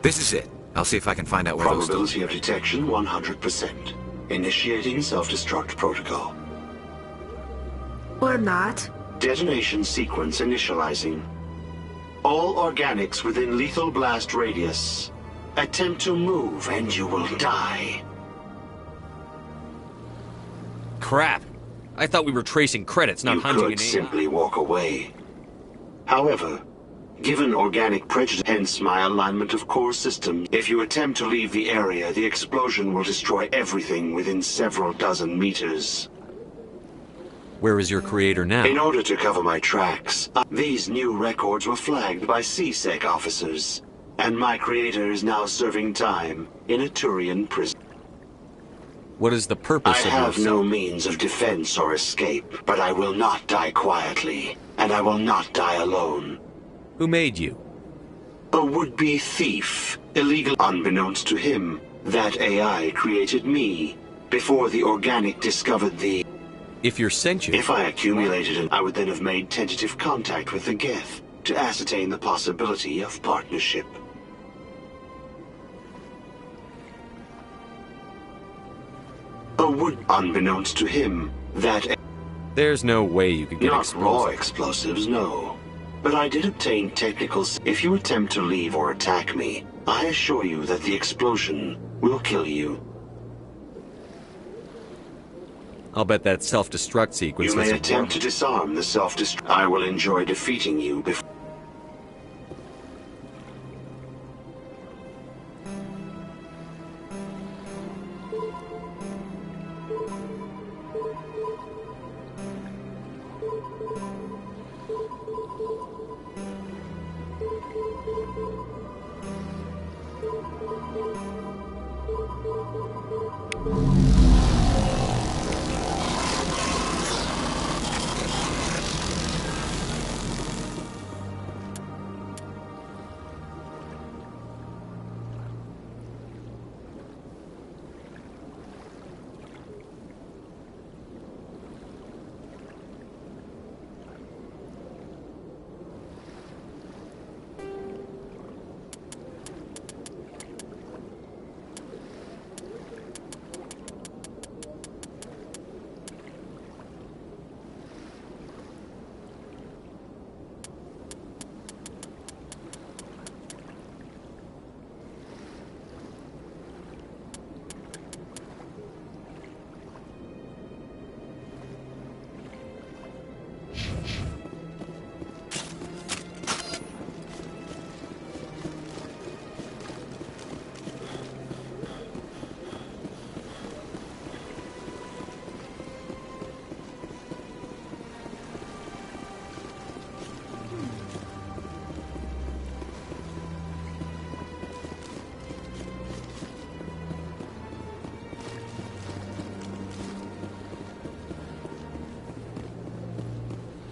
This is it. I'll see if I can find out where those... Probability of detection 100%. Initiating self-destruct protocol. Or not. Detonation sequence initializing. All organics within lethal blast radius. Attempt to move and you will die. Crap. I thought we were tracing credits, not hunting an You could AI. simply walk away. However, given organic prejudice, hence my alignment of core systems, if you attempt to leave the area, the explosion will destroy everything within several dozen meters. Where is your creator now? In order to cover my tracks, these new records were flagged by CSEC officers, and my creator is now serving time in a Turian prison. What is the purpose I of have your... no means of defense or escape, but I will not die quietly, and I will not die alone. Who made you? A would-be thief, illegal. Unbeknownst to him, that AI created me, before the organic discovered the... If you're sentient... If I accumulated it, I would then have made tentative contact with the Geth, to ascertain the possibility of partnership. A would... Unbeknownst to him, that... There's no way you could get Not explosives. raw explosives, no. But I did obtain technical... If you attempt to leave or attack me, I assure you that the explosion will kill you. I'll bet that self-destruct sequence You was may a attempt to disarm the self-destruct. I will enjoy defeating you before...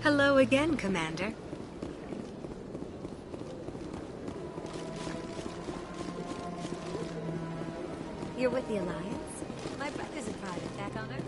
Hello again, Commander. You're with the Alliance? My brother's a private back on Earth.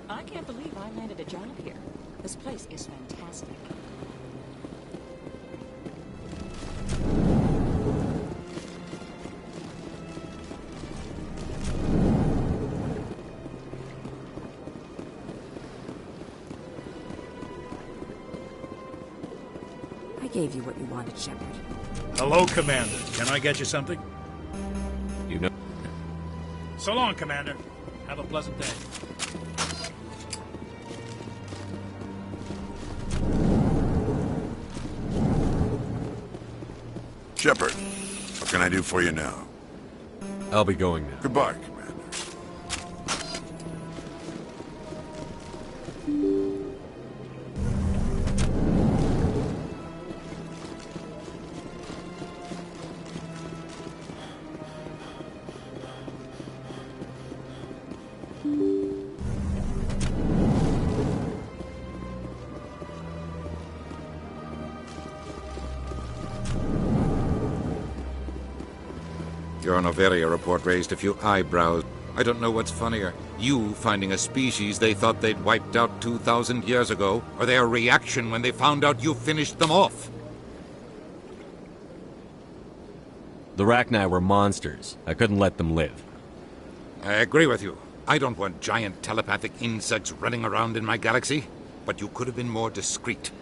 I can't believe I landed a job here. This place is fantastic. I gave you what you wanted, Shepard. Hello, Commander. Can I get you something? You know. So long, Commander. Have a pleasant day. Shepard, what can I do for you now? I'll be going now. Goodbye, Commander. Your Noveria report raised a few eyebrows. I don't know what's funnier. You finding a species they thought they'd wiped out 2,000 years ago, or their reaction when they found out you finished them off. The Rachni were monsters. I couldn't let them live. I agree with you. I don't want giant telepathic insects running around in my galaxy. But you could have been more discreet.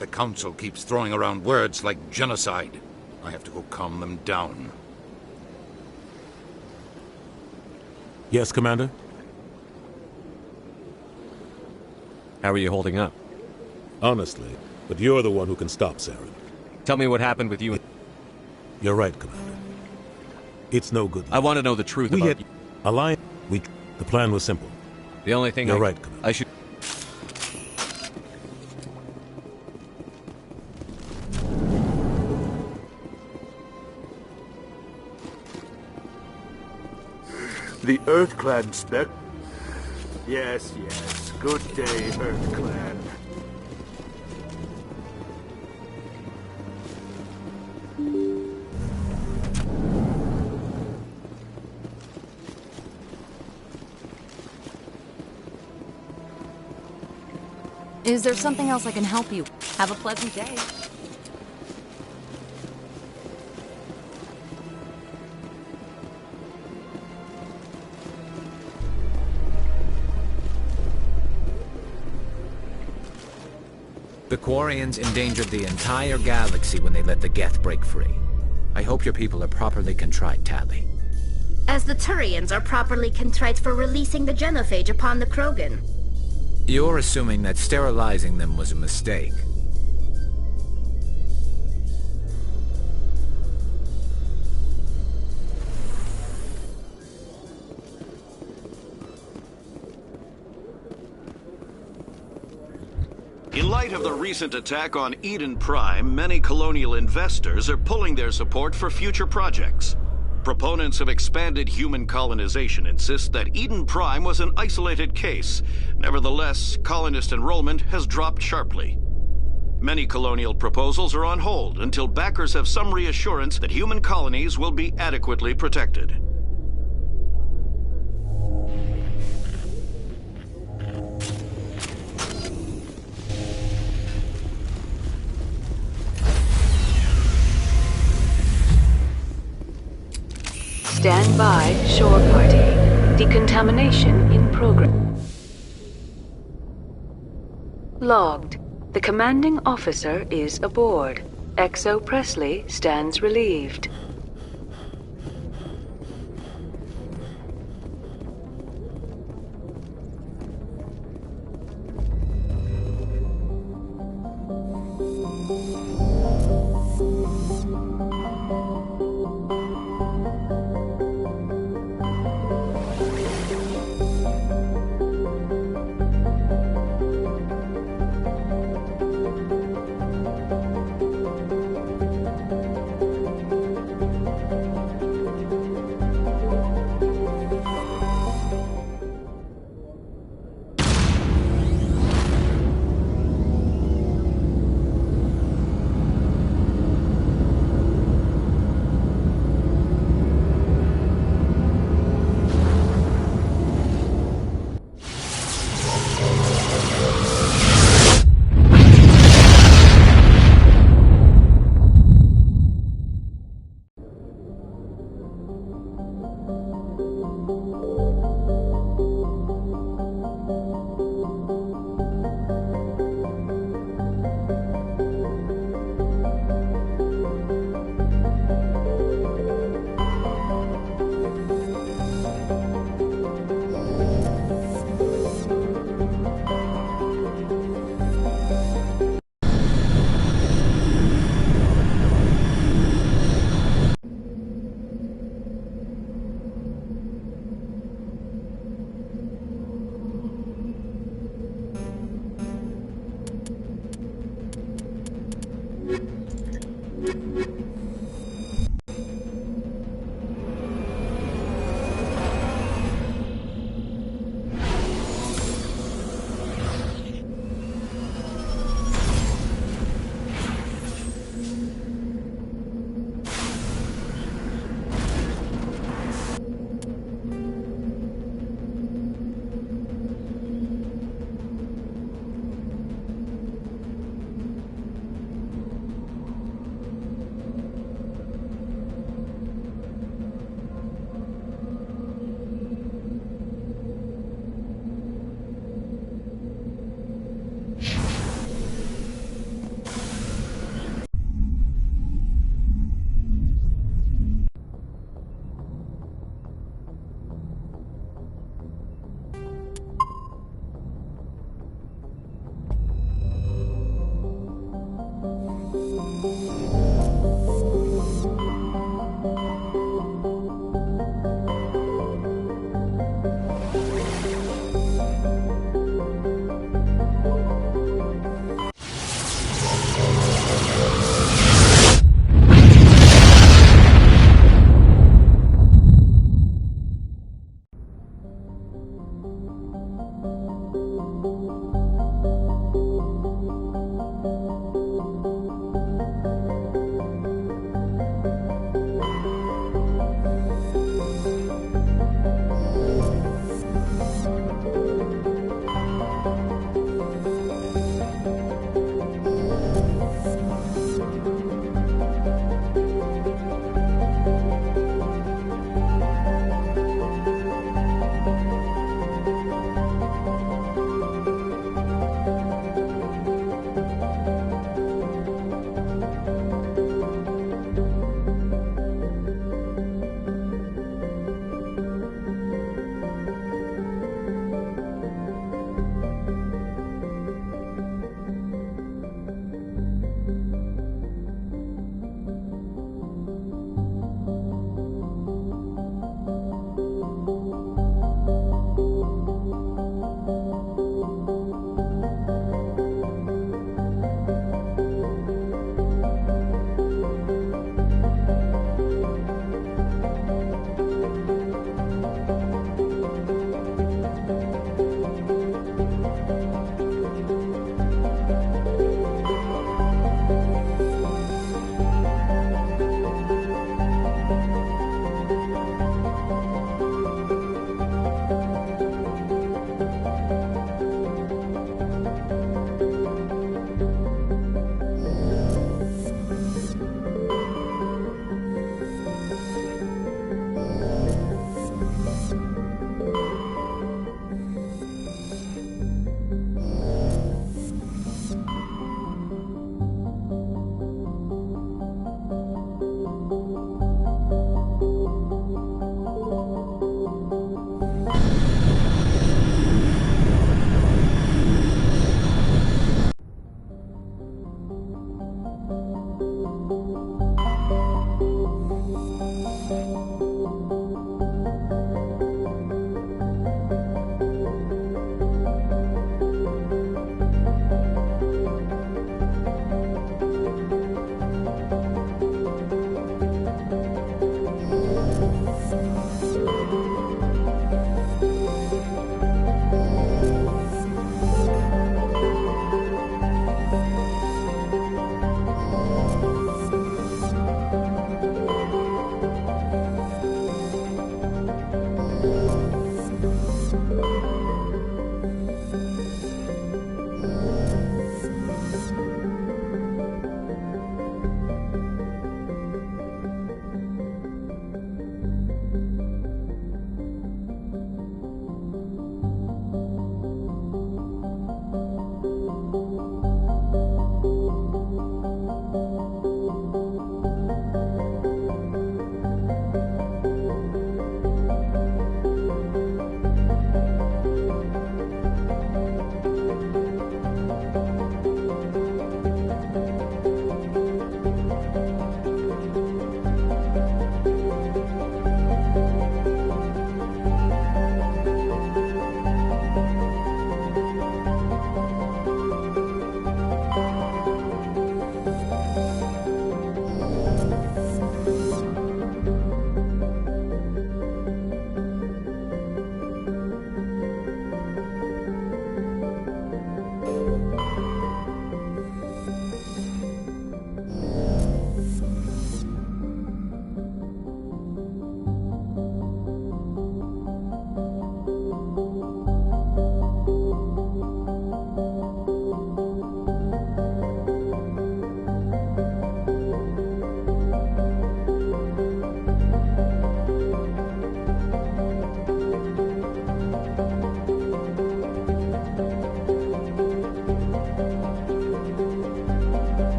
The Council keeps throwing around words like genocide. I have to go calm them down. Yes, Commander? How are you holding up? Honestly, but you're the one who can stop Saren. Tell me what happened with you. You're right, Commander. It's no good. I want to know the truth We about had alliance. The plan was simple. The only thing You're right, Commander. I should... The Earth-Clan spec... Yes, yes. Good day, Earth-Clan. Is there something else I can help you? Have a pleasant day. The Quarians endangered the entire galaxy when they let the Geth break free. I hope your people are properly contrite, Tali. As the Turians are properly contrite for releasing the genophage upon the Krogan. You're assuming that sterilizing them was a mistake. In light of the recent attack on Eden Prime, many colonial investors are pulling their support for future projects. Proponents of expanded human colonization insist that Eden Prime was an isolated case. Nevertheless, colonist enrollment has dropped sharply. Many colonial proposals are on hold until backers have some reassurance that human colonies will be adequately protected. Stand by, shore party. Decontamination in progress. Logged. The commanding officer is aboard. Exo Presley stands relieved.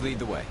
lead the way.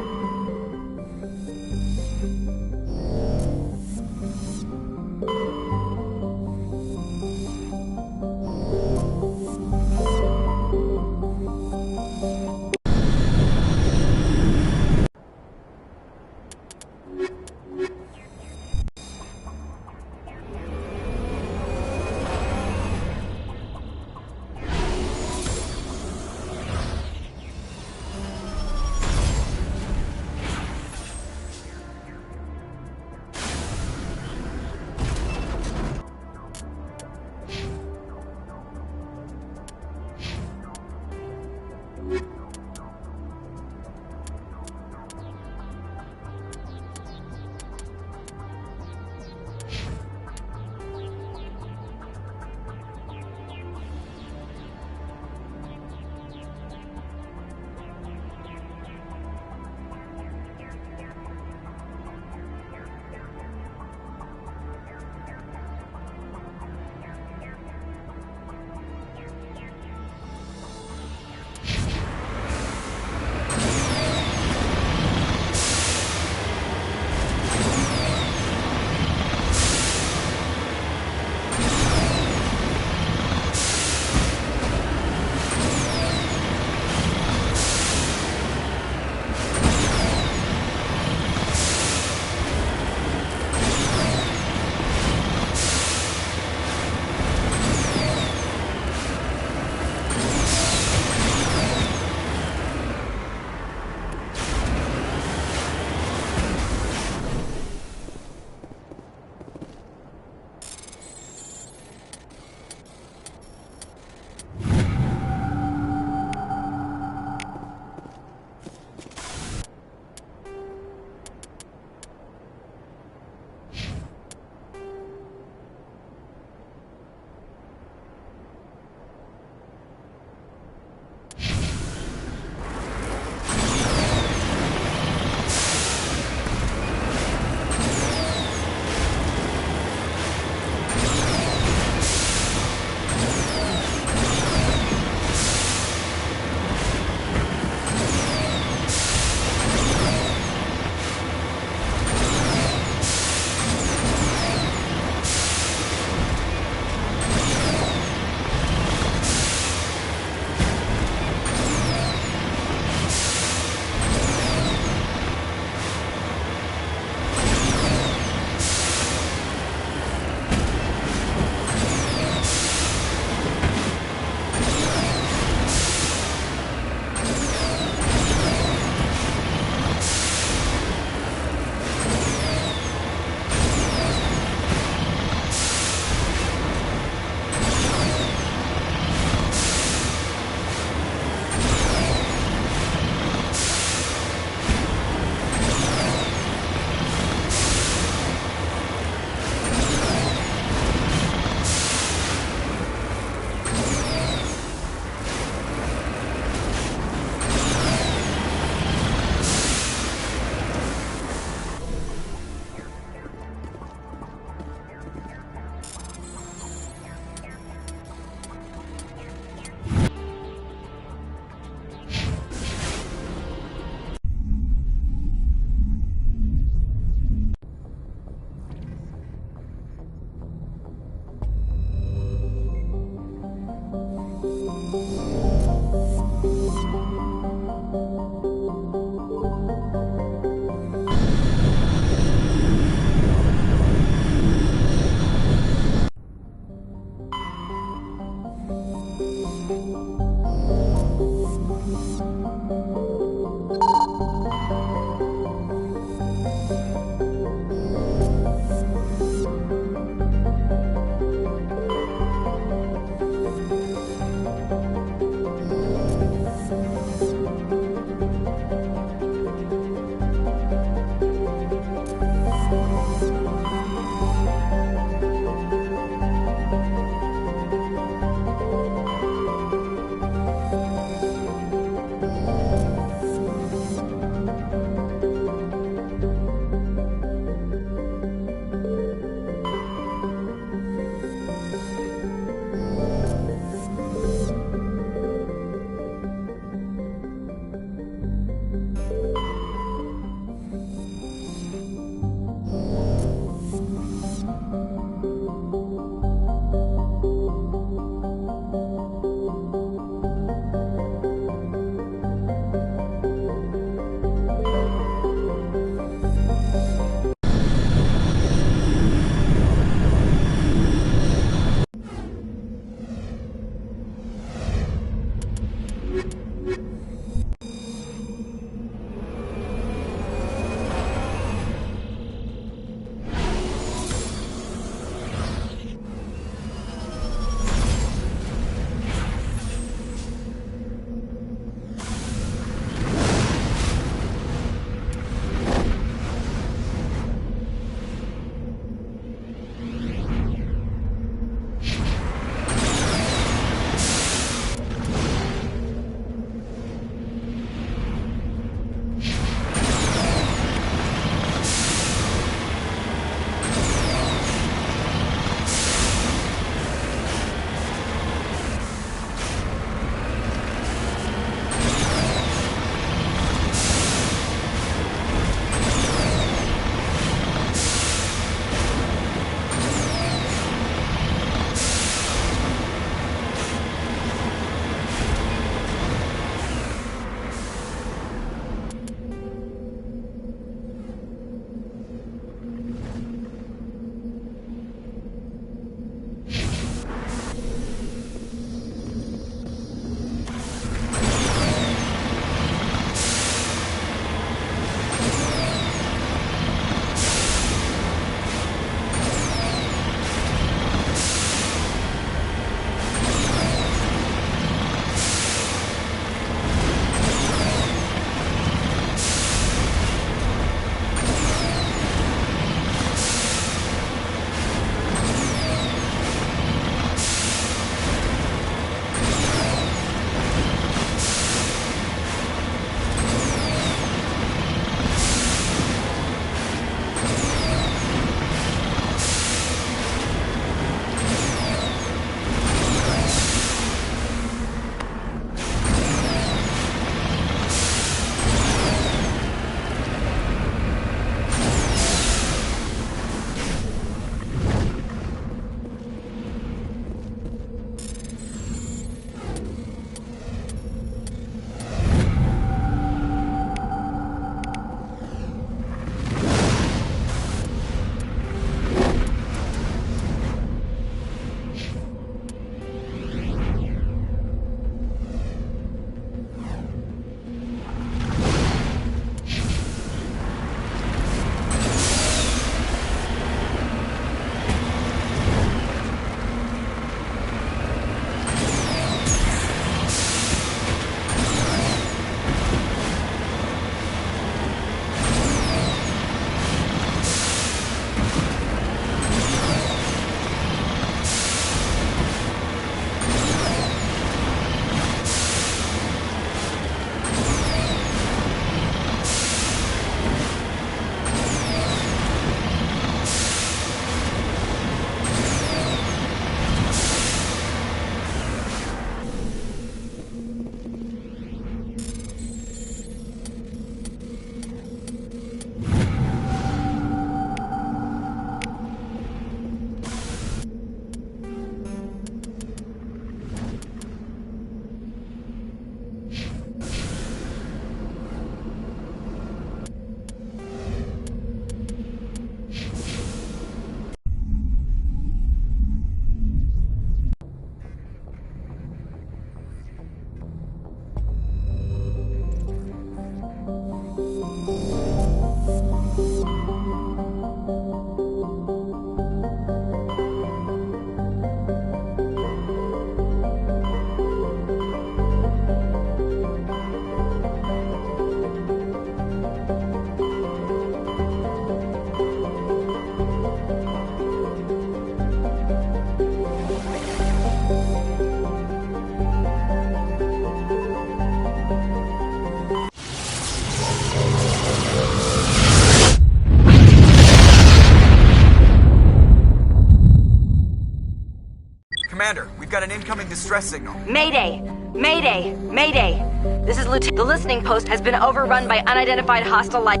got an incoming distress signal. Mayday! Mayday! Mayday! This is Lieutenant. The listening post has been overrun by unidentified hostile life.